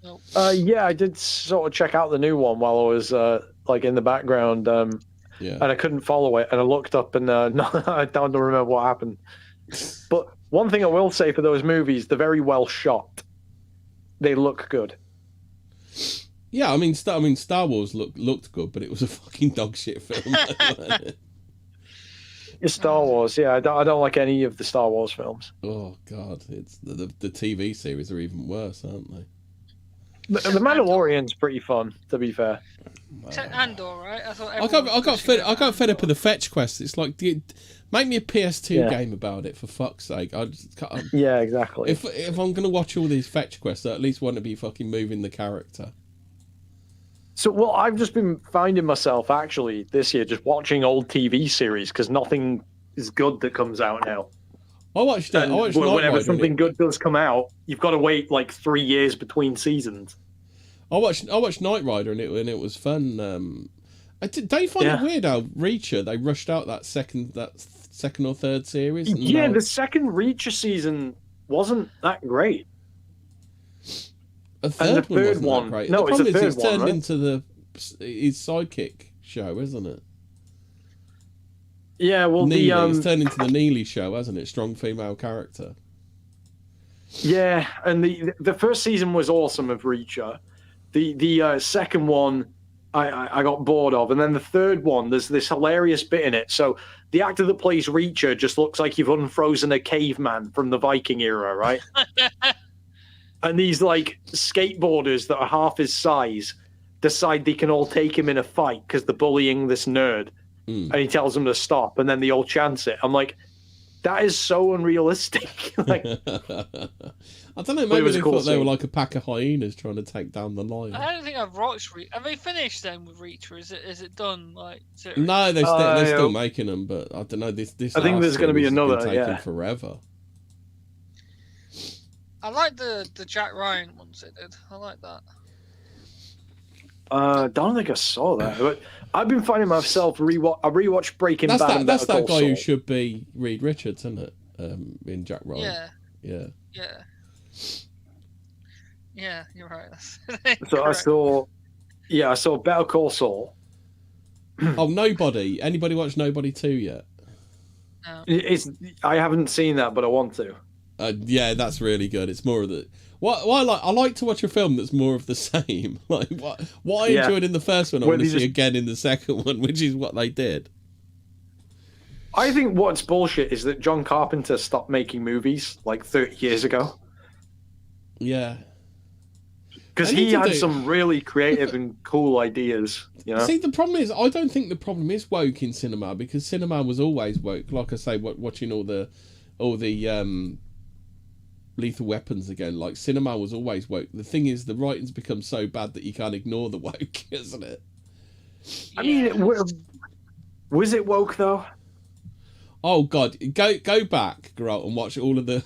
Nope. Yeah, I did sort of check out the new one while I was in the background, and I couldn't follow it, and I looked up, and I don't remember what happened. But one thing I will say for those movies, they're very well shot. They look good. Yeah, I mean, Star Wars looked good, but it was a fucking dog shit film. Star Wars, yeah, I don't like any of the Star Wars films. Oh God, it's the TV series are even worse, aren't they? The Mandalorian's pretty fun, to be fair. Andor, right? I got fed up with the fetch quest. It's like, make me a PS2 game about it, for fuck's sake. Yeah, exactly. If I'm gonna watch all these fetch quests, I at least want to be fucking moving the character. So, well, I've just been finding myself actually this year just watching old TV series because nothing is good that comes out now. I watched whenever something good does come out, you've got to wait like 3 years between seasons. I watched Knight Rider and it was fun. Don't you find it weird how Reacher, they rushed out that second or third series? Yeah, the second Reacher season wasn't that great. A third one wasn't that great. No, the problem it's turned into his sidekick show, isn't it? Yeah, well, it's turned into the Neely show, hasn't it? Strong female character. Yeah, and the first season was awesome of Reacher. The second one I got bored of, and then the third one, there's this hilarious bit in it. So the actor that plays Reacher just looks like you've unfrozen a caveman from the Viking era, right? And these like skateboarders that are half his size decide they can all take him in a fight because they're bullying this nerd. And he tells them to stop, and then they all chance it. I'm like, that is so unrealistic. Like, I don't know, maybe they thought they were like a pack of hyenas trying to take down the lion. I don't think I've watched Have they finished then with Reacher? Is it done? No, they're still making them, but I don't know. This I think there's going to be another. Taking forever. I like the Jack Ryan ones they did. I like that. Don't think I saw that. But I've been finding myself I rewatched Breaking Bad. That's that guy who should be Reed Richards, isn't it? In Jack Ryan. Yeah. Yeah, you're right. So I saw Better Call Saul. Oh, Nobody. Anybody watch Nobody 2 yet? No. I haven't seen that, but I want to. Yeah, that's really good. It's more of the I like to watch a film that's more of the same. Like what I enjoyed in the first one, I want to see again in the second one, which is what they did. I think what's bullshit is that John Carpenter stopped making movies like 30 years ago. Yeah. Because he had some really creative and cool ideas. You know? See, the problem is, I don't think the problem is woke in cinema, because cinema was always woke. Like I say, watching all the Lethal Weapons again, like cinema was always woke. The thing is, the writing's become so bad that you can't ignore the woke, isn't it? I mean, was it woke though? Oh God, go back, Geralt, and watch all of the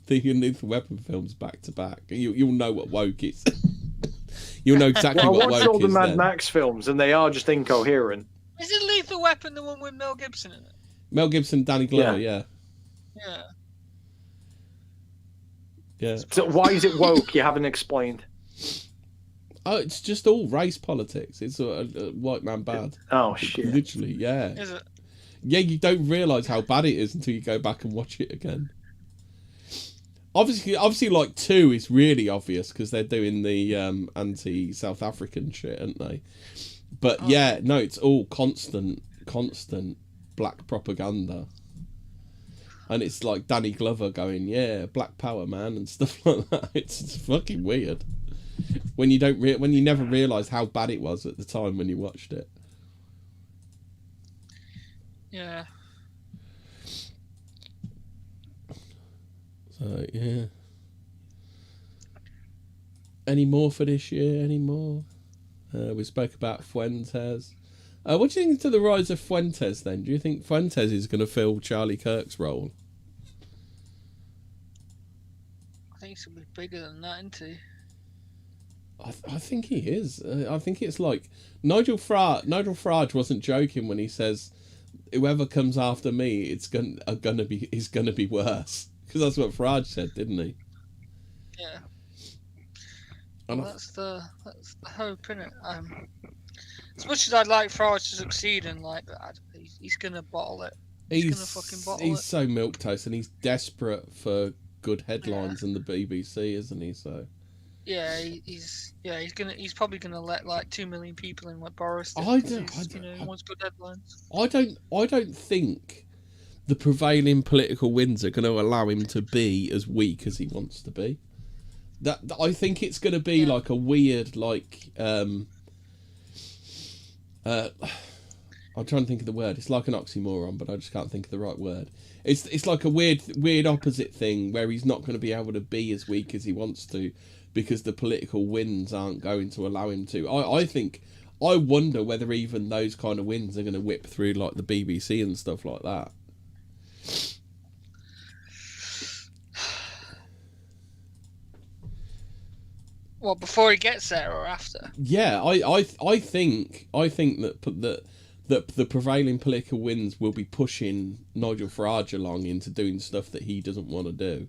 Lethal Weapon films back to back. You'll know what woke is. You'll know exactly what woke is. I watched all the Mad Max films, and they are just incoherent. Is Lethal Weapon the one with Mel Gibson in it? Mel Gibson, Danny Glover, yeah. So why is it woke? You haven't explained. Oh, it's just all race politics. It's a white man bad. Oh shit! Literally, yeah. Is it? Yeah, you don't realise how bad it is until you go back and watch it again. Obviously, like 2 is really obvious because they're doing the anti-South African shit, aren't they? But no, it's all constant black propaganda. And it's like Danny Glover going, yeah, Black Power, man, and stuff like that. It's fucking weird when you never realise how bad it was at the time when you watched it. Yeah. So yeah. Any more for this year? Any more? We spoke about Fuentes. What do you think to the rise of Fuentes then? Do you think Fuentes is going to fill Charlie Kirk's role? I think he's going to be bigger than that, isn't he? I think he is. I think it's like Nigel Farage wasn't joking when he says, "Whoever comes after me, it's gonna be worse." Because that's what Farage said, didn't he? Yeah. Well, that's the hope, innit? As much as I'd like Farage to succeed and like that, he's gonna bottle it. He's gonna fucking bottle it. He's so milquetoast, and he's desperate for good headlines in the BBC, isn't he? So. Yeah, he's probably gonna let like 2 million people in like Boris. He wants good headlines. I don't think the prevailing political winds are going to allow him to be as weak as he wants to be. That I think it's going to be like a weird I'm trying to think of the word. It's like an oxymoron, but I just can't think of the right word. It's like a weird opposite thing where he's not going to be able to be as weak as he wants to, because the political winds aren't going to allow him to. I wonder whether even those kind of winds are going to whip through like the BBC and stuff like that. Well, before he gets there or after? Yeah, I think that the prevailing political winds will be pushing Nigel Farage along into doing stuff that he doesn't want to do.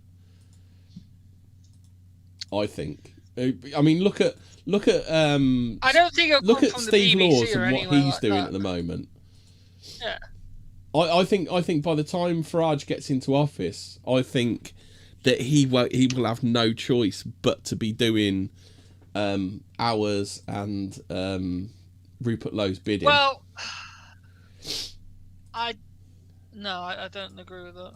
I think. I mean, look at. I don't think it'll look come at from Steve the BBC Laws or and what he's like doing that. at the moment. Yeah. I think by the time Farage gets into office, I think that he will have no choice but to be doing hours and Rupert Lowe's bidding. Well, I don't agree with that.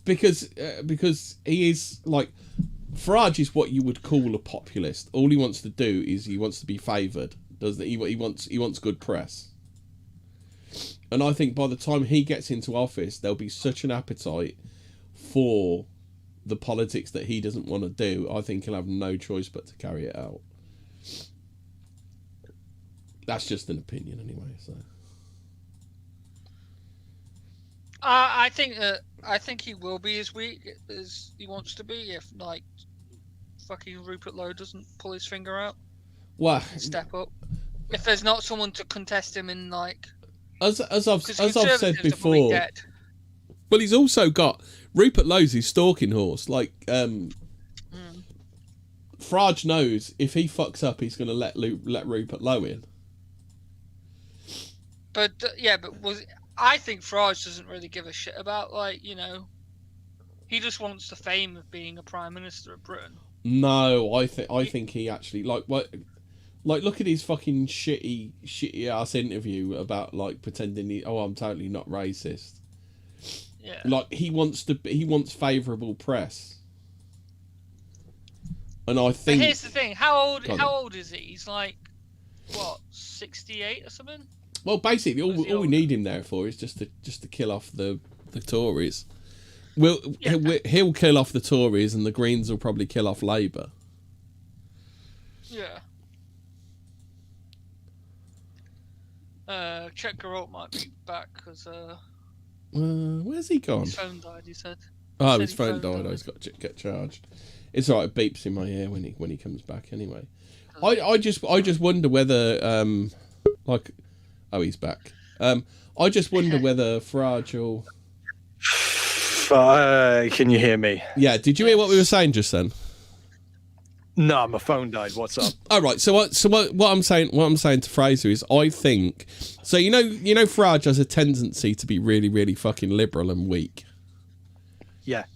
Because he is like, Farage is what you would call a populist. All he wants to do is he wants to be favoured. Doesn't he? He wants good press. And I think by the time he gets into office, there'll be such an appetite for the politics that he doesn't want to do. I think he'll have no choice but to carry it out. That's just an opinion, anyway. So. I think he will be as weak as he wants to be if like fucking Rupert Lowe doesn't pull his finger out Well, and step up. If there's not someone to contest him in, like... As I've said before... Well, he's also got... Rupert Lowe's his stalking horse. Like, Farage knows if he fucks up, he's going to let Rupert Lowe in. But, I think Farage doesn't really give a shit about, like, you know... He just wants the fame of being a Prime Minister of Britain. No, I think he actually... Like, look at his fucking shitty ass interview about, like, pretending I'm totally not racist. Yeah. Like, he wants favourable press. And I think... But here's the thing, how old is he? He's like, what, 68 or something? Well, basically, all we need him there for is just to kill off the Tories. He'll kill off the Tories, and the Greens will probably kill off Labour. Yeah. Chet Garalt might be back because where's he gone? His phone died. He said. Oh, his phone died. He's got to get charged. It's alright. It beeps in my ear when he comes back. Anyway, I just wonder whether he's back. I just wonder whether Farage will... Can you hear me? Yeah. Did you hear what we were saying just then? No, my phone died. What's up? All right. So what I'm saying to Fraser is, I think so. You know, Farage has a tendency to be really, really fucking liberal and weak. Yeah.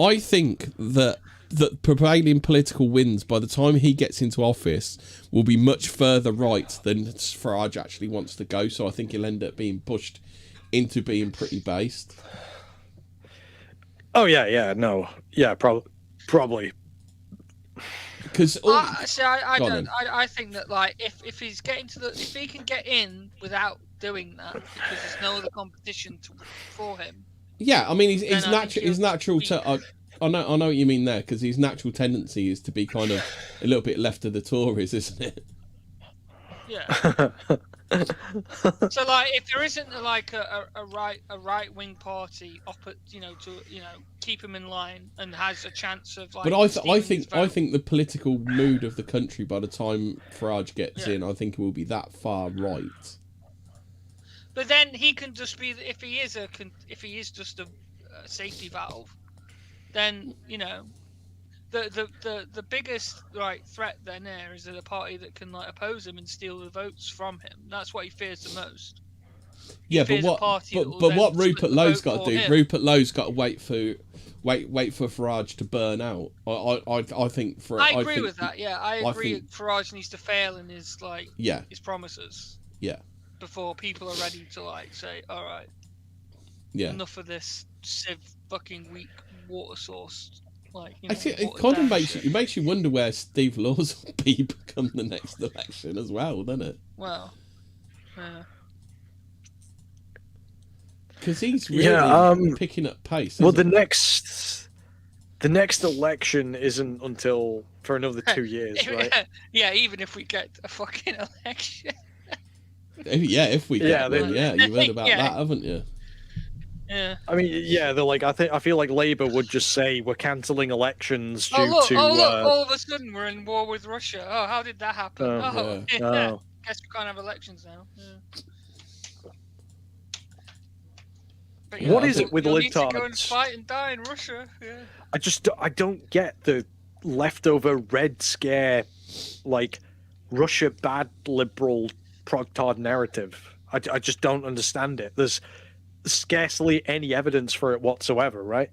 I think that prevailing political winds by the time he gets into office will be much further right than Farage actually wants to go. So I think he'll end up being pushed into being pretty based. Oh yeah, probably. Because I think that, like, if he's getting if he can get in without doing that, because there's no other competition for him. Yeah, I mean, his natural. I know what you mean there, because his natural tendency is to be kind of a little bit left of the Tories, isn't it? Yeah. So, like, if there isn't like a right wing party to keep him in line and has a chance of, like... But I think the political mood of the country by the time Farage gets in, I think it will be that far right. But then he can just be, if he is just a safety valve, then the biggest threat then there is a party that can oppose him and steal the votes from him. That's what he fears the most. Yeah, but what Rupert Lowe's got to do? Rupert Lowe's got to wait for Farage to burn out. I think I agree with that. Yeah, I agree. Farage needs to fail in his his promises. Yeah. Before people are ready to say, all right, enough of this civ fucking weak water source. It kind of makes you wonder where Steve Laws will be become the next election as well, doesn't it? Well, yeah. Because he's really picking up pace. Well, the next election isn't until for another 2 years, right? Yeah, even if we get a fucking election. If we get one, you've heard about that, haven't you? Yeah. I mean, they're I feel like Labour would just say we're cancelling elections due to. All of a sudden we're in war with Russia. Oh, how did that happen? Guess we can't have elections now. Yeah. But, what is it with libtards? Need to go and fight and die in Russia. Yeah. I don't get the leftover Red Scare, Russia bad liberal progtard narrative. I just don't understand it. There's scarcely any evidence for it whatsoever, right?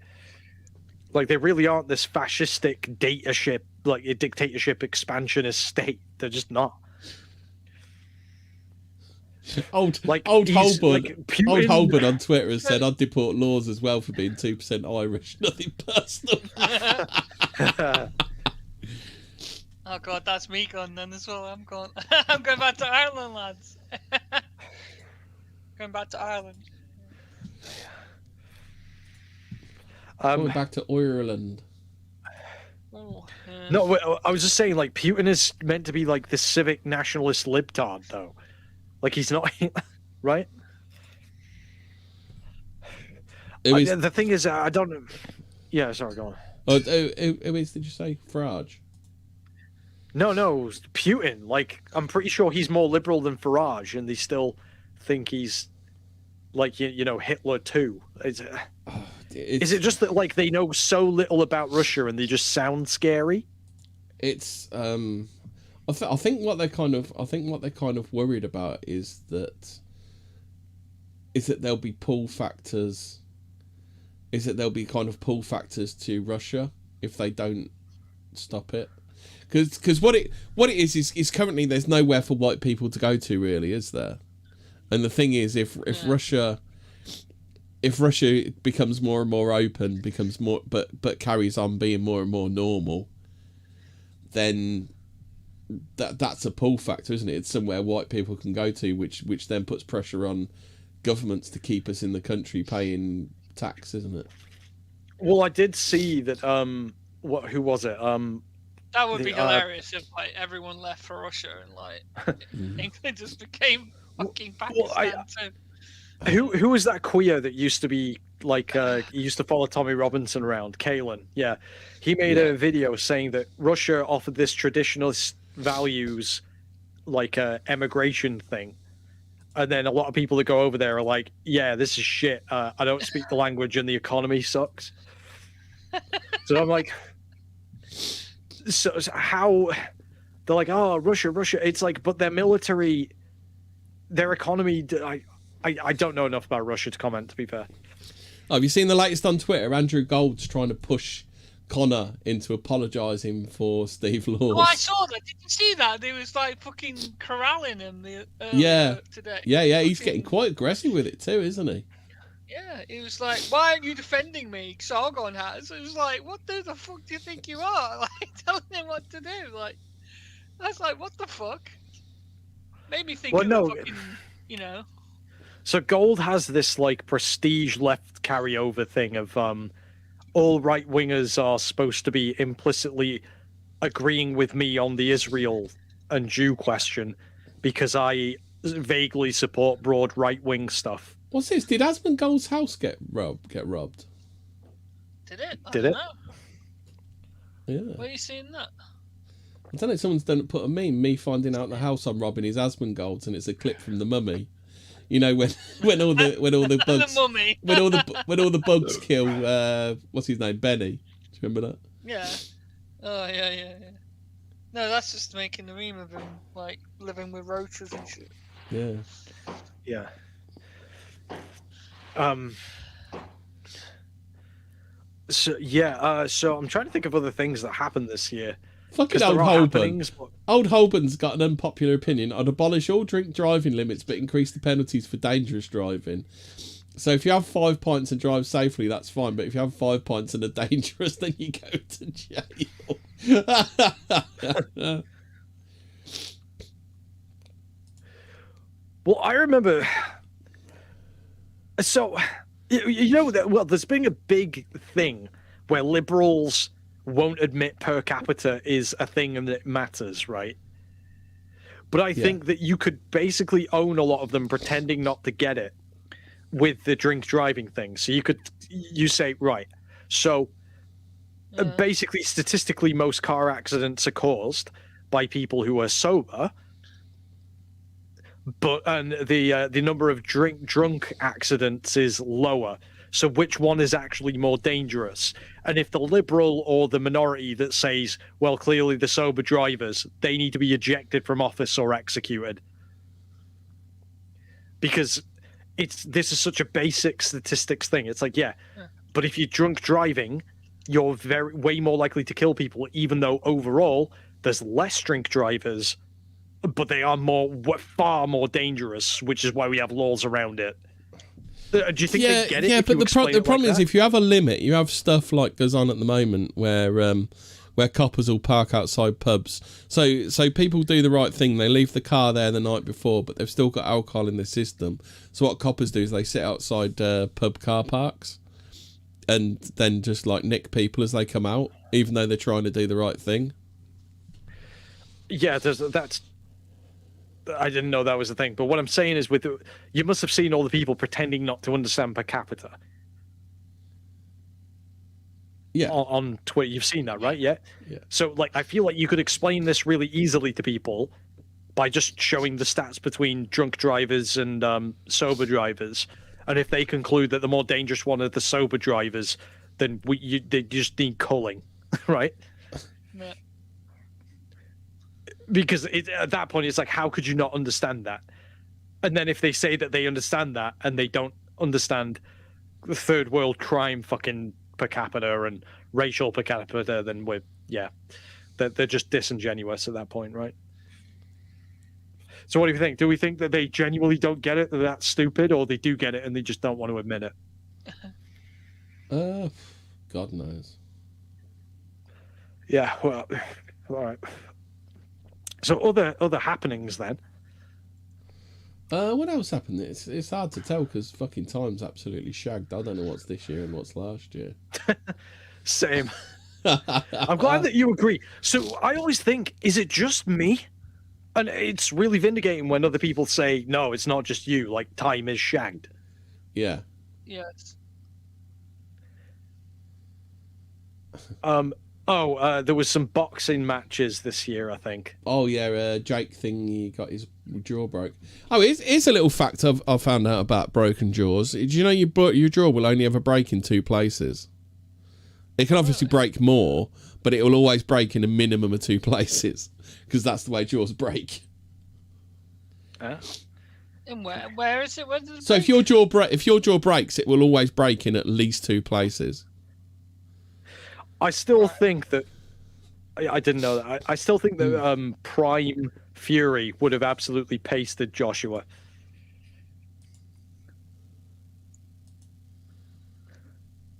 They really aren't this fascistic dictatorship expansionist state. They're just not. Old Holborn on Twitter has said, I'd deport Laws as well for being 2% Irish. Nothing personal. Oh god, that's me gone then as well. I'm gone. I'm going back to Ireland, lads. Going back to Ireland. Going back to Ireland. Oh, No, I was just saying, Putin is meant to be the civic nationalist libtard, though. He's not, right? The thing is, I don't know. Yeah, sorry, go on. Who did you say? Farage? No, Putin. Like, I'm pretty sure he's more liberal than Farage, and they still think he's like Hitler too. Is it just that like they know so little about Russia and they just sound scary? It's I think what they're kind of worried about is that there'll be pull factors. Is that there'll be kind of pull factors to Russia if they don't stop it? Because what it is currently there's nowhere for white people to go to, really, is there? And the thing is, if Russia becomes more and more open, becomes more but carries on being more and more normal, then that's a pull factor, isn't it? It's somewhere white people can go to, which then puts pressure on governments to keep us in the country paying tax, isn't it? Well, I did see that. Who was it? That would be hilarious if like everyone left for Russia and like England just became fucking Pakistan too. Who was that queer that used to be like he used to follow Tommy Robinson around? Kalen, yeah. He made a video saying that Russia offered this traditionalist values like emigration thing, and then a lot of people that go over there are like, yeah, this is shit. I don't speak the language and the economy sucks. So I'm like, so how they're like, oh, Russia. It's like, but their military, their economy. I don't know enough about Russia to comment, to be fair. Oh, have you seen the latest on Twitter? Andrew Gold's trying to push Connor into apologising for Steve Laws. Oh, I saw that. Did you see that? They was like fucking corralling him today. Yeah, he's getting quite aggressive with it too, isn't he? Yeah, he was like, why aren't you defending me? Sargon has. It was like, what the fuck do you think you are? Like, telling him what to do. Like, I was like, what the fuck? Made me think fucking, So Gold has this like prestige left carryover thing of all right wingers are supposed to be implicitly agreeing with me on the Israel and Jew question because I vaguely support broad right wing stuff. What's this? Did Asmongold's house get robbed? Did it? Did it? Yeah. Where are you seeing that? I don't know. Someone's put a meme. Me finding out the house I'm robbing is Asmongold's, and it's a clip from The Mummy. You know when all the bugs The Mummy. when all the bugs kill what's his name, Benny? Do you remember that? Yeah. Oh yeah. No, that's just making the meme of him like living with roaches and shit. Yeah. Yeah. So I'm trying to think of other things that happened this year. Fucking old Holborn. Old Holborn's got an unpopular opinion. I'd abolish all drink driving limits but increase the penalties for dangerous driving. So if you have 5 pints and drive safely, that's fine. But if you have 5 pints and are dangerous, then you go to jail. Well, I remember. So, there's been a big thing where liberals won't admit per capita is a thing and it matters, right? But I think that you could basically own a lot of them pretending not to get it with the drink driving thing. So you say, right, so basically statistically most car accidents are caused by people who are sober, but the number of drunk accidents is lower. So which one is actually more dangerous? And if the liberal or the minority that says, well, clearly the sober drivers, they need to be ejected from office or executed. Because this is such a basic statistics thing. It's like, but if you're drunk driving, you're way more likely to kill people, even though overall there's less drink drivers, but they are far more dangerous, which is why we have laws around it. Do you think they get it? Yeah, but the problem is if you have a limit, you have stuff like goes on at the moment where coppers will park outside pubs. So people do the right thing. They leave the car there the night before, but they've still got alcohol in their system. So what coppers do is they sit outside pub car parks and then just like nick people as they come out, even though they're trying to do the right thing. Yeah, that's. I didn't know that was a thing. But what I'm saying is, you must have seen all the people pretending not to understand per capita. on Twitter. You've seen that, right? Yeah. Yeah. So, like, I feel like you could explain this really easily to people by just showing the stats between drunk drivers and sober drivers. And if they conclude that the more dangerous one are the sober drivers, then they just need culling, right? Yeah. Because at that point, it's like, how could you not understand that? And then if they say that they understand that and they don't understand the third world crime fucking per capita and racial per capita, then they're just disingenuous at that point, right? So what do you think? Do we think that they genuinely don't get it, that that's stupid, or they do get it and they just don't want to admit it? God knows. Yeah, well, all right. So other happenings then. What else happened? It's hard to tell because fucking time's absolutely shagged. I don't know what's this year and what's last year. Same. I'm glad that you agree. So I always think, is it just me? And it's really vindicating when other people say, no, it's not just you. Like, time is shagged. Yeah. Yes. There was some boxing matches this year, I think. Oh yeah, Jake thing, he got his jaw broke. Oh, it's a little fact I found out about broken jaws. Do you know your jaw will only ever break in 2 places? It can obviously break more, but it will always break in a minimum of 2 places because that's the way jaws break. And where is it? Where does it So break? if your jaw breaks, it will always break in at least 2 places. I still think that I didn't know that. I still think that Prime Fury would have absolutely pasted Joshua.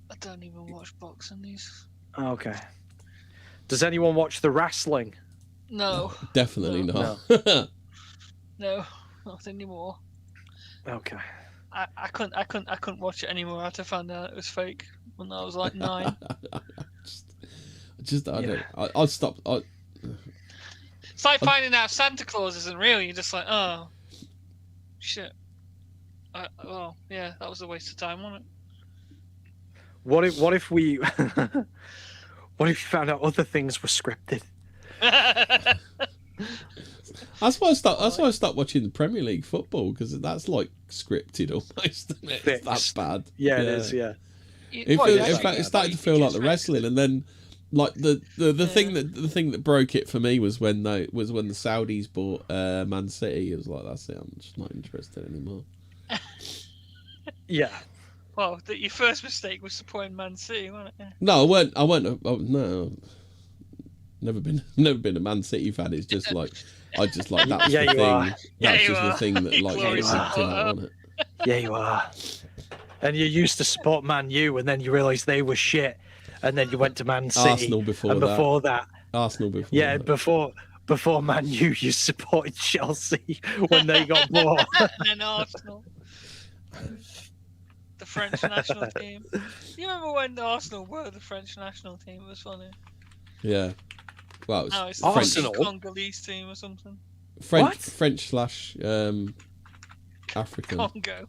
I don't even watch boxing these. Okay. Does anyone watch the wrestling? No. Definitely not. No, not anymore. Okay. I couldn't watch it anymore after I found out it was fake when I was like 9. I'll stop. It's like finding out Santa Claus isn't real. You're just like, oh, shit. Well, yeah, that was a waste of time, wasn't it? What if we what if you found out other things were scripted? That's why I stopped watching the Premier League football because that's like scripted almost. Isn't it? It's that bad. Yeah, it is. Yeah. In fact, it started to feel like the wrestling, and then like the thing that broke it for me was when the Saudis bought Man City. It was like, that's it. I'm just not interested anymore. Yeah. Well, your first mistake was supporting Man City, wasn't it? No, I weren't. No, never been a Man City fan. It's just like I just like that's yeah, the you thing. are. That's just the thing that like Yeah, you are. on it. Yeah, you are. And you used to support Man U, and then you realised they were shit, and then you went to Man City. Arsenal before and that. Before that. Arsenal before. Yeah, that. before Man U, you supported Chelsea when they got bought. And then Arsenal. The French national team. You remember when Arsenal were the French national team? It was funny. Yeah. Well, it was It's Arsenal? the Congolese team or something. French / African. Congo.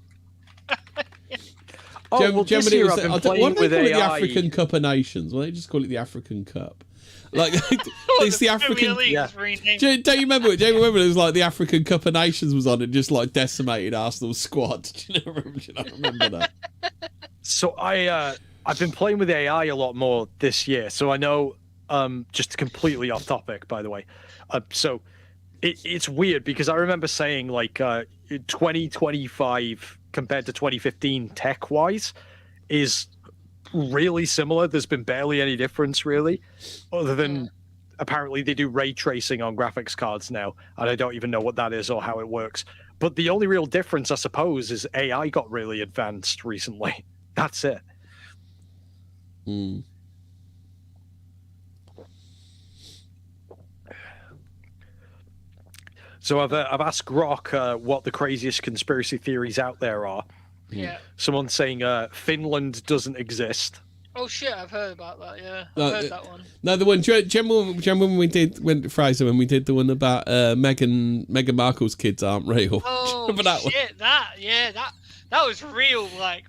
This year I've been playing Why do they with call it the AI. African Cup of Nations? Why don't they just call it the African Cup? Like it's the African. Yeah. Don't you remember? There was like the African Cup of Nations was on and just like decimated Arsenal's squad. Do you not remember that? So I've been playing with AI a lot more this year. So I know, just completely off topic, by the way. So it's weird because I remember saying like 2025 compared to 2015 tech wise is really similar. There's been barely any difference really, other than apparently they do ray tracing on graphics cards now, and I don't even know what that is or how it works. But the only real difference, I suppose, is AI got really advanced recently. That's it. So I've asked Grok what the craziest conspiracy theories out there are. Yeah. Someone's saying Finland doesn't exist. Oh shit! I've heard about that. Yeah, I've heard that one. No, the one. Do you remember when we did when we did the one about Meghan Markle's kids aren't real? Oh that shit! That was real. Like,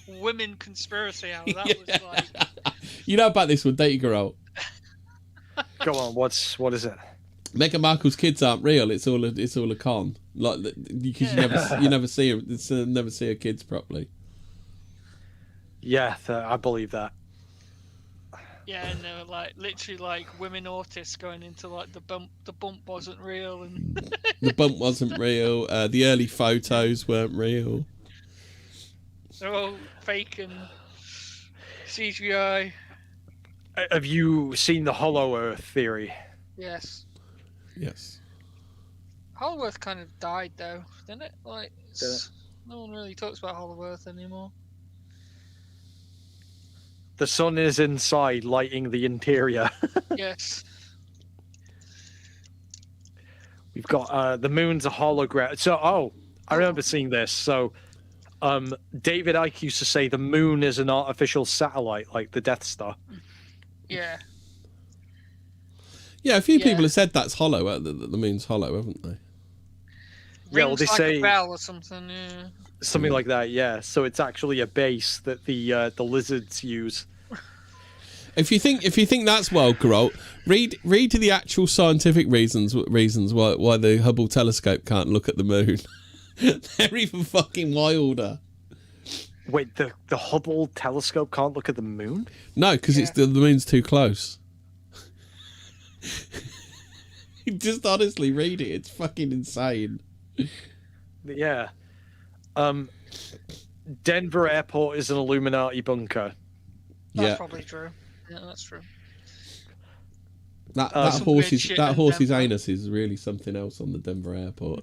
women conspiracy hour. That was like. You know about this one, don't you, girl? Go on. What is it? Meghan Markle's kids aren't real. It's all a con. Like because you never see her. Never see her kids properly. Yeah, I believe that. Yeah, and they were like literally like women autists going into like the bump wasn't real and the bump wasn't real. The early photos weren't real. They're all fake and CGI. Have you seen the Hollow Earth theory? Yes. Yes. Hollow Earth kind of died though, didn't it? Like no one really talks about Hollow Earth anymore. The sun is inside, lighting the interior. Yes. We've got the moon's a hologram. So, I remember seeing this. So, David Icke used to say the moon is an artificial satellite, like the Death Star. Yeah. Yeah, a few people have said that's hollow. The moon's hollow, haven't they? Yeah, well, they like say a bell or something. Yeah. something like that. Yeah, so it's actually a base that the lizards use. If you think that's wild, Geralt, read to the actual scientific reasons why the Hubble telescope can't look at the moon. They're even fucking wilder. Wait, the Hubble telescope can't look at the moon? No, because it's the moon's too close. Just honestly read it. It's fucking insane. Yeah. Denver Airport is an Illuminati bunker. That's probably true. Yeah, that's true. That horse's anus is really something else on the Denver airport.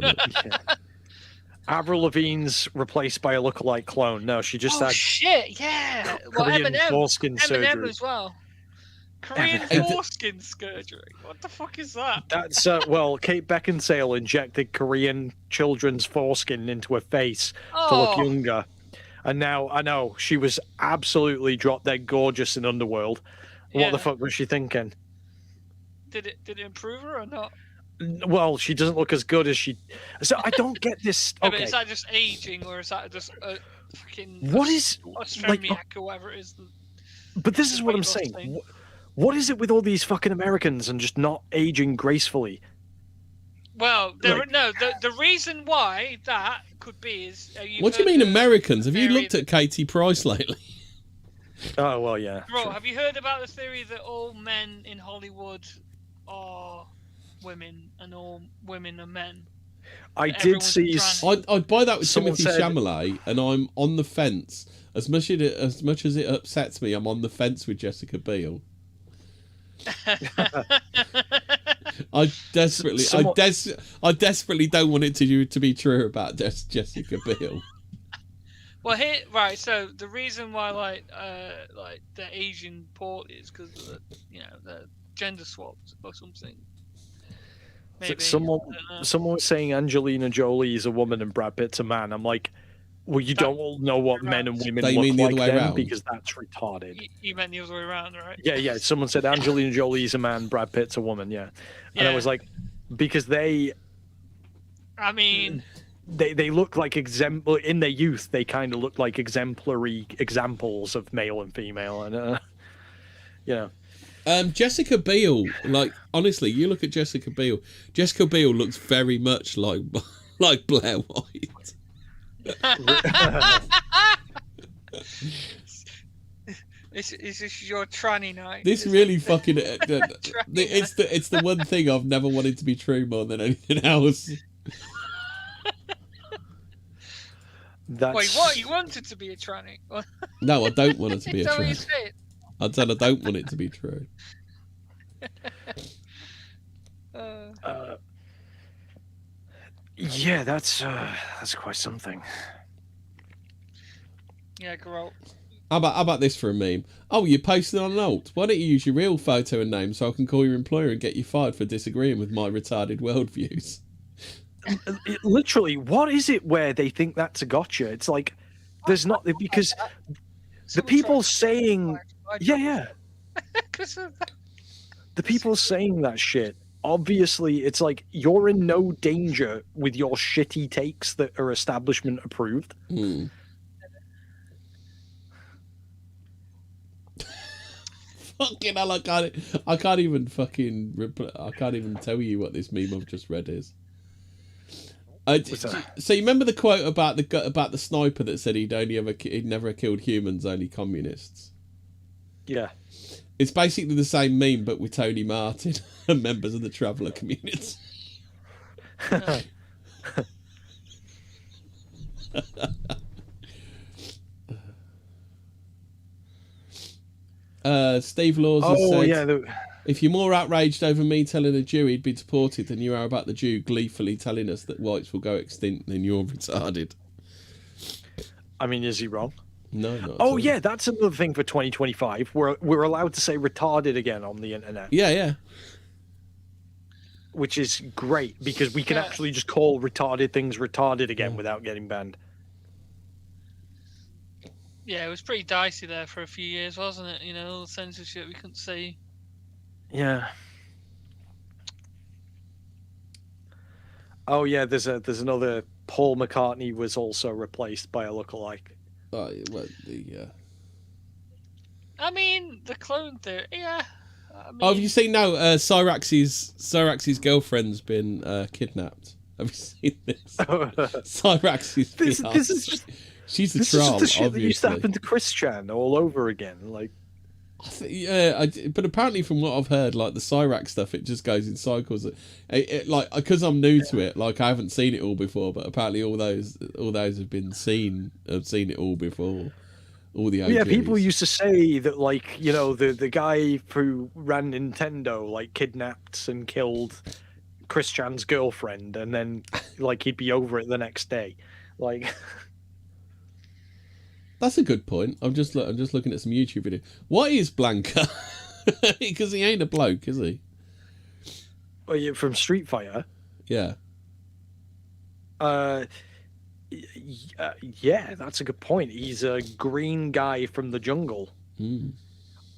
Avril Lavigne's replaced by a lookalike clone. No, she just had shit, yeah. Korean foreskin surgery. Eminem as well. Korean foreskin surgery. What the fuck is that? That's well, Kate Beckinsale injected Korean children's foreskin into her face to look younger. And now I know she was absolutely drop dead gorgeous in Underworld. What the fuck was she thinking? Did it improve her or not? Well, she doesn't look as good as she. So I don't get this. Yeah, okay, but is that just aging or is that just fucking what is like or whatever it is? But this is what I'm saying. What is it with all these fucking Americans and just not aging gracefully? Well, the reason why that could be is. What do you mean Americans? Have you looked at Katie Price lately? Oh well, yeah. Bro, have you heard about the theory that all men in Hollywood are women and all women are men? I did see. I'd buy that with Timothy Chalamet, and I'm on the fence. As much as it upsets me, I'm on the fence with Jessica Biel. I desperately don't want it to be true about Jessica Biel. Well, so the reason why like the Asian port is because the gender swapped or something. Maybe. Someone was saying Angelina Jolie is a woman and Brad Pitt's a man. I'm like, well, you don't all know what men and women look like then, because that's retarded. You meant the other way around, right? Yeah. Someone said Angelina Jolie is a man, Brad Pitt's a woman. Yeah, and I was like, because they. I mean. They look like in their youth. They kind of look like exemplary examples of male and female, and Jessica Biel, like honestly, you look at Jessica Biel. Jessica Biel looks very much like Blair White. Is this your tranny night? This really fucking it's the one thing I've never wanted to be true more than anything else. Wait, what? You want it to be a tranny? No, I don't want it to be a tranny. I said I don't want it to be true. Yeah, that's quite something. Yeah, Geralt. How about this for a meme? Oh, you posted on an alt. Why don't you use your real photo and name so I can call your employer and get you fired for disagreeing with my retarded worldviews? Literally, what is it where they think that's a gotcha? It's like there's not, because the people saying the people saying that shit, obviously it's like you're in no danger with your shitty takes that are establishment approved. Fucking hell, I can't even tell you what this meme I've just read is. So you remember the quote about the sniper that said he'd never killed humans, only communists? Yeah. It's basically the same meme, but with Tony Martin and members of the Traveller community. Steve Laws has said, if you're more outraged over me telling a Jew he'd be deported than you are about the Jew gleefully telling us that whites will go extinct, then you're retarded. I mean, is he wrong? No, not at Oh all. yeah, that's another thing for 2025. We're allowed to say retarded again on the internet. Yeah. Which is great because we can actually just call retarded things retarded again without getting banned. Yeah, it was pretty dicey there for a few years, wasn't it? You know, censorship, we couldn't say. Yeah. Oh yeah, there's another. Paul McCartney was also replaced by a lookalike. I mean, the clone theory, yeah. I mean, have you seen now? Cyrax's girlfriend's been kidnapped. Have you seen this? Cyrax's this is just. She's a this troll, is the shit obviously. that used to happen to Chris Chan all over again. Like, but apparently from what I've heard, like the Cyrax stuff, it just goes in cycles. Like, because I'm new to it, like I haven't seen it all before, but apparently all those have seen it all before. All the OGs. Yeah, people used to say that, like, you know, the guy who ran Nintendo like kidnapped and killed Chris Chan's girlfriend, and then like he'd be over it the next day, like. That's a good point. I'm just looking at some YouTube video. What is Blanca? Because he ain't a bloke, is he? Oh, yeah, from Street Fighter. Yeah. Yeah, that's a good point. He's a green guy from the jungle.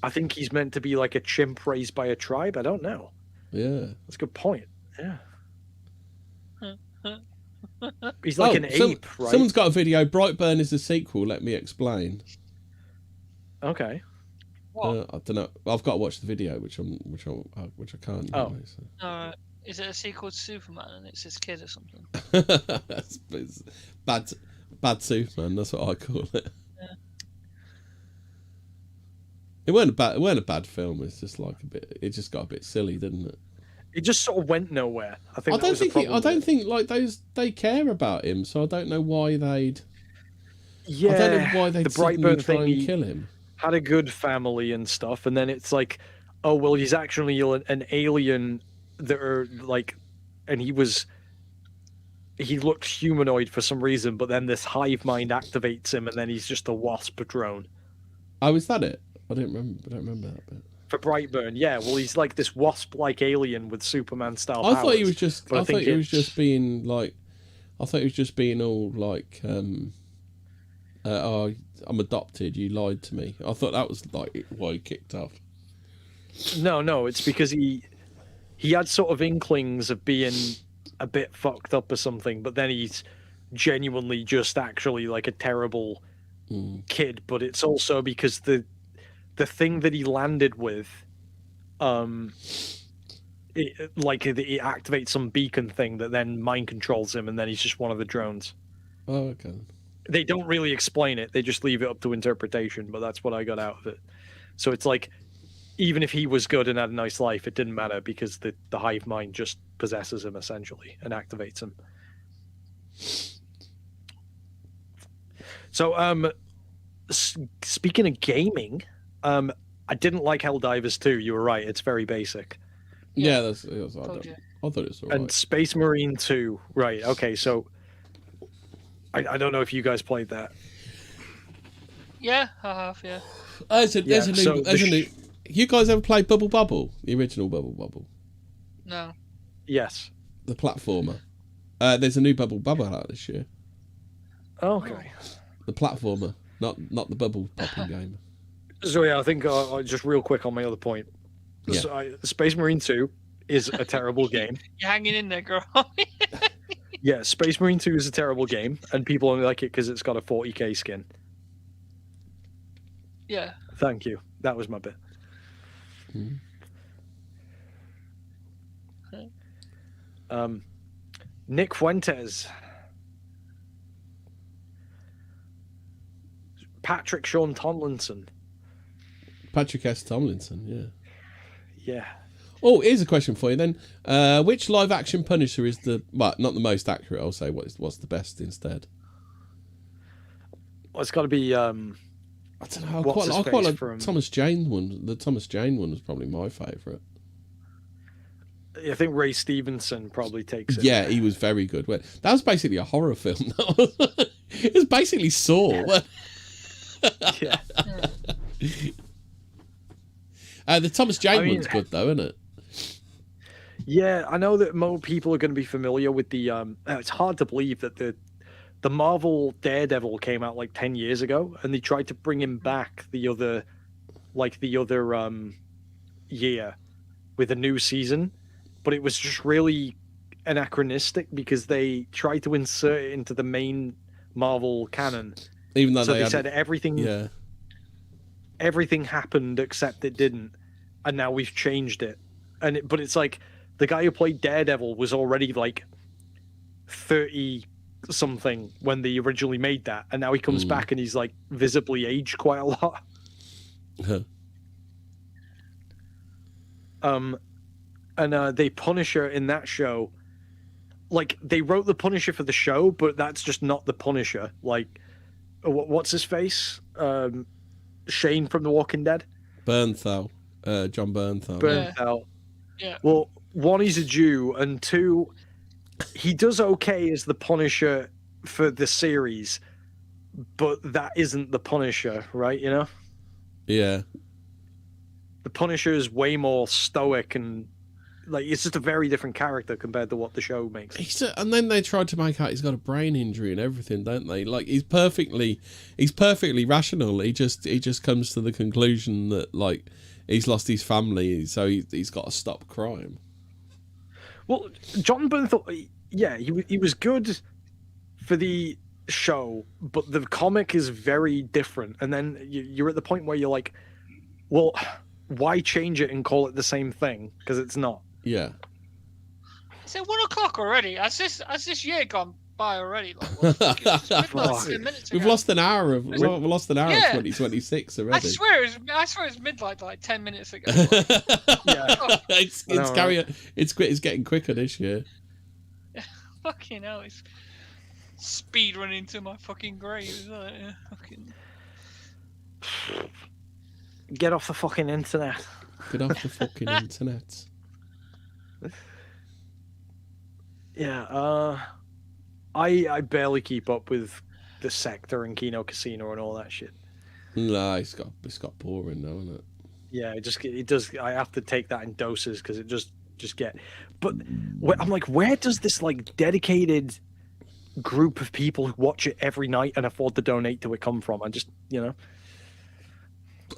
I think he's meant to be like a chimp raised by a tribe. I don't know. Yeah, that's a good point. Yeah. He's like an ape, right? Someone's got a video. Brightburn is a sequel. Let me explain. Okay. I don't know. I've got to watch the video, which I can't. Oh. Anyway, so. Is it a sequel to Superman and it's his kid or something? it's bad Superman. That's what I call it. Yeah. It weren't a bad film. It's just like a bit. It just got a bit silly, didn't it? It just sort of went nowhere. I don't think like they care about him, so I don't know why they'd. Yeah, I don't know why they'd the Brightburn try thing, and kill him. Had a good family and stuff, and then it's like, oh well, he's actually an alien that are like, and he looked humanoid for some reason, but then this hive mind activates him, and then he's just a wasp drone. Oh, is that it? I don't remember that bit. For Brightburn, yeah. Well, he's like this wasp-like alien with Superman-style powers. I thought he was just being all like, oh, I'm adopted. You lied to me. I thought that was like why he kicked off. No, it's because he had sort of inklings of being a bit fucked up or something, but then he's genuinely just actually like a terrible kid. But it's also because the thing that he landed with, it activates some beacon thing that then mind controls him, and then he's just one of the drones. Oh, okay. They don't really explain it; they just leave it up to interpretation. But that's what I got out of it. So it's like, even if he was good and had a nice life, it didn't matter because the hive mind just possesses him essentially and activates him. So, speaking of gaming. I didn't like Helldivers 2. You were right. It's very basic. Yeah, I thought it was all right. And Space Marine 2. Right. Okay. So I don't know if you guys played that. Yeah, I have. Yeah. There's a new. You guys ever played Bubble Bubble? The original Bubble Bubble? No. Yes. The platformer. There's a new Bubble Bubble out this year. Okay. The platformer, not the bubble popping game. So yeah, I think just real quick on my other point. Yeah. So, Space Marine 2 is a terrible game. You're hanging in there, girl. Yeah, Space Marine 2 is a terrible game, and people only like it because it's got a 40k skin. Yeah. Thank you. That was my bit. Nick Fuentes. Patrick Sean Tomlinson. Patrick S. Tomlinson, yeah. Yeah. Oh, here's a question for you then. Which live-action Punisher is not the most accurate, I'll say. What's the best instead? Well, it's got to be... I don't know. I quite like Thomas Jane one. The Thomas Jane one was probably my favourite. I think Ray Stevenson probably takes it. Yeah, he was very good. That was basically a horror film. It was basically Saw. Yeah. The Thomas Jane one's good though, isn't it? Yeah, I know that more people are going to be familiar with the. It's hard to believe that the Marvel Daredevil came out like 10 years ago, and they tried to bring him back the other year with a new season, but it was just really anachronistic because they tried to insert it into the main Marvel canon. Even though they said everything. Yeah. Everything happened except it didn't, and now we've changed it. But it's like the guy who played Daredevil was already like 30 something when they originally made that, and now he comes back and he's like visibly aged quite a lot. They Punisher in that show, like they wrote the Punisher for the show, but that's just not the Punisher. Like, what's his face? Shane from The Walking Dead? Bernthal. John Bernthal. Bernthal. Yeah. Well, one, he's a Jew, and two, he does okay as the Punisher for the series, but that isn't the Punisher, right? You know? Yeah. The Punisher is way more stoic and like it's just a very different character compared to what the show makes. And then they tried to make out he's got a brain injury and everything, don't they? Like he's perfectly rational. He just comes to the conclusion that like he's lost his family, so he's got to stop crime. Well, John Bernthal, yeah, he was good for the show, but the comic is very different. And then you're at the point where you're like, well, why change it and call it the same thing? Because it's not. Yeah. Is it 1 o'clock already? Has this year gone by already? Like, we've lost an hour of 2026 already. I swear it was midnight like 10 minutes ago. Yeah. It's getting quicker this year. Fucking hell, it's speed running to my fucking grave, isn't it? Yeah, fucking... Get off the fucking internet. Get off the fucking internet. Yeah, I barely keep up with the Sector and Kino Casino and all that shit. No, it's got boring now, isn't it? Yeah, it does. I have to take that in doses because it just get. But I'm like, where does this like dedicated group of people who watch it every night and afford to donate to it come from? I just, you know.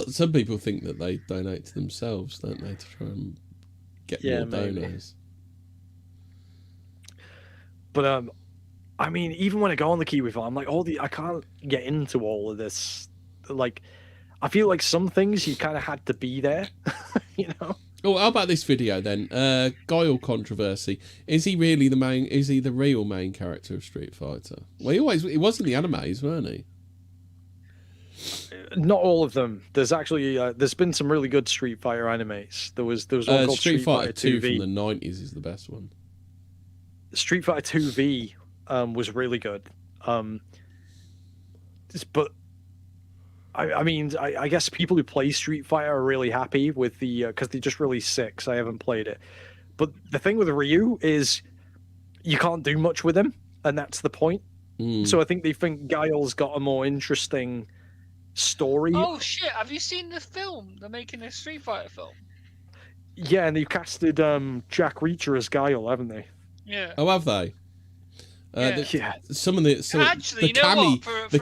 Some people think that they donate to themselves, don't they, to try and get more donors. But I mean, even when I go on the Kiwi Farm, like I can't get into all of this. Like, I feel like some things you kind of had to be there, you know. Oh, how about this video then? Guile controversy. Is he really the main? Is he the real main character of Street Fighter? Well, he was in the animes, weren't he? Not all of them. There's actually there's been some really good Street Fighter animes. There was one called Street Fighter 2 from the 90s is the best one. Street Fighter 2V was really good. But I mean, I guess people who play Street Fighter are really happy with the because they just released 6. I haven't played it, but the thing with Ryu is you can't do much with him, and that's the point. So I think they think Guile's got a more interesting story. Oh shit! Have you seen the film? They're making a Street Fighter film. Yeah, and they've casted Jack Reacher as Guile, haven't they? Yeah. Oh, have they? Yeah. The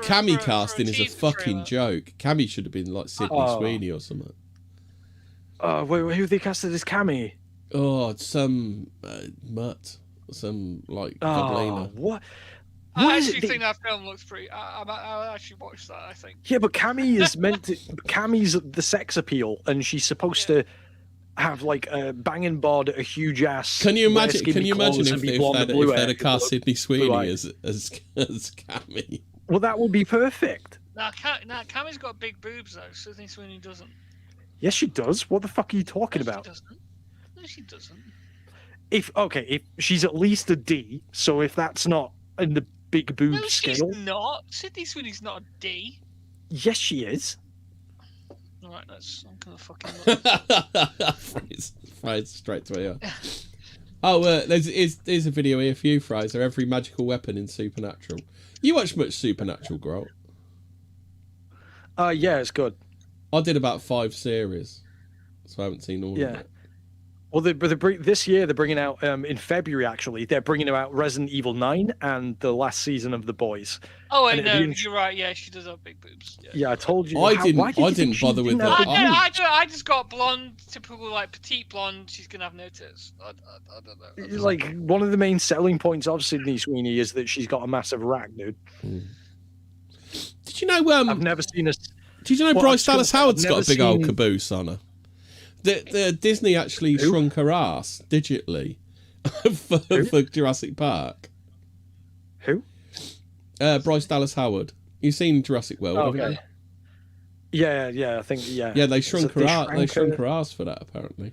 Cammy casting is a fucking joke. Cammy should have been like Sydney Sweeney or something. Who have they casted as Cammy? Oh, some mutt, some like gobliner. What? I actually think that film looks pretty. I'll actually watch that. I think. Yeah, but Cammy is meant to. Cammy's the sex appeal, and she's supposed to have like a banging bod, a huge ass. Can you imagine? Can you imagine if they'd have cast Sydney Sweeney as Cammy? Well, that would be perfect. Now, Cammy's got big boobs though. Sydney Sweeney doesn't. Yes, she does. What the fuck are you talking about? She doesn't. No, she doesn't. If she's at least a D, so if that's not in the big boob scale, she's not. Sydney Sweeney's not a D. Yes, she is. All right, I'm gonna fucking Fries straight to you. Oh, there's a video here for you, Fraser. Every magical weapon in Supernatural. You watch much Supernatural, Grant? Yeah, it's good. I did about 5 series, so I haven't seen all of it. Well, this year they're bringing out in February. Actually, they're bringing out Resident Evil 9 and the last season of The Boys. Oh, I know. You're right. Yeah, she does have big boobs. Yeah, I told you. I didn't bother with that. I just got blonde, typical like petite blonde. She's gonna have no tits. I don't know. Like one of the main selling points of Sydney Sweeney is that she's got a massive rack, dude. Did you know? I've never seen a. Did you know Bryce Dallas Howard's got a big old caboose on her? The Disney actually shrunk her ass digitally for Jurassic Park. Who? Bryce Dallas Howard. You've seen Jurassic World, haven't you? Yeah, I think Yeah, they shrunk her ass. They shrunk her ass for that, apparently.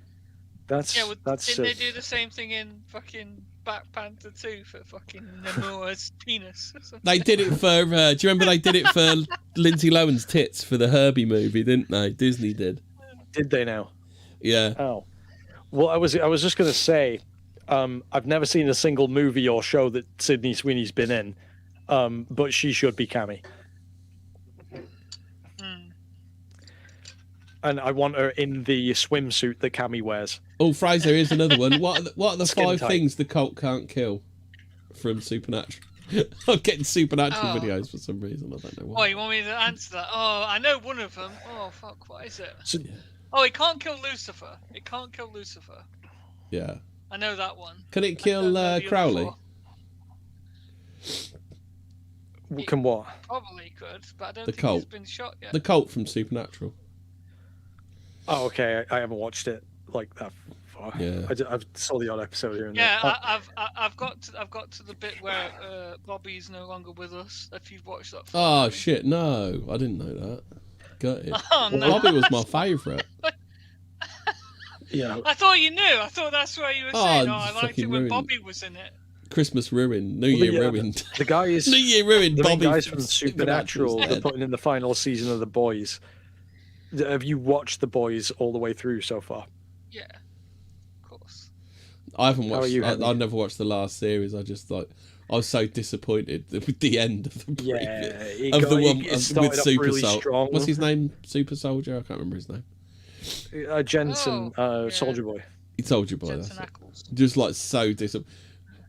That's didn't they do the same thing in fucking Black Panther 2 for fucking Namoa's penis? They did it for. Do you remember they did it for Lindsay Lohan's tits for the Herbie movie, didn't they? Disney did. Did they now? Yeah. Oh. Well, I was just gonna say, I've never seen a single movie or show that Sydney Sweeney's been in, but she should be Cammy. And I want her in the swimsuit that Cammy wears. Oh, Fraser, here's another one. What are the 5 things the cult can't kill from Supernatural? I'm getting Supernatural videos for some reason. I don't know why. Oh, you want me to answer that? Oh, I know one of them. Oh, fuck, what is it? Oh, it can't kill Lucifer. It can't kill Lucifer. Yeah. I know that one. Can it kill Crowley? Can what? Probably could, but I don't think cult. he's been shot yet. The cult from Supernatural. Oh, okay. I haven't watched it like that far. Yeah. I've saw the odd episode here and there. Yeah, I've got to the bit where Bobby's no longer with us. If you've watched that. Oh shit! No, I didn't know that. Got it. Oh, no. Bobby was my favourite. Yeah. I thought you knew. I thought that's what you were saying. I liked it when ruined. Bobby was in it. Christmas ruined. New Year ruined. The guys. New Year ruined. The Bobby guys from Supernatural are putting in the final season of The Boys. Have you watched The Boys all the way through so far? Yeah, of course. I haven't watched. I never watched the last series. I was so disappointed with the end of the the one with Super Soldier. What's his name? Super Soldier. I can't remember his name. Jensen, Soldier Boy. Soldier Boy. That's it. Just like so disappointed.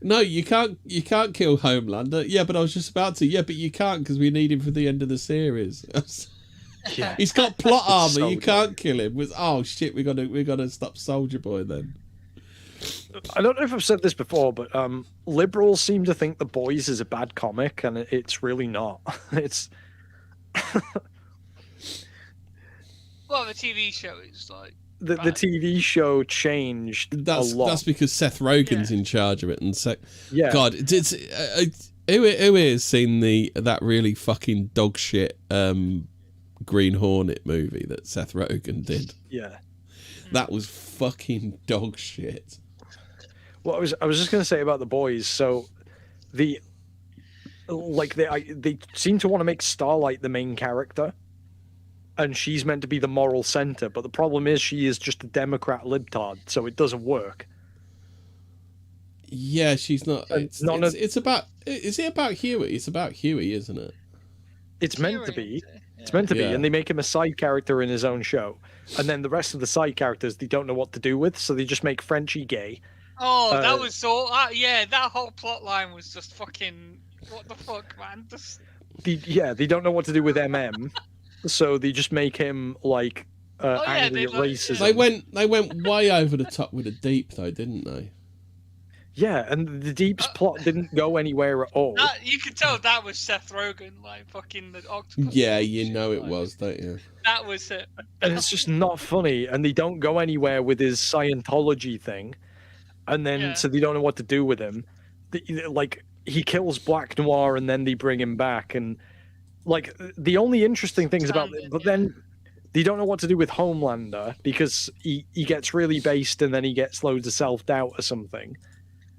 No, you can't kill Homelander. Yeah, but I was just about to. Yeah, but you can't because we need him for the end of the series. Yeah. He's got plot armor. You can't kill him. Oh shit, we gotta stop Soldier Boy then. I don't know if I've said this before, but liberals seem to think The Boys is a bad comic, and it's really not. It's well, the TV show is like the TV show changed a lot. That's because Seth Rogen's in charge of it, and God, who has seen that really fucking dog shit Green Hornet movie that Seth Rogen did? Yeah, that was fucking dog shit. Well, I was just gonna say about The Boys. So, they seem to want to make Starlight the main character, and she's meant to be the moral center. But the problem is she is just a Democrat libtard, so it doesn't work. Yeah, she's not. It's about. Is it about Huey? It's about Huey, isn't it? It's meant to be. It's meant to be, and they make him a side character in his own show, and then the rest of the side characters they don't know what to do with, so they just make Frenchie gay. Oh, that was so. That whole plot line was just fucking. What the fuck, man? They don't know what to do with MM, so they just make him like angry at racism. They went way over the top with the deep, though, didn't they? Yeah, and the Deep's plot didn't go anywhere at all. You could tell that was Seth Rogen, like fucking the octopus. Yeah, you know it was, don't you? That was it. And it's just not funny, and they don't go anywhere with his Scientology thing, and then so they don't know what to do with him. Like, he kills Black Noir, and then they bring him back, and like the only interesting things about it, but then they don't know what to do with Homelander because he gets really based, and then he gets loads of self-doubt or something.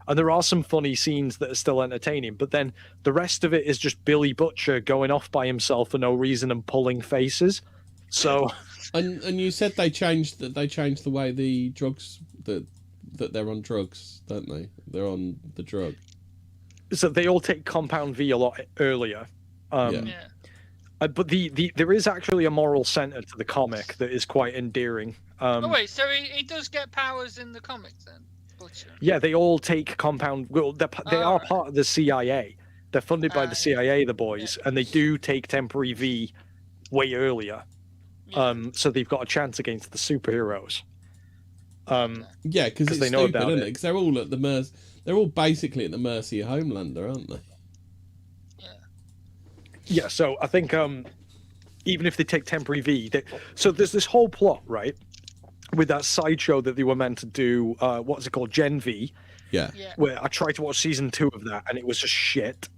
And there are some funny scenes that are still entertaining, but then the rest of it is just Billy Butcher going off by himself for no reason and pulling faces. So, and you said they changed the way the drugs that they're on drugs, don't they? They're on the drug. So they all take Compound V a lot earlier. But there is actually a moral center to the comic that is quite endearing. Oh wait, so he does get powers in the comics then? Butcher. Yeah, they all take Compound. Well, they are part of the CIA. They're funded by the CIA, the boys, and they do take Temporary V way earlier. So they've got a chance against the superheroes. Yeah, because it's they know stupid, about isn't it? Because they're all at the mercy. They're all basically at the mercy of Homelander, aren't they? Yeah. So I think even if they take Temporary V, so there's this whole plot, right? With that sideshow that they were meant to do, what's it called, Gen V? Yeah. Where I tried to watch season 2 of that, and it was just shit.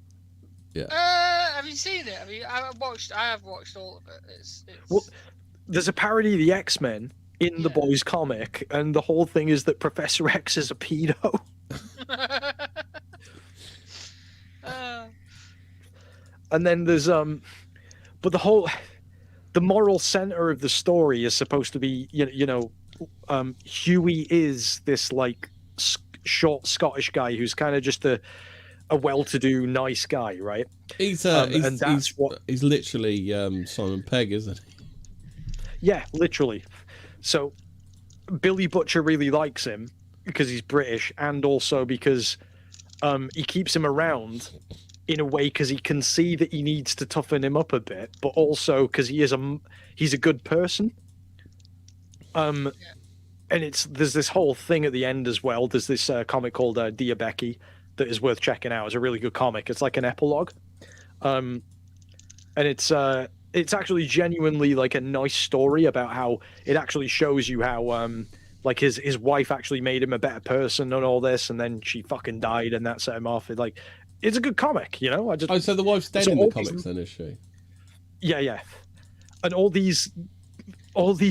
Yeah. Have you seen it? I have watched all of it. It's... Well, there's a parody of the X-Men in the boys comic, and the whole thing is that Professor X is a pedo. And then there's but the moral center of the story is supposed to be Huey is this like short Scottish guy who's kind of just a well-to-do nice guy, right? He's literally Simon Pegg, isn't he? Yeah, literally. So Billy Butcher really likes him because he's British, and also because he keeps him around in a way because he can see that he needs to toughen him up a bit, but also because he's a good person. And there's this whole thing at the end as well. There's this comic called Dear Becky that is worth checking out. It's a really good comic. It's like an epilogue, and it's actually genuinely like a nice story about how it actually shows you how like his wife actually made him a better person and all this, and then she fucking died and that set him off. It's a good comic, you know. So the wife's dead in the comics, then, is she? Yeah. And all these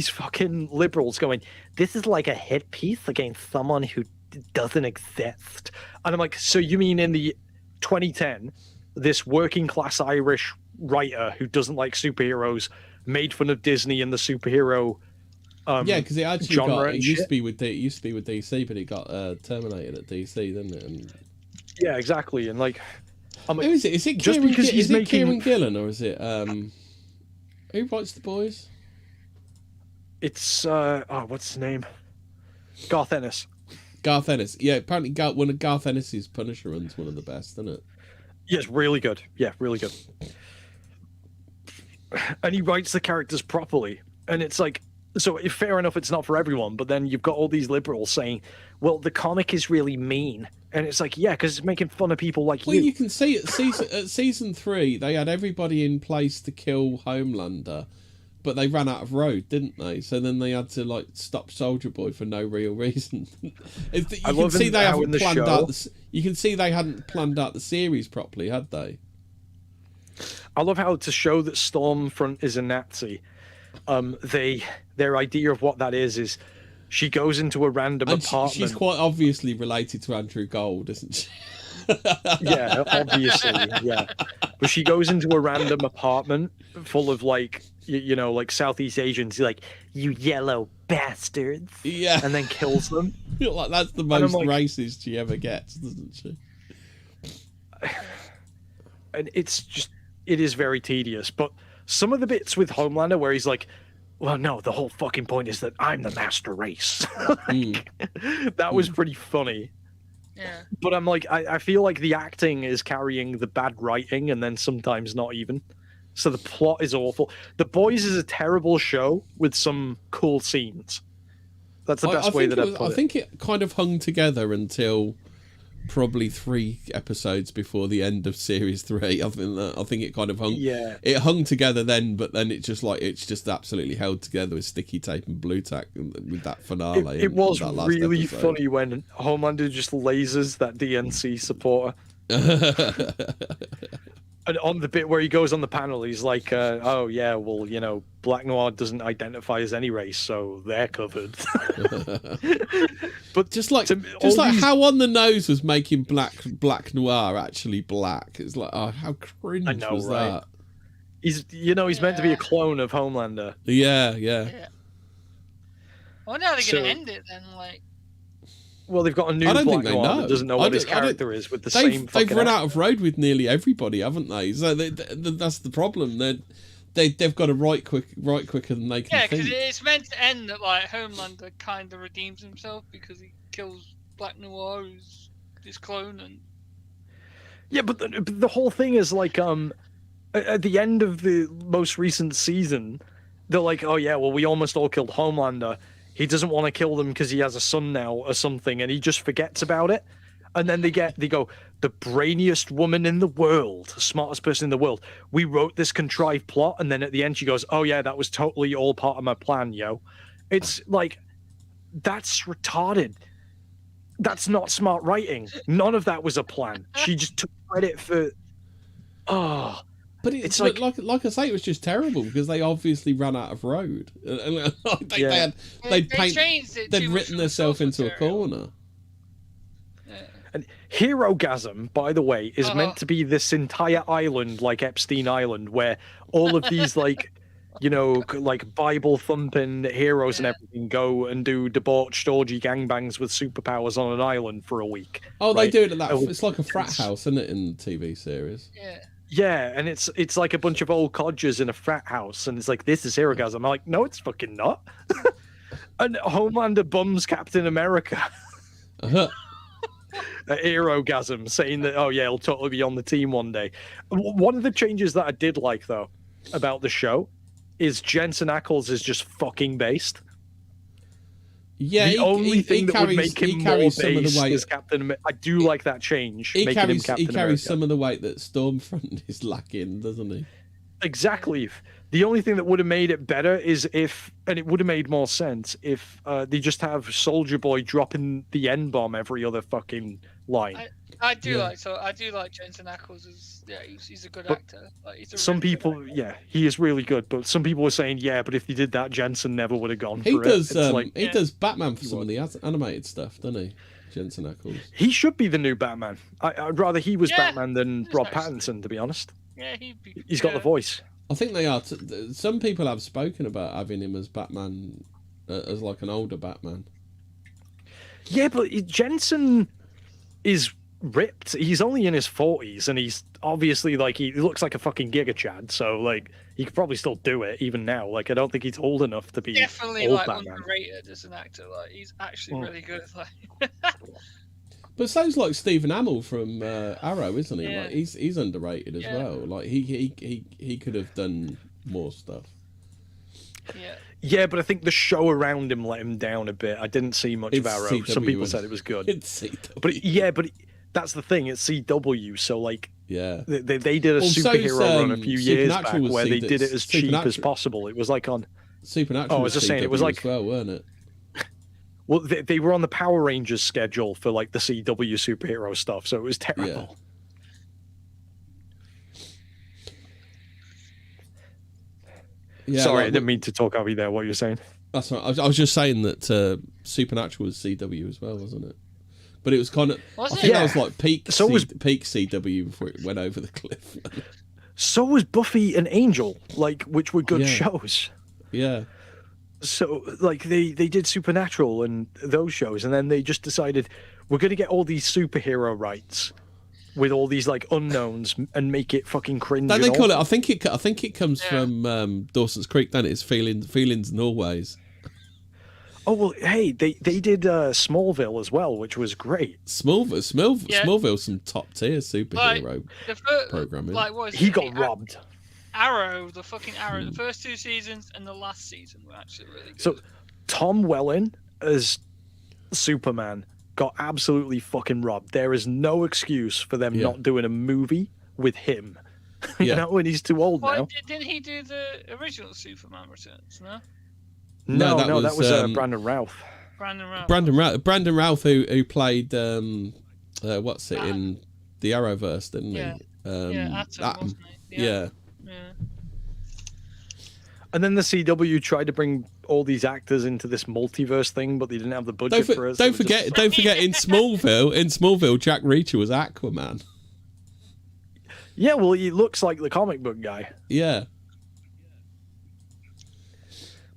fucking liberals going, this is like a hit piece against someone who doesn't exist. And I'm like, so you mean in the 2010, this working class Irish writer who doesn't like superheroes made fun of Disney and the superhero because it actually genre it used to be with DC, but it got terminated at DC, didn't it? And yeah, exactly. And like, who is it? Is it just Kieran, because he's making... Kieran Gillen, or is it who writes The Boys? It's what's his name? Garth Ennis. Garth Ennis. Yeah, apparently one of Garth Ennis's Punisher runs one of the best, isn't it? Yeah, it's really good. Yeah, really good. And he writes the characters properly. And it's like, so fair enough, it's not for everyone, but then you've got all these liberals saying, well, the comic is really mean. And it's like, yeah, because it's making fun of people like you. Well, you can see at season 3, they had everybody in place to kill Homelander, but they ran out of road, didn't they? So then they had to like stop Soldier Boy for no real reason. You can see they hadn't planned out the series properly, had they? I love how, to show that Stormfront is a Nazi, their idea of what that is she goes into a random apartment. She's quite obviously related to Andrew Gold, isn't she? Yeah, obviously, yeah. But she goes into a random apartment full of like, like Southeast Asians, like, you yellow bastards. Yeah. And then kills them. Like, that's the most racist she ever gets, doesn't she? And it is very tedious. But some of the bits with Homelander where he's like, well, no, the whole fucking point is that I'm the master race. That was pretty funny. Yeah. But I'm like, I feel like the acting is carrying the bad writing, and then sometimes not even. So the plot is awful. The Boys is a terrible show with some cool scenes. That's the best way that I put it. I think it kind of hung together until probably 3 episodes before the end of series 3. I think it kind of hung. Yeah. It hung together then, but then it's just absolutely held together with sticky tape and blue tack with that finale. It was really funny when Homelander just lasers that DNC supporter. And on the bit where he goes on the panel, he's like, "Oh yeah, well, you know, Black Noir doesn't identify as any race, so they're covered." But just like how on the nose was making Black Noir actually black. It's like, oh, how cringe was that? He's meant to be a clone of Homelander. Yeah. Well, now they're gonna end it then, like. Well, they've got a new Black Noir that doesn't know what his character is with the same. They've run out of road with nearly everybody, haven't they? So that's the problem. They've got to write quicker than they can. Yeah, because it's meant to end that like Homelander kind of redeems himself because he kills Black Noir, who's his clone, and. Yeah, but the whole thing is like at the end of the most recent season, they're like, oh yeah, well we almost all killed Homelander. He doesn't want to kill them because he has a son now or something, and he just forgets about it. And then they go, the brainiest woman in the world, the smartest person in the world. We wrote this contrived plot, and then at the end she goes, oh yeah, that was totally all part of my plan, yo. It's like, that's retarded. That's not smart writing. None of that was a plan. She just took credit for... Oh... But it's like I say, it was just terrible because they obviously ran out of road. They'd written themselves into a corner. Yeah. And Herogasm, by the way, is meant to be this entire island, like Epstein Island, where all of these like Bible thumping heroes and everything go and do debauched orgy gangbangs with superpowers on an island for a week. Oh, right? They do it at that. It's like a frat house, isn't it, in the TV series? Yeah. Yeah, and it's like a bunch of old codgers in a frat house, and it's like, this is Herogasm. I'm like, no, it's fucking not. And Homelander bums Captain America. Herogasm, saying that, oh yeah, he'll totally be on the team one day. One of the changes that I did like, though, about the show is Jensen Ackles is just fucking based. Yeah, the only thing that would make him more based some of the weight. Is Captain America. I do like that change. He carries some of the weight that Stormfront is lacking, doesn't he? Exactly. The only thing that would have made it better is if, and it would have made more sense if they just have Soldier Boy dropping the N-bomb every other fucking line. I do like Jensen Ackles. He's a good actor. Like, some people, he is really good. But some people were saying, but if he did that, Jensen never would have gone for it. He does Batman for some of the animated stuff, doesn't he? Jensen Ackles. He should be the new Batman. I'd rather he was Batman than Rob Pattinson, to be honest. Yeah, he's got the voice. I think they are. Some people have spoken about having him as Batman, as like an older Batman. Yeah, but Jensen is ripped. He's only in his 40s, and he's obviously like he looks like a fucking Giga Chad. So like he could probably still do it even now. Like I don't think he's old enough to be definitely old like Batman. Underrated as an actor. Like he's actually really good. Like. But so's like Stephen Amell from Arrow, isn't he? Yeah. Like he's underrated as well. Like he could have done more stuff. Yeah. Yeah, but I think the show around him let him down a bit. I didn't see much of Arrow. Some people said it was good. It's CW. But that's the thing. It's CW, so like they did a superhero run a few years back where they did it as cheap as possible. It was like on Supernatural. I was just saying it was like as well, weren't it? Well, they were on the Power Rangers schedule for like the CW superhero stuff, so it was terrible. Yeah, sorry, I didn't mean to talk over you there. What you were saying? That's right. I was just saying that Supernatural was CW as well, wasn't it? But it was kind of. I think that was like peak CW before it went over the cliff. So was Buffy and Angel, which were good shows. Yeah. So like they did Supernatural and those shows, and then they just decided we're going to get all these superhero rights with all these like unknowns and make it fucking cringe. Don't they call it? I think it comes from Dawson's Creek. Then it's feelings and always. Oh well, hey, they did Smallville as well, which was great. Smallville's some top tier superhero programming. Like, he got robbed. Arrow, the first 2 seasons and the last season were actually really good. So, Tom Welling as Superman got absolutely fucking robbed. There is no excuse for them not doing a movie with him. You know, when he's too old now. Didn't he do the original Superman Returns? No, that was Brandon Routh. Brandon Routh, who played what's it in the Arrowverse, didn't he? Atom, wasn't he? Yeah. And then the CW tried to bring all these actors into this multiverse thing, but they didn't have the budget for it. Don't forget in Smallville, Jack Reacher was Aquaman. Yeah, well, he looks like the comic book guy. Yeah.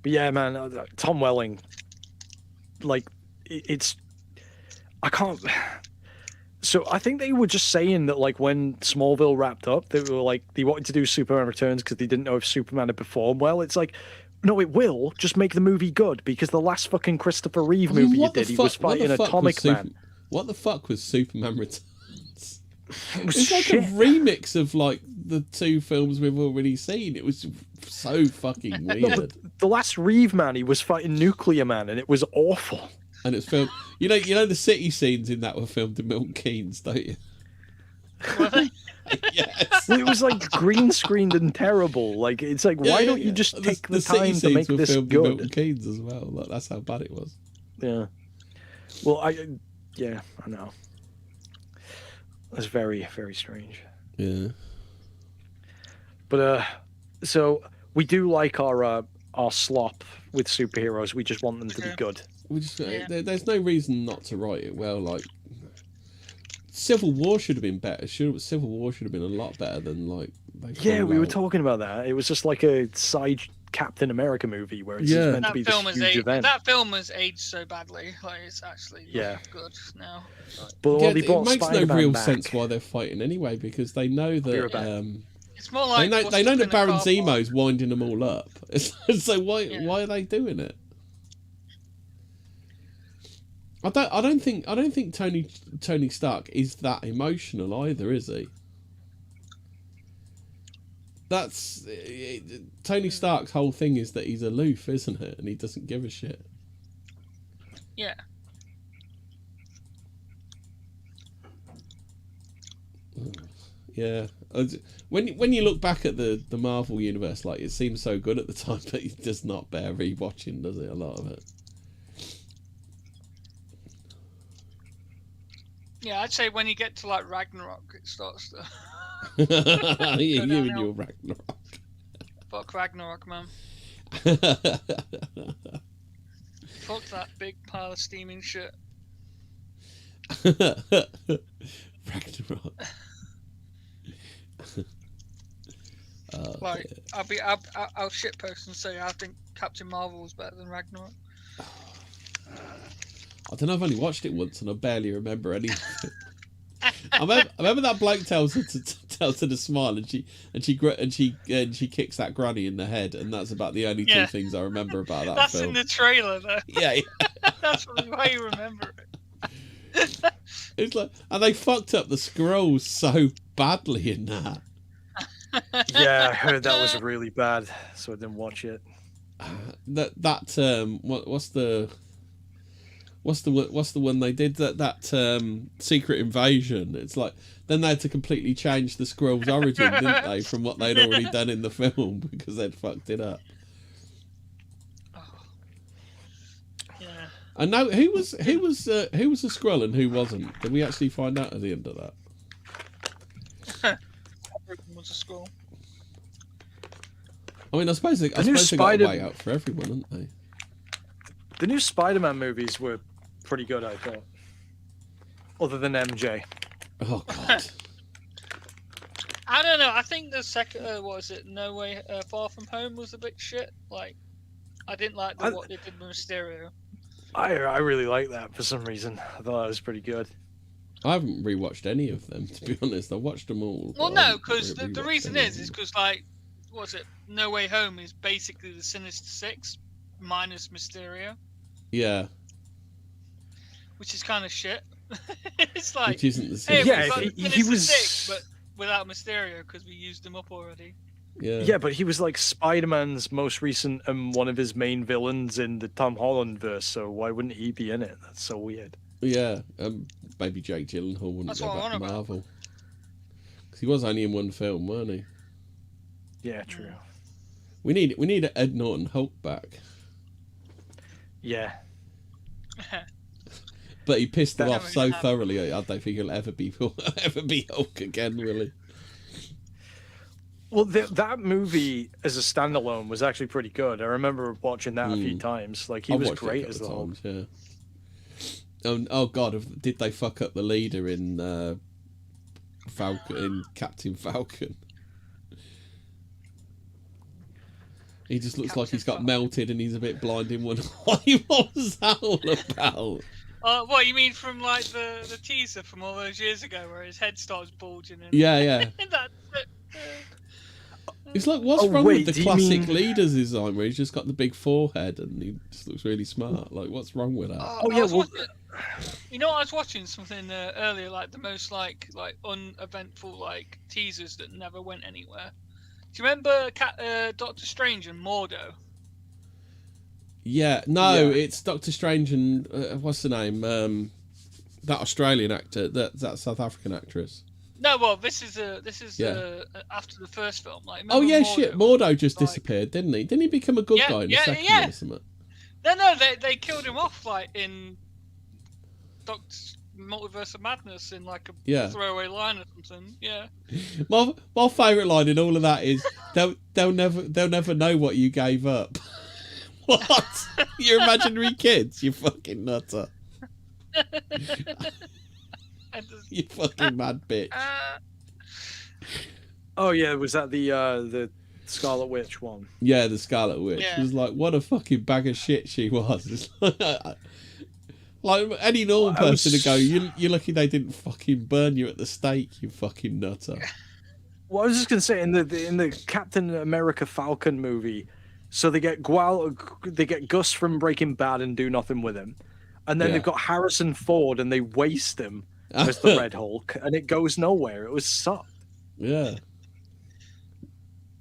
But yeah, man, Tom Welling, like, it's... I can't... So I think they were just saying that, like, when Smallville wrapped up, they were like, they wanted to do Superman Returns because they didn't know if Superman had performed well. It's like, no, it will. Just make the movie good, because the last fucking Christopher Reeve movie you did, he was fighting Atomic Man. What the fuck was Superman Returns? It's like a remix of, like, the two films we've already seen. It was so fucking weird. No, but the last Reeve Man, he was fighting Nuclear Man, and it was awful. And it's filmed. You know the city scenes in that were filmed in Milton Keynes, don't you? Yes. Well, it was like green screened and terrible. Like, it's like, why don't you just take the time to make this good? In Milton Keynes as well. Like, that's how bad it was. Yeah. Well, I know. It's very, very strange. Yeah. But so we do like our slop with superheroes. We just want them to be good. There's no reason not to write it well. Like, Civil War should have been better. Civil War should have been a lot better than, like... Yeah, we were talking about that. It was just like a side Captain America movie where it's meant to be this huge event. That film has aged so badly. Like, it's actually good now. But it makes no real sense why they're fighting anyway, because they know that... it's more like they know that Baron Zemo's winding them all up. So why are they doing it? I don't think Tony Stark is that emotional either, is he? That's Tony Stark's whole thing is that he's aloof, isn't it? And he doesn't give a shit. Yeah. Yeah. When you look back at the Marvel universe, like, it seems so good at the time, but it does not bear rewatching, does it? A lot of it. Yeah, I'd say when you get to, like, Ragnarok, it starts to... You and your Ragnarok. Fuck Ragnarok, man. Fuck that big pile of steaming shit. Ragnarok. Like, I'll shitpost and say I think Captain Marvel was better than Ragnarok. I don't know. I've only watched it once and I barely remember anything. I remember that bloke tells her to smile, and she kicks that granny in the head, and that's about the only two things I remember about that that's film. That's in the trailer, though. Yeah. That's why you remember it. It's like, and they fucked up the scrolls so badly in that. Yeah, I heard that was really bad, so I didn't watch it. What's the one they did that Secret Invasion? It's like then they had to completely change the Skrulls' origin, didn't they, from what they'd already done in the film because they'd fucked it up. Yeah. And now who was a Skrull and who wasn't? Did we actually find out at the end of that? Everyone was a Skrull. I mean, I suppose they got a way out for everyone, didn't they? The new Spider-Man movies were pretty good, I thought. Other than MJ. Oh, God. I don't know. I think the second, No Way Far From Home was a bit shit. Like, I didn't like what they did with Mysterio. I really like that for some reason. I thought that was pretty good. I haven't rewatched any of them, to be honest. I watched them all. Well, no, because the reason is because, like, No Way Home is basically the Sinister Six minus Mysterio. Yeah. Which is kind of shit. It's like, which isn't the same. Hey, he was Six, but without Mysterio because we used him up already. Yeah. Yeah, but he was like Spider-Man's most recent and one of his main villains in the Tom Holland verse. So why wouldn't he be in it? That's so weird. Yeah, maybe Jake Gyllenhaal wouldn't go back to Marvel. Because he was only in one film, weren't he? Yeah, true. We need an Ed Norton Hulk back. Yeah. But he pissed them off so thoroughly, I don't think he'll ever be Hulk again, really. Well, that movie as a standalone was actually pretty good. I remember watching that a few times. Like, he was great as the Hulk. Yeah. Oh God! Did they fuck up the leader in Falcon, in Captain Falcon? He just looks like he's got melted and he's a bit blind in one eye. What was that all about? What you mean from like the teaser from all those years ago, where his head starts bulging? And Yeah. It's like, what's wrong with the classic leader's design, where he's just got the big forehead and he just looks really smart? Like, what's wrong with that? You know, I was watching something earlier, like the most like uneventful like teasers that never went anywhere. Do you remember Doctor Strange and Mordo? Yeah, no, it's Doctor Strange and what's the name? That Australian actor, that South African actress. No, well, this is after the first film. Like, oh yeah, Mordo? Shit, Mordo just disappeared, didn't he? Didn't he become a good guy in the second one or something? No, they killed him off like in Doctor Multiverse of Madness in like a throwaway line or something. Yeah. My favourite line in all of that is they'll never know what you gave up. What? Your imaginary kids? You fucking nutter. You fucking mad bitch. Oh yeah, was that the Scarlet Witch one? Yeah, the Scarlet Witch. It was like, what a fucking bag of shit she was. Like any normal person to go, you're lucky they didn't fucking burn you at the stake, you fucking nutter. Well, I was just gonna say in the Captain America Falcon movie, so they get Gus from Breaking Bad and do nothing with him, and then they've got Harrison Ford and they waste him as the Red Hulk, and it goes nowhere. It was sucked. Yeah.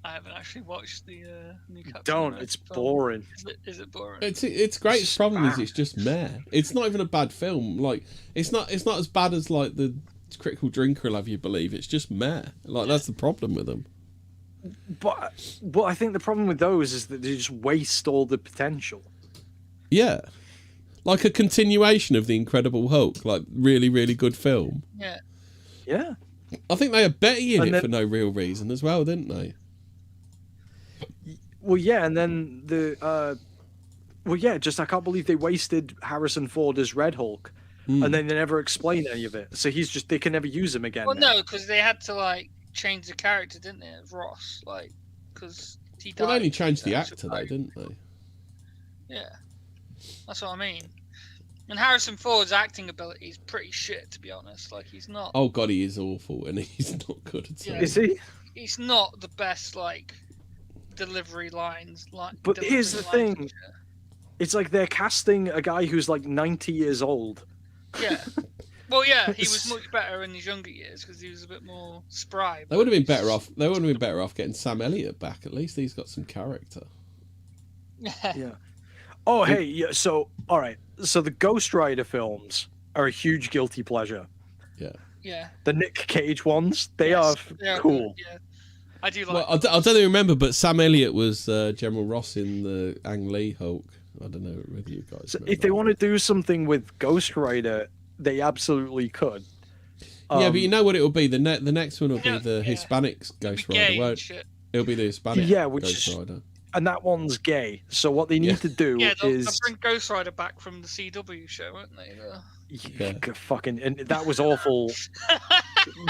I haven't actually watched the new Captain Don't. America It's film. boring. Is it boring? It's great. The problem is it's just meh. It's not even a bad film. Like it's not as bad as like the Critical Drinker will have you believe. It's just meh. Like that's the problem with them. But I think the problem with those is that they just waste all the potential. Yeah. Like a continuation of The Incredible Hulk, like really, really good film. Yeah. Yeah. I think they are betting in it for no real reason as well, didn't they? Well, yeah, and then just I can't believe they wasted Harrison Ford as Red Hulk, and then they never explain any of it. So they can never use him again. Well, no, because they had to like change the character, didn't they, of Ross? Like, because he died. Well, they only changed the actor, though, didn't they? Yeah, that's what I mean. And Harrison Ford's acting ability is pretty shit, to be honest. Like, he's not. Oh God, he is awful, and he's not good at all. Is he? He's not the best, like, delivery lines. But here's the thing: it's like they're casting a guy who's like 90 years old. Yeah. Well, yeah, he was much better in his younger years because he was a bit more spry. They would have been better off. They would have been better off getting Sam Elliott back. At least he's got some character. Yeah. Oh, hey, yeah. So, all right. So the Ghost Rider films are a huge guilty pleasure. Yeah. Yeah. The Nick Cage ones, they are cool. Yeah. I do like. Well, I don't even remember, but Sam Elliott was General Ross in the Ang Lee Hulk. I don't know whether you guys. So if they want to do something with Ghost Rider, they absolutely could. Yeah, but you know what it will be. The next one will be the Hispanic Ghost Rider, won't it? It'll be the Hispanic Ghost Rider. And that one's gay. So what they need to do is they'll bring Ghost Rider back from the CW show, won't they? Fucking, and that was awful.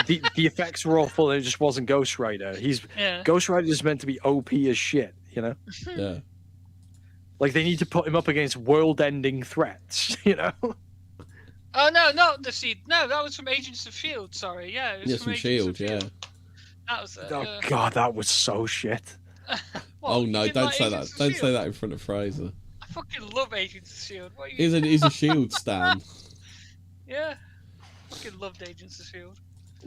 the effects were awful, and it just wasn't Ghost Rider. Ghost Rider is meant to be OP as shit, you know? Yeah. Like they need to put him up against world-ending threats, you know? Oh no, not the Seed. No, that was from Agents of Shield. Sorry, yeah, it was from Shield. Yeah. That was it. Oh God, that was so shit. Oh no! Don't say that. Don't say that in front of Fraser. I fucking love Agents of Shield. What are you? He's a Shield stan. Yeah, I fucking loved Agents of Shield.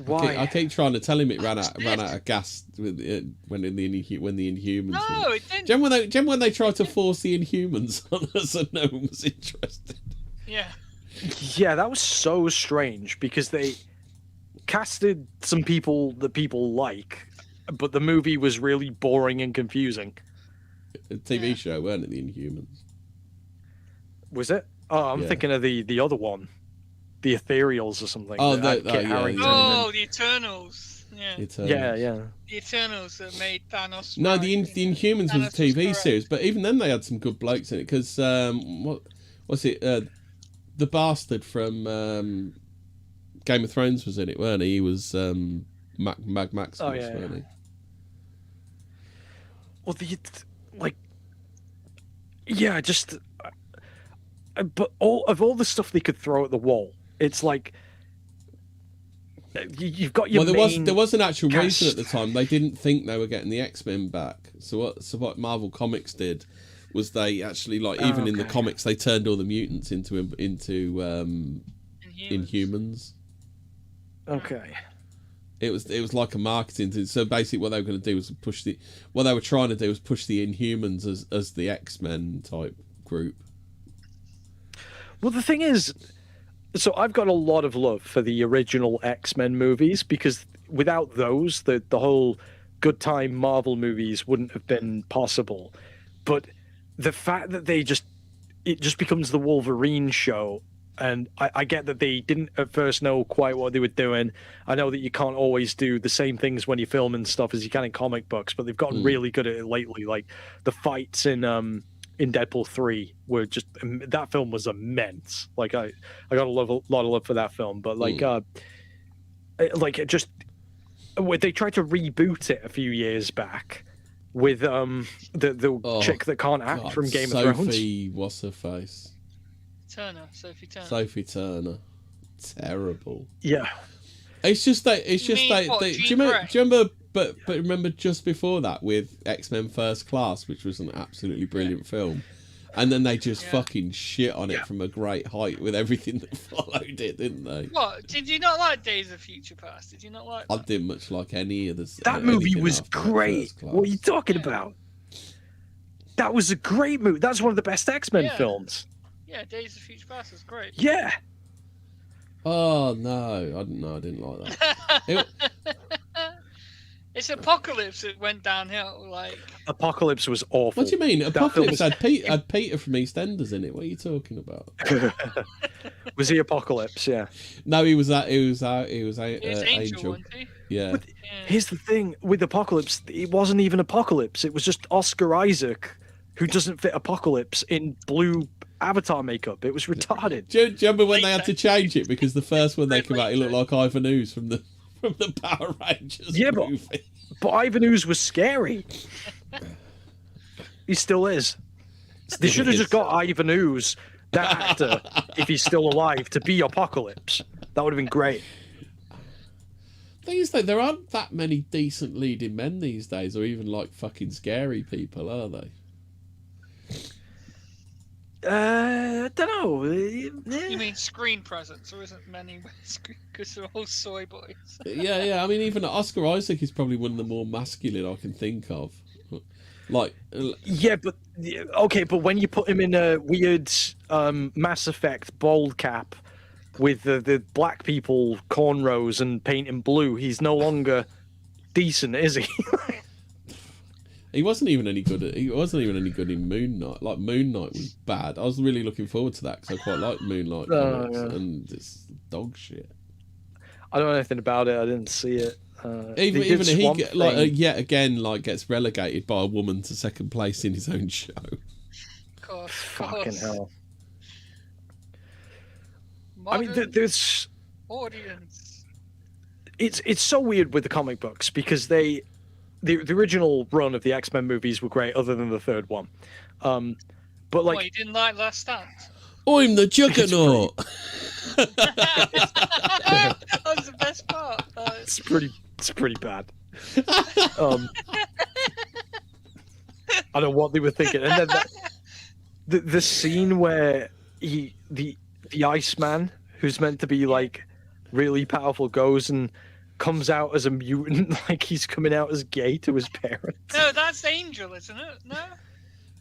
Why? I keep trying to tell him it ran out of gas when the Inhumans. No, it didn't. Do you remember when they tried to force the Inhumans on us and no one was interested? Yeah. Yeah, that was so strange because they casted some people that people like, but the movie was really boring and confusing. A TV show, weren't it? The Inhumans. Was it? Oh, I'm thinking of the other one, the Ethereals or something. Oh, the Eternals. Yeah. Yeah. The Eternals that made Thanos. No, the Inhumans was a TV series, but even then they had some good blokes in it because what's it? The bastard from Game of Thrones was in it, weren't he? He was Maximus, weren't he? Well, but all the stuff they could throw at the wall, it's like you've got your. Well, there was an actual reason at the time. They didn't think they were getting the X-Men back. So what Marvel Comics did was they actually in the comics they turned all the mutants into Inhumans. Okay. It was like a marketing thing. So basically, what they were going to do was push the Inhumans as the X-Men type group. Well, the thing is, so I've got a lot of love for the original X-Men movies because without those, the whole good time Marvel movies wouldn't have been possible. But the fact that it just becomes the Wolverine show. And I get that they didn't at first know quite what they were doing. I know that you can't always do the same things when you're filming stuff as you can in comic books, but they've gotten really good at it lately. Like the fights in Deadpool 3 were just, that film was immense. Like I got a lot of love for that film, but they tried to reboot it a few years back with the chick that can't act from Game of Thrones. Sophie, what's her face? Sophie Turner. Terrible. Yeah. It's just that. Do you remember? But remember just before that with X-Men First Class, which was an absolutely brilliant film, and then they just fucking shit on it from a great height with everything that followed it, didn't they? What? Did you not like Days of Future Past? Did you not like that? I didn't much like any of the. That movie was great. What are you talking about? That was a great movie. That's one of the best X-Men films. Yeah, Days of Future Past was great. Yeah. Oh no, I didn't like that. It's Apocalypse that went downhill. Apocalypse was awful. What do you mean? Apocalypse had Peter from EastEnders in it. What are you talking about? Was he Apocalypse? Yeah. No, he was Angel. Wasn't he? Yeah. Here's the thing with Apocalypse. It wasn't even Apocalypse. It was just Oscar Isaac, who doesn't fit Apocalypse in blue Avatar makeup. It was retarded. Do you remember when they had to change it because the first one they came out, he looked like Ivan Ooze from the Power Rangers movie. But Ivan Ooze was scary. He still is. They should have just got Ivan Ooze, that actor, if he's still alive, to be Apocalypse. That would have been great. Thing is, though, there aren't that many decent leading men these days, or even fucking scary people, are they? I don't know. You mean screen presence? There isn't many because they're all soy boys. Yeah. I mean, even Oscar Isaac is probably one of the more masculine I can think of. Yeah, but okay, but when you put him in a weird Mass Effect bald cap with the black people cornrows and paint in blue, he's no longer decent, is he? He wasn't even any good in Moon Knight. Moon Knight was bad. I was really looking forward to that because I quite like Moonlight comics, and it's dog shit. I don't know anything about it. I didn't see it. Even he yet again gets relegated by a woman to second place in his own show. Fucking hell. Modern I mean, there's audience. It's so weird with the comic books because the original run of the X-Men movies were great, other than the third one. But you didn't like Last Stand? I'm the Juggernaut. That was the best part. It's pretty bad. I don't know what they were thinking, and then the scene where the Iceman, who's meant to be really powerful, goes and comes out as a mutant, like he's coming out as gay to his parents. No, that's Angel, isn't it?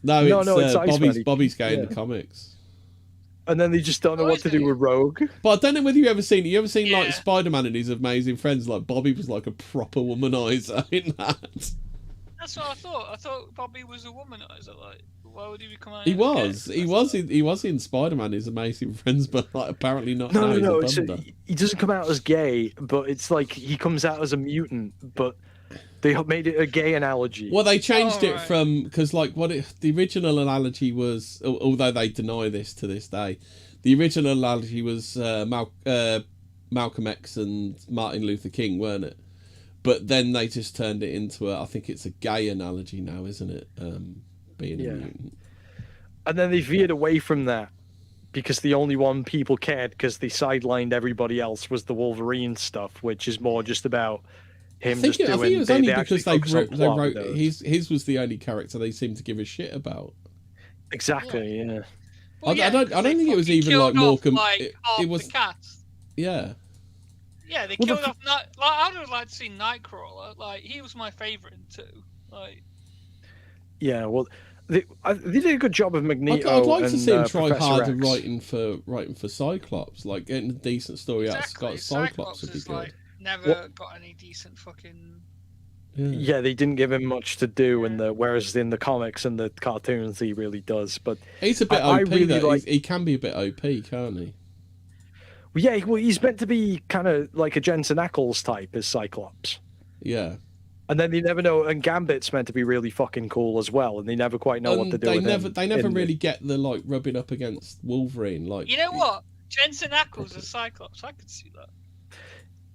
No, it's Bobby's gay in the comics. And then they just don't know what to do with Rogue. But I don't know whether you ever seen like Spider-Man and his amazing friends. Like Bobby was like a proper womanizer in that. That's what I thought. I thought Bobby was a womanizer. Like, why would he become? He was in Spider-Man, his amazing friends, but like apparently not. No. He doesn't come out as gay, but it's like he comes out as a mutant. But they made it a gay analogy. Well, they changed it from because like the original analogy was, although they deny this to this day, the original analogy was Malcolm X and Martin Luther King, weren't it? But then they just turned it into I think it's a gay analogy now, isn't it? Being a mutant. And then they veered away from that because the only one people cared because they sidelined everybody else was the Wolverine stuff, which is more just about him I think it was only because they wrote his was the only character they seemed to give a shit about. Exactly, yeah. Well, I don't think it was even like more... it was... the cats. Yeah. Yeah, they killed off... I would have liked to see Nightcrawler. Like, he was my favourite in 2. Like... Yeah, well... They did a good job of Magneto. I'd like to see him try Professor harder X. writing for Cyclops, like getting a decent story out of Cyclops would be good. Like, never got any decent fucking. Yeah, they didn't give him much to do whereas in the comics and the cartoons he really does. But he's a bit OP. Really he can be a bit OP, can't he? Yeah, well, he's meant to be kind of like a Jensen Ackles type as Cyclops. Yeah. And then they never know, and Gambit's meant to be really fucking cool as well, and they never quite know what to do with him. They never really get the like rubbing up against Wolverine. Like, you know what, Jensen Ackles as Cyclops, I could see that.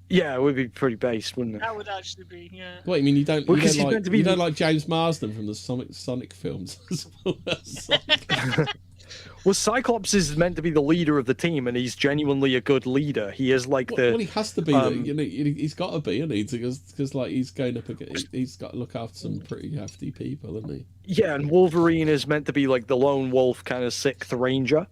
Yeah, it would be pretty base, wouldn't it? That would actually be, yeah. What, I mean, you don't like James Marsden from the Sonic films as well? Well, Cyclops is meant to be the leader of the team, and he's genuinely a good leader. He is like Well, he has to be. He's got to be, isn't he? Because like he's going up against, he's got to look after some pretty hefty people, isn't he? Yeah, and Wolverine is meant to be like the lone wolf, kind of sixth ranger.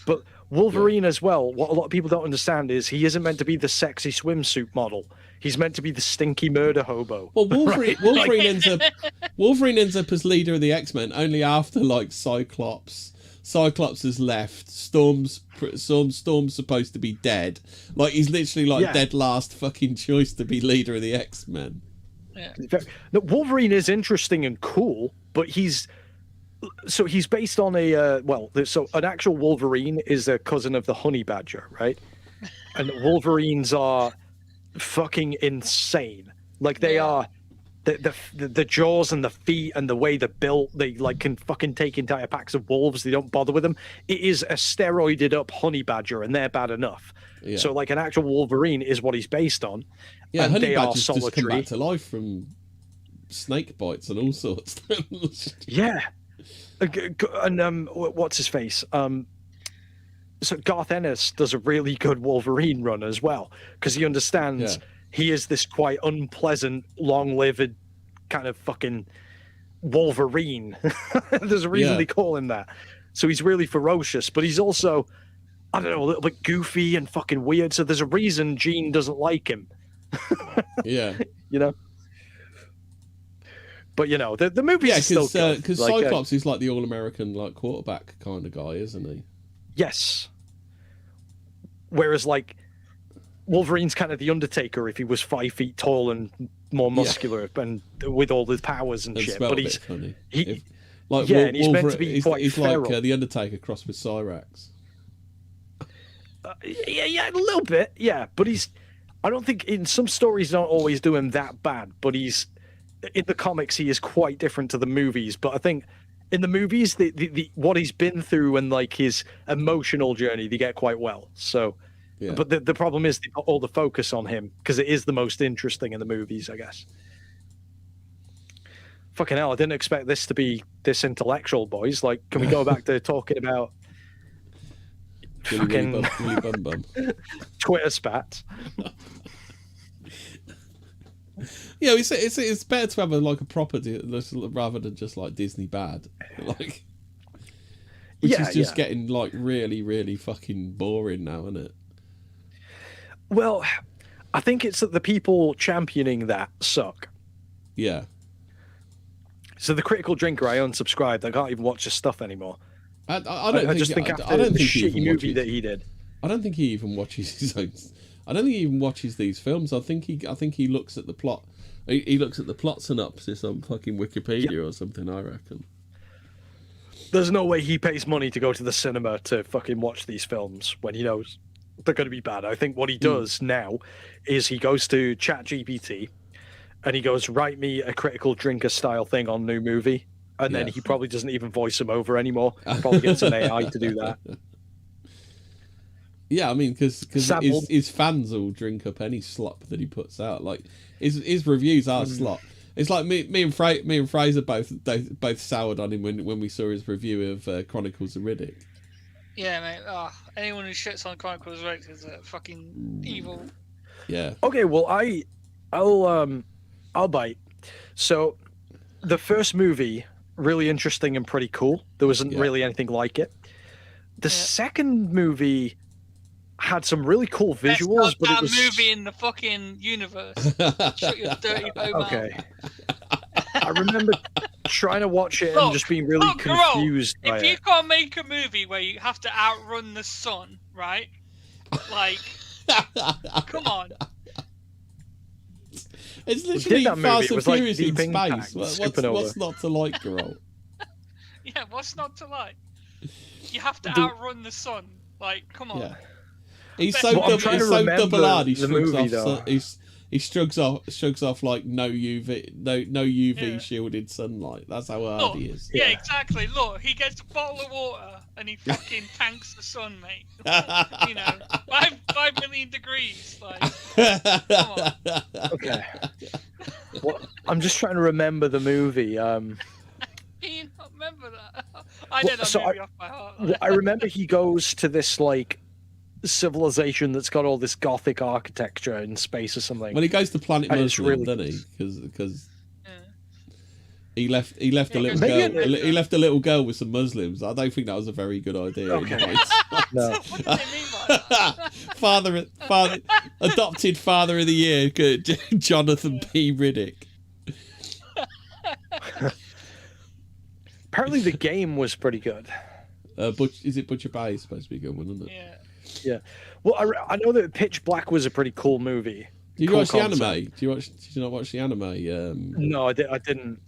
But Wolverine as well, what a lot of people don't understand is he isn't meant to be the sexy swimsuit model. He's meant to be the stinky murder hobo. Well, Wolverine ends up as leader of the X-Men only after like Cyclops has left. Storm's supposed to be dead. Like he's literally like dead last fucking choice to be leader of the X-Men. Yeah. No, Wolverine is interesting and cool, but he's based on an actual Wolverine is a cousin of the honey badger, right? And Wolverines are fucking insane. Like they are. The jaws and the feet and the way they're built, they like can fucking take entire packs of wolves. They don't bother with them. It is a steroided up honey badger, and they're bad enough. Yeah. So like an actual Wolverine is what he's based on. Yeah, and honey badgers just come back to life from snake bites and all sorts. Yeah, and what's his face? So Garth Ennis does a really good Wolverine run as well because he understands. Yeah. He is this quite unpleasant, long-lived kind of fucking Wolverine. There's a reason they call him that. So he's really ferocious, but he's also, I don't know, a little bit goofy and fucking weird. So there's a reason Jean doesn't like him. Yeah. You know? But, you know, the movie is still good. Because Cyclops is like the all-American like quarterback kind of guy, isn't he? Yes. Whereas, like, Wolverine's kind of the Undertaker if he was 5 feet tall and more muscular and with all the powers and shit. But he's funny. And he's meant to be quite feral. Like the Undertaker crossed with Cyrax. Yeah, a little bit. Yeah, but I don't think in some stories don't always do him that bad. But in the comics he is quite different to the movies. But I think in the movies the what he's been through and like his emotional journey they get quite well. So. Yeah. But the problem is they got all the focus on him because it is the most interesting in the movies, I guess. Fucking hell, I didn't expect this to be this intellectual, boys. Like, can we go back to talking about fucking bum. Twitter spats? Yeah, it's better to have a proper rather than just like Disney bad, like, which is just getting like really, really fucking boring now, isn't it? Well, I think it's that the people championing that suck. Yeah. So the Critical Drinker, I unsubscribed. I can't even watch his stuff anymore. I don't think after the shitty movie that he did. I don't think he even watches his own. I don't think he even watches these films. I think he looks at the plot. He looks at the plot synopsis on fucking Wikipedia or something. I reckon. There's no way he pays money to go to the cinema to fucking watch these films when he knows they're going to be bad. I think what he does now is he goes to ChatGPT and he goes, write me a critical drinker style thing on new movie. And then he probably doesn't even voice him over anymore. He probably gets an AI to do that. Yeah, I mean, because his fans will drink up any slop that he puts out. Like his reviews are slop. It's like me and Fraser both soured on him when we saw his review of Chronicles of Riddick. Yeah, mate. Oh, anyone who shits on Chronicles of Riddick is fucking evil. Yeah. Okay, well I'll bite. So the first movie, really interesting and pretty cool. There wasn't really anything like it. The second movie had some really cool visuals, but it was movie in the fucking universe. Shut your dirty home okay. I remember trying to watch it and just being really confused by if you can't make a movie where you have to outrun the sun, right? Like, come on. It's literally Fast and Furious in space. What's not to like, Carol? Yeah, what's not to like? You have to outrun the sun. Like, come on. Yeah. He's so double-hard. He shrugs off like no UV shielded sunlight. That's how hard he is. Yeah, exactly. Look, he gets a bottle of water and he fucking tanks the sun, mate. 5 million degrees. Like, come on. Okay. Well, I'm just trying to remember the movie. Do you not remember that? I know that movie off by heart. I remember he goes to this like civilization that's got all this gothic architecture in space or something. Well, he goes to Planet Muslim, doesn't he? Because he left a little girl. He left a little girl with some Muslims. I don't think that was a very good idea. Okay. No. What do they mean by that? father, adopted father of the year, Jonathan P. Riddick. Apparently, the game was pretty good. Is it Butcher Bay? It's supposed to be a good one, isn't it? Yeah. Yeah. Well, I know that Pitch Black was a pretty cool movie. Did you watch the anime? Did you not watch the anime? No, I didn't.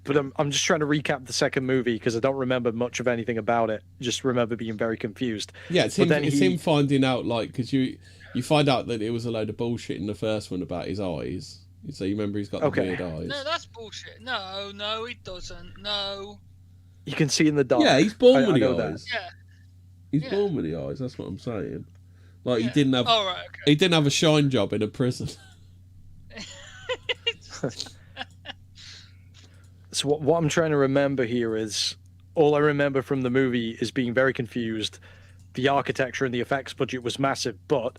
But I'm just trying to recap the second movie because I don't remember much of anything about it. Just remember being very confused. Yeah, it's him finding out, like, because you find out that it was a load of bullshit in the first one about his eyes. So you remember he's got the weird eyes. No, that's bullshit. No, he doesn't. No. You can see in the dark. Yeah, he's born with the eyes. Yeah. He's born with the eyes. That's what I'm saying. Like he didn't have. He didn't have a shine job in a prison. So what I'm trying to remember here is all I remember from the movie is being very confused. The architecture and the effects budget was massive, but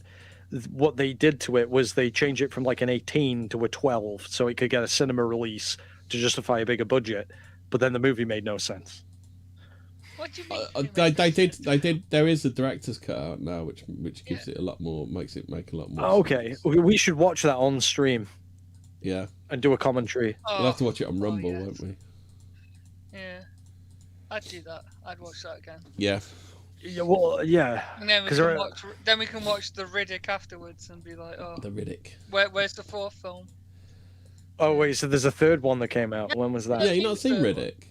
what they did to it was they changed it from like an 18 to a 12, so it could get a cinema release to justify a bigger budget. But then the movie made no sense. What do you mean? They did. There is a director's cut out now, which gives it a lot more, makes it make a lot more. Okay, sense. We should watch that on stream. Yeah. And do a commentary. We'll have to watch it on Rumble, won't we? Yeah. I'd do that. I'd watch that again. Yeah. Yeah. Well, yeah. And then we can watch the Riddick afterwards and be like, oh. The Riddick. Where's the fourth film? Oh wait, so there's a third one that came out. When was that? Yeah, you've not seen Riddick.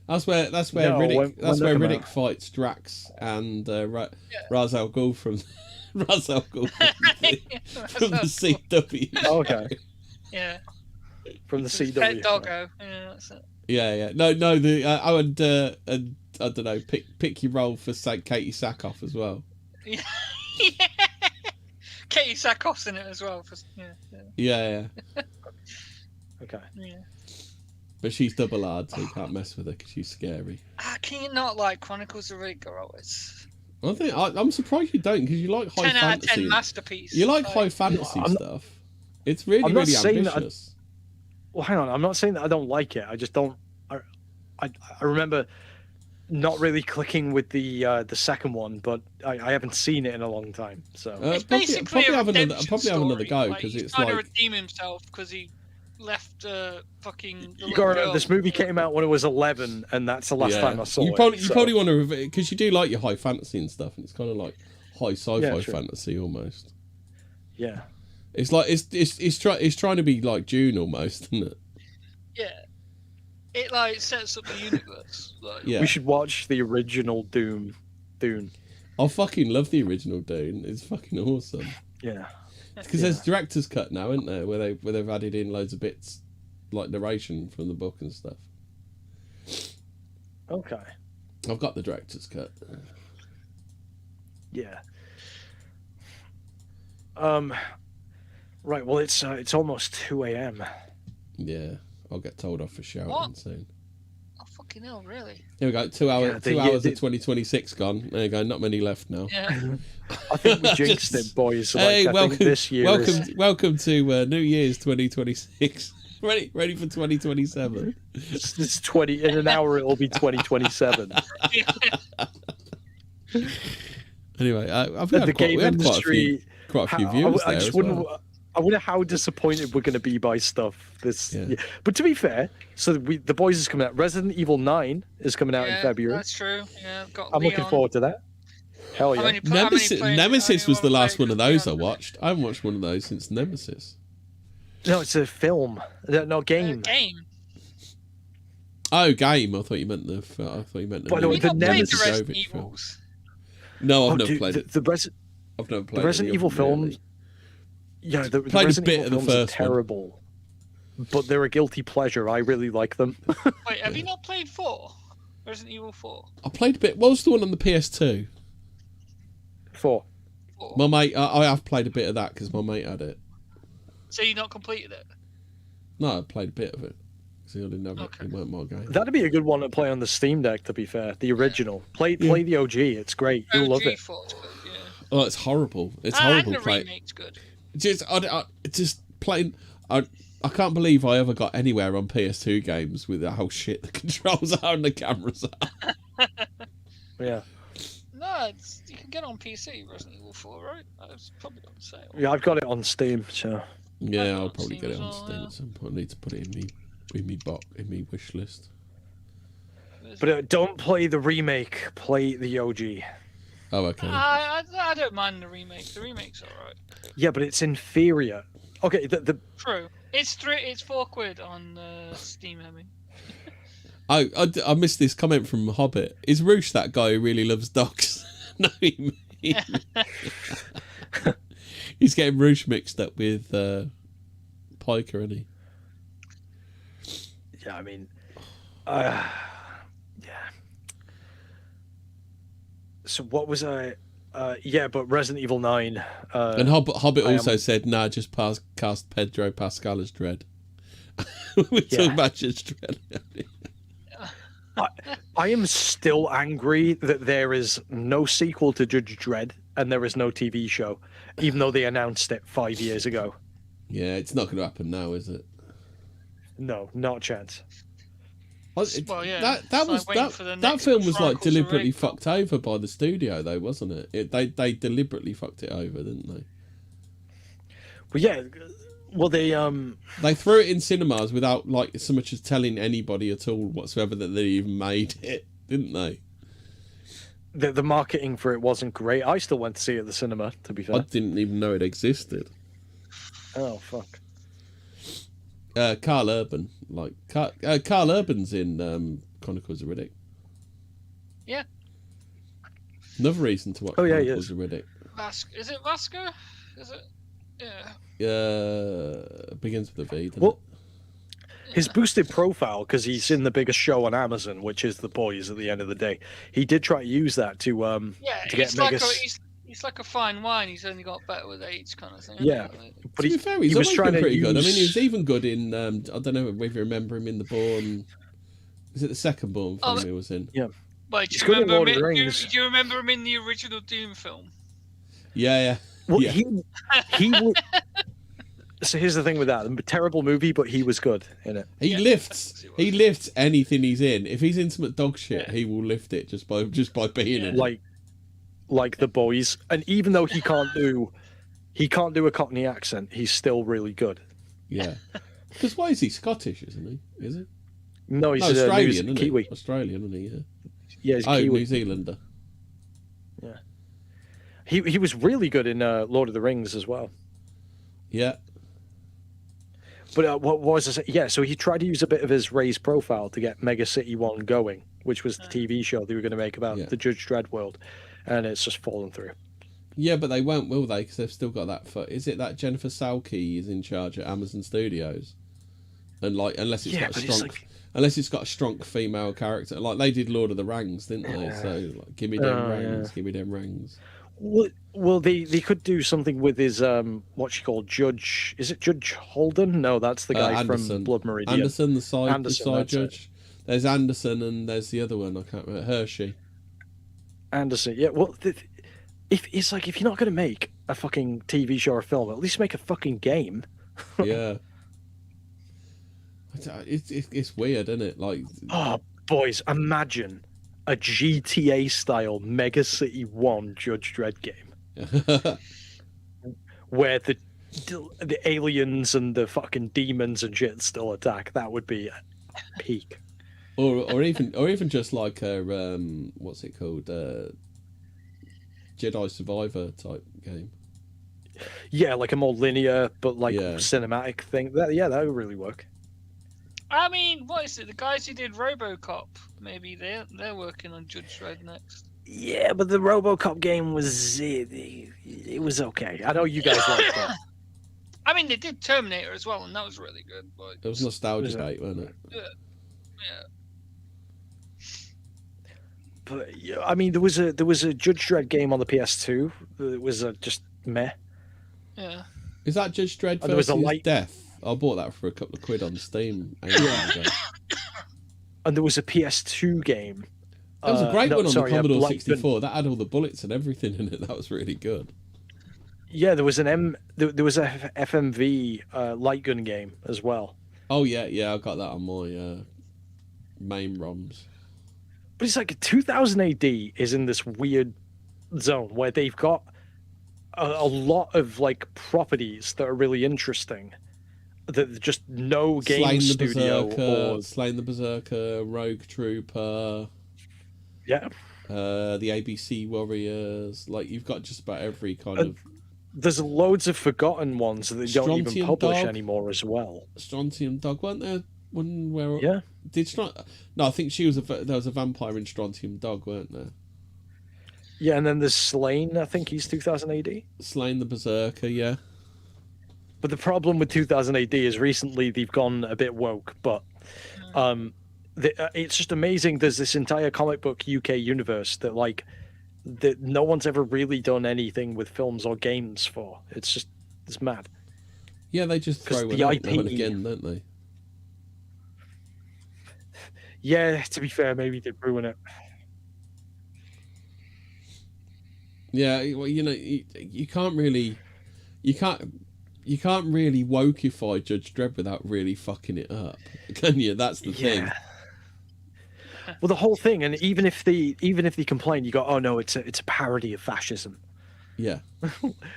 That's where Riddick fights Drax and Ra's al Ghul from from the CW. Oh, okay. Yeah. From the CW. Pet Doggo. Yeah, that's it. Yeah. No. I would. I don't know. Pick your role for Katie Sackhoff as well. Yeah. Katie Sackhoff's in it as well. Yeah. Okay. Yeah. But she's double hard, so you can't mess with her because she's scary. Can you not like Chronicles of Riddick? I'm surprised you don't, because you like high 10 fantasy. 10 out of 10 masterpiece. You like high fantasy stuff. It's really ambitious. Well, hang on. I'm not saying that I don't like it. I just don't. I remember not really clicking with the second one, but I haven't seen it in a long time. So it's basically probably a have redemption another go story. because it's trying like to redeem himself because he left fucking. You got to remember, this movie came out when I was 11, and that's the last time I saw it. You probably want to, because you do like your high fantasy and stuff, and it's kind of like high sci-fi fantasy almost. Yeah. It's like it's trying to be like Dune almost, isn't it? Yeah. It like sets up the universe. Like, We should watch the original Dune. I fucking love the original Dune. It's fucking awesome. Yeah. Because there's director's cut now, isn't there? Where they've added in loads of bits, like narration from the book and stuff. Okay. I've got the director's cut. Yeah. Right. Well, it's almost 2 a.m. Yeah, I'll get told off for shouting soon. Oh fucking hell! Really? Here we go. 2 hours. 2 hours of 2026 gone. There you go. Not many left now. Yeah. I think we jinxed it, boys. Hey, like, welcome! This year welcome to New Year's 2026. Ready for 2027. It's 20 in an hour. It'll be 2027. Anyway, I've had quite a few views there as well. I wonder how disappointed we're going to be by stuff this year. But to be fair, so the boys is coming out. Resident Evil 9 is coming out in February. That's true. Yeah, I'm looking forward to that. Hell yeah. Nemesis was the last one of those I watched. I haven't watched one of those since Nemesis. No, it's a film, not game. Game. Oh, game. I thought you meant the. But no, the Nemesis film. No, I've never played it. I've never played the Resident Evil films. Yeah, the played Resident a bit Evil of the films first are terrible, but they're a guilty pleasure. I really like them. Wait, have you not played 4? Resident Evil 4? I played a bit. What was the one on the PS2? 4. My mate, I have played a bit of that because my mate had it. So you not completed it? No, I played a bit of it. Because he didn't have it. It weren't my game. That'd be a good one to play on the Steam Deck. To be fair, the original. Play the OG. It's great. You'll love it. 4's good, yeah. Oh, it's horrible. It's horrible. And the remake's good. Just playing. I can't believe I ever got anywhere on PS2 games with how shit the controls are and the cameras are. Yeah. No, you can get it on PC, Resident Evil 4, right? It's probably on sale. Yeah, I've got it on Steam, so. Yeah, I'll probably get it on Steam at some point. I need to put it in me wish list. But don't play the remake. Play the OG. Oh, okay. I don't mind the remake. The remake's alright. Yeah, but it's inferior. Okay, the True. It's £4 on Steam, I mean. I missed this comment from Hobbit. Is Roosh that guy who really loves dogs? No, he's getting Roosh mixed up with Piker, isn't he? Yeah, I mean, yeah. So what was I? Yeah, but Resident Evil 9. And Hobbit also said, "Nah, just cast Pedro Pascal as Dredd." We're talking about just Dredd. I am still angry that there is no sequel to Judge Dredd and there is no TV show, even though they announced it 5 years ago. Yeah, it's not going to happen now, is it? No, not a chance. Well, yeah. That film was like deliberately fucked over by the studio, though, wasn't it? They deliberately fucked it over, didn't they? Well, yeah. Well, they threw it in cinemas without like so much as telling anybody at all whatsoever that they even made it, didn't they? The marketing for it wasn't great. I still went to see it at the cinema, to be fair. I didn't even know it existed. Oh fuck. Carl Urban, Carl Urban's in Chronicles of Riddick. Yeah. Another reason to watch Chronicles of Riddick. Is it Vasco? Is it? Yeah. Begins with a V. Well, his boosted profile, because he's in the biggest show on Amazon, which is The Boys. At the end of the day, he did try to use that to get mega. He's like a fine wine. He's only got better with age, kind of thing. Yeah, but to be fair, he's always been pretty good. I mean, he was even good in. I don't know if you remember him in the Bourne. Is it the second Bourne film he was in? Yeah. Wait, do you remember him in the original Doom film? Yeah. Well, yeah. he So here's the thing with that: a terrible movie, but he was good in it. He lifts anything he's in. If he's intimate dog shit, he will lift it just by being in it. Like The Boys, and even though he can't do a Cockney accent, he's still really good. Yeah. Because why is he Scottish, isn't he? Is he? No, he's Australian, isn't Kiwi. he? Australian, isn't he? Yeah. Yeah, he's Kiwi. Kiwi. New Zealander. Yeah. He was really good in Lord of the Rings as well. Yeah. But what was I? Yeah, so he tried to use a bit of his raised profile to get Mega City 1 going, which was the TV show they were going to make about the Judge Dredd world, and it's just fallen through. Yeah, but they won't, will they? Because they've still got that. Is it that Jennifer Salke is in charge at Amazon Studios? And like, unless it's got a strong female character, like they did Lord of the Rings, didn't they? So like, give me them rings, give me them rings. Well, they could do something with his what she called Judge. Is it Judge Holden? No, that's the guy from Blood Meridian. Anderson, the side judge. There's Anderson and there's the other one. I can't remember. Hershey. Anderson. Yeah. Well, if it's like, if you're not going to make a fucking TV show or film, at least make a fucking game. Yeah. It's weird, isn't it? Like, oh, boys, imagine a GTA style Mega City 1 Judge Dredd game where the aliens and the fucking demons and shit still attack. That would be a peak. Or even just like a what's it called, Jedi Survivor type game. Yeah, like a more linear but like cinematic thing. That would really work. I mean, what is it? The guys who did RoboCop, maybe they're working on Judge Dredd next. Yeah, but the RoboCop game was it was okay. I know you guys liked that. I mean, they did Terminator as well, and that was really good. But it was nostalgia bait, wasn't it? Yeah. But yeah, I mean, there was a Judge Dredd game on the PS2. It was just meh. Yeah. Is that Judge Dredd versus Death? I bought that for a couple of quid on Steam. And there was a PS2 game. That was a great one on the Commodore 64. That had all the bullets and everything in it. That was really good. Yeah, there was a FMV light gun game as well. Oh yeah, I got that on my main ROMs. But it's like 2000 AD is in this weird zone where they've got a lot of like properties that are really interesting. That just no game studio or Slain the Berserker, Rogue Trooper. Yeah. The ABC Warriors. Like, you've got just about every kind of. There's loads of forgotten ones that they don't even publish anymore as well. Strontium Dog, weren't there one where? Yeah. No, I think there was a vampire in Strontium Dog, weren't there? Yeah, and then there's Slain. I think he's 2000 AD. Slain the Berserker, yeah. But the problem with 2000 AD is recently they've gone a bit woke, but it's just amazing. There's this entire comic book UK universe that no one's ever really done anything with films or games for. It's mad. Yeah, they just throw it out now and again, don't they? Yeah, to be fair, maybe they'd ruin it. Yeah, well, you can't really wokeify Judge Dredd without really fucking it up, can you? That's the thing. Well, the whole thing, and even if they complain, you go, "Oh no, it's a parody of fascism." Yeah,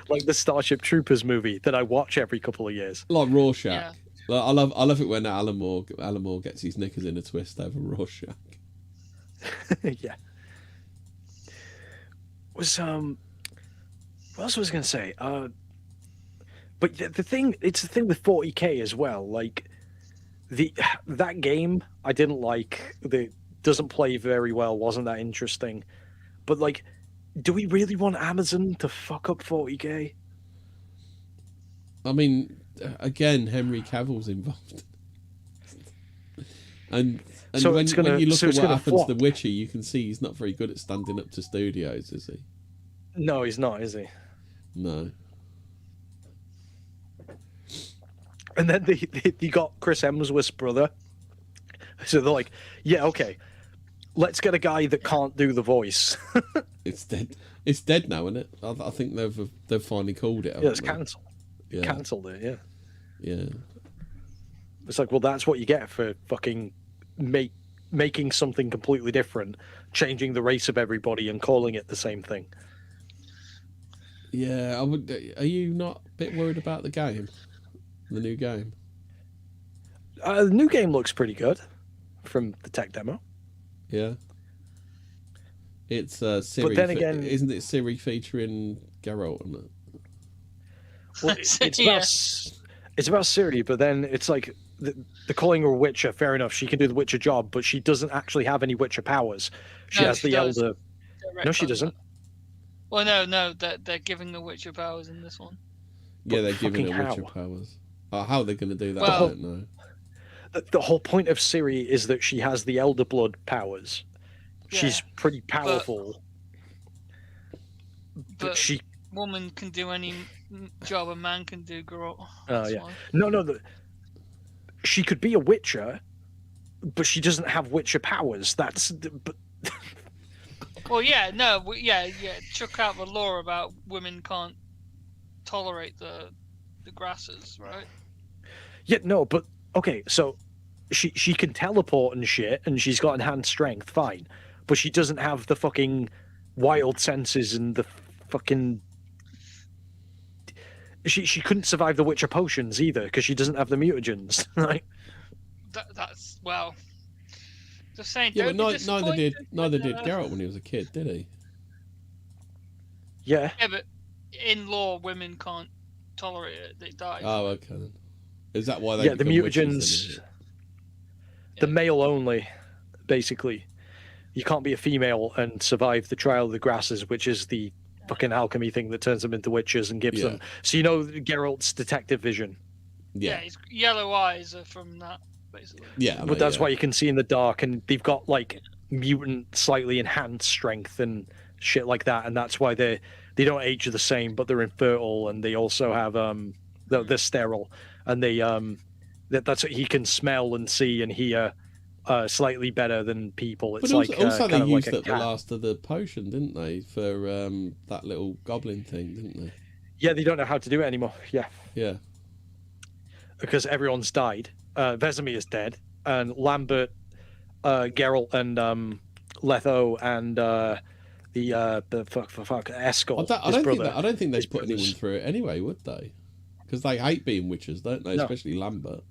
like the Starship Troopers movie that I watch every couple of years. Like Rorschach. Yeah. I love it when Alan Moore gets his knickers in a twist over Rorschach. Yeah. What else was I going to say? But the thing with 40K as well. Like that game, I didn't like. It doesn't play very well. Wasn't that interesting? But like, do we really want Amazon to fuck up 40K? I mean, again, Henry Cavill's involved, and so when you look at what happens to The Witcher, you can see he's not very good at standing up to studios, is he? No, he's not, is he? No. And then they got Chris Hemsworth's brother. So they're like, yeah, okay, let's get a guy that can't do the voice. It's dead. It's dead now, isn't it? I think they've finally called it. Yeah, it's cancelled. Yeah. Cancelled it, yeah. Yeah. It's like, well, that's what you get for fucking making something completely different, changing the race of everybody and calling it the same thing. Yeah, I would. Are you not a bit worried about the game? The new game? The new game looks pretty good from the tech demo. Yeah. It's Siri. But then again, isn't it Siri featuring Geralt? Isn't it? Well, it's about Siri, but then it's like they're calling her Witcher. Fair enough, she can do the Witcher job, but she doesn't actually have any Witcher powers. She has the Elder. No, she doesn't. Well, no, they're giving the Witcher powers in this one. Yeah, they're giving her Witcher powers. How are they going to do that? I don't know. The whole point of Ciri is that she has the Elder Blood powers. Yeah, she's pretty powerful. But she woman can do any job a man can do, girl. Oh yeah. No. She could be a Witcher, but she doesn't have Witcher powers. But. Well, yeah, chuck out the law about women can't tolerate the grasses, right? Yeah, no, but okay, so she can teleport and shit, and she's got enhanced strength, fine, but she doesn't have the fucking wild senses and the fucking. She couldn't survive the Witcher potions either because she doesn't have the mutagens, right? That's well. Just saying. Yeah, but neither did Geralt when he was a kid, did he? Yeah. Yeah, but in law, women can't tolerate it. They die. Oh, okay. Then. Is that why they? Yeah, the mutagens. The male only, basically. You can't be a female and survive the trial of the grasses, which is the fucking alchemy thing that turns them into witches and gives them. So you know Geralt's detective vision. Yeah, his yellow eyes are from that. Basically. Yeah, but that's why you can see in the dark, and they've got like mutant, slightly enhanced strength and shit like that, and that's why they don't age the same, but they're infertile, and they also have they're sterile, and they that's what he can smell and see and hear slightly better than people. It's but also they used up the last of the potion, didn't they, for that little goblin thing, didn't they? Yeah, they don't know how to do it anymore. Yeah, because everyone's died. Vesemir is dead, and Lambert, Geralt, and Letho, and the fuck Escort. I don't think they'd put anyone through it anyway, would they? Because they hate being witches, don't they? No. Especially Lambert.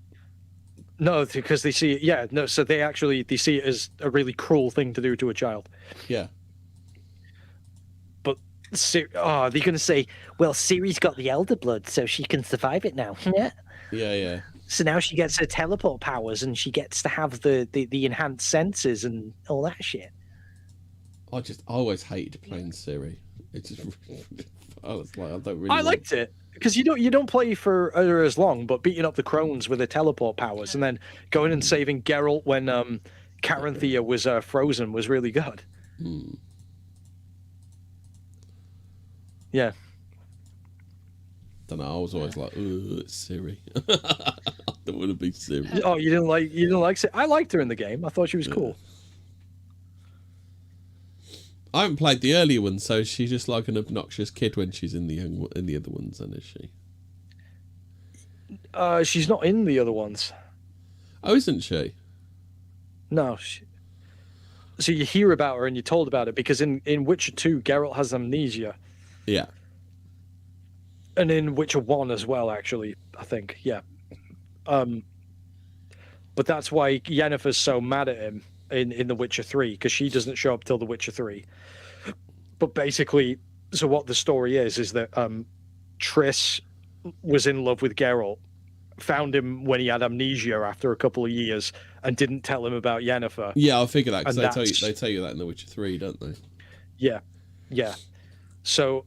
No, because they see it. Yeah, no. So they see it as a really cruel thing to do to a child. Yeah. But they're going to say, well, Ciri's got the Elder Blood, so she can survive it now. Yeah. So now she gets her teleport powers, and she gets to have the enhanced senses and all that shit. I always hated playing Ciri. It's just, I don't really. I liked it because you don't play for her as long, but beating up the crones with her teleport powers, and then going and saving Geralt when Caranthea was frozen was really good. Yeah. I don't know. I was always like, it's Ciri. I don't want to be Ciri. Oh, you didn't like Ciri? I liked her in the game. I thought she was cool. I haven't played the earlier ones, so she's just like an obnoxious kid when she's in the other ones, then, is she? She's not in the other ones. Oh, isn't she? No. So you hear about her and you're told about it because in Witcher 2, Geralt has amnesia. Yeah. And in Witcher 1 as well, actually, I think, yeah. But that's why Yennefer's so mad at him in The Witcher 3, because she doesn't show up till The Witcher 3. But basically, so what the story is that Triss was in love with Geralt, found him when he had amnesia after a couple of years, and didn't tell him about Yennefer. Yeah, I figure that, because they tell you that in The Witcher 3, don't they? Yeah. So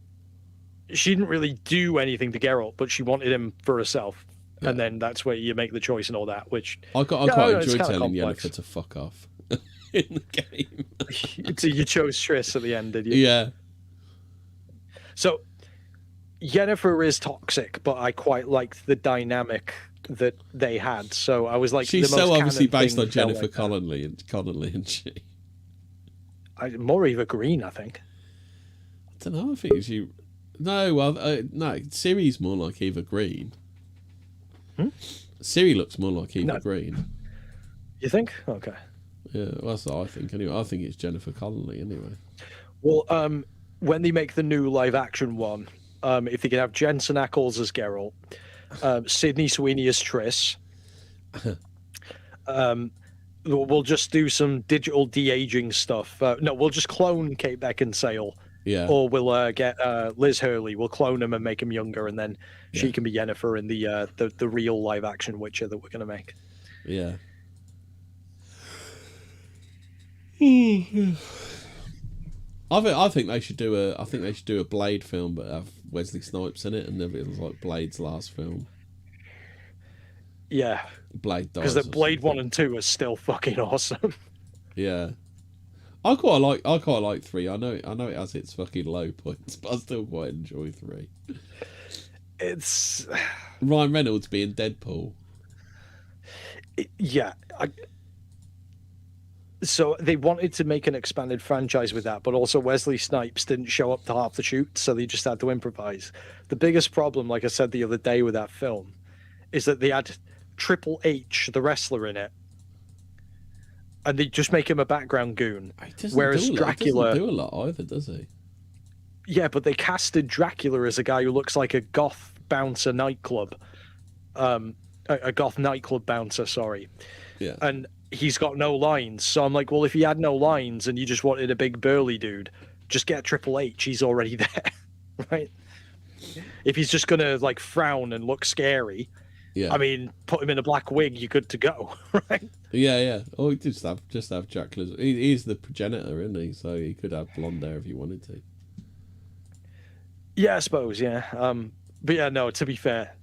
she didn't really do anything to Geralt, but she wanted him for herself. Yeah. And then that's where you make the choice and all that, which... I quite enjoy telling Yennefer to fuck off in the game. So you chose Triss at the end, did you? Yeah. So Yennefer is toxic, but I quite liked the dynamic that they had. So I was like... She's so obviously based on Jennifer Connelly, isn't she? More Eva Green, I think. I don't know, I think she... No, well, no, Ciri's more like Eva Green. Ciri looks more like Eva Green. You think? Okay. Yeah, well, that's what I think. Anyway, I think it's Jennifer Connelly. Anyway. Well, when they make the new live-action one, if they can have Jensen Ackles as Geralt, Sydney Sweeney as Triss, We'll just do some digital de-aging stuff. No, we'll just clone Kate Beckinsale. Yeah. Or we'll get Liz Hurley. We'll clone him and make him younger, and then she can be Yennefer in the real live action Witcher that we're gonna make. Yeah. I think they should do a Blade film, but have Wesley Snipes in it, and it was like Blade's last film. Yeah. Blade dies. Because the Blade 1 and 2 are still fucking awesome. Yeah. I quite like 3. I know it has its fucking low points, but I still quite enjoy 3. It's Ryan Reynolds being Deadpool. So they wanted to make an expanded franchise with that, but also Wesley Snipes didn't show up to half the shoot, so they just had to improvise. The biggest problem, like I said the other day with that film, is that they had Triple H, the wrestler, in it, and they just make him a background goon. Whereas Dracula doesn't do a lot either, does he? Yeah, but they casted Dracula as a guy who looks like a goth bouncer nightclub, a goth nightclub bouncer. Sorry. Yeah. And he's got no lines, so I'm like, well, if he had no lines and you just wanted a big burly dude, just get Triple H. He's already there, right? If he's just gonna like frown and look scary, yeah. I mean, put him in a black wig, you're good to go, right? Yeah. Or just have Dracula's. He's the progenitor, isn't he? So he could have blonde hair if he wanted to. Yeah, I suppose. Yeah. But yeah, no. To be fair,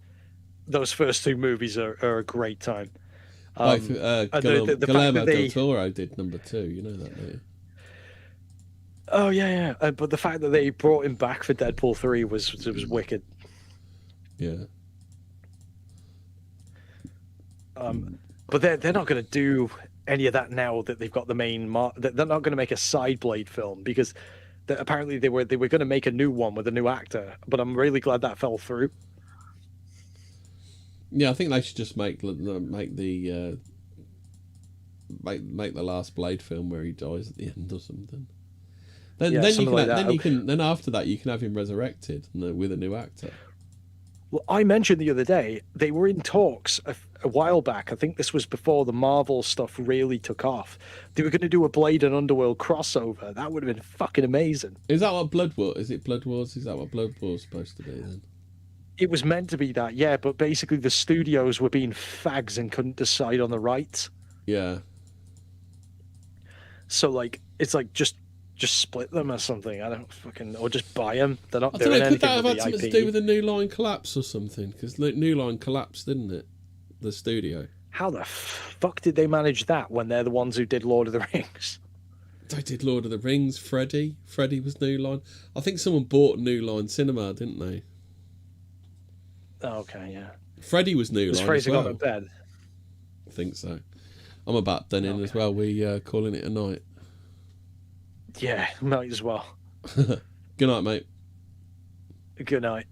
those first 2 movies are a great time. Guillermo del Toro did number 2. You know that, don't you? Oh yeah. But the fact that they brought him back for Deadpool 3 was wicked. Yeah. But they're not going to do any of that now that they've got the main. They're not going to make a side Blade film because apparently they were going to make a new one with a new actor. But I'm really glad that fell through. Yeah, I think they should just make the last Blade film where he dies at the end or something. Then after that you can have him resurrected with a new actor. Well, I mentioned the other day they were in talks a while back. I think this was before the Marvel stuff really took off. They were going to do a Blade and Underworld crossover. That would have been fucking amazing. Is that what Blood War? Is it Blood Wars? Is that what Blood War is supposed to be then? It was meant to be that, yeah, but basically the studios were being fags and couldn't decide on the rights. Yeah. So like, it's like just split them or something. I don't fucking, or just buy them. They're not I doing don't know, anything. could that have with had the something IP. to do with the New Line collapse or something? Because New Line collapsed, didn't it? The studio. How the fuck did they manage that when they're the ones who did Lord of the Rings? They did Lord of the Rings. Freddy was New Line. I think someone bought New Line Cinema, didn't they? Oh, okay, yeah. Freddy was New Line. Was Fraser as well. gone to bed? I think so. I'm about done in as well. We calling it a night. Yeah, might as well. Good night, mate. Good night.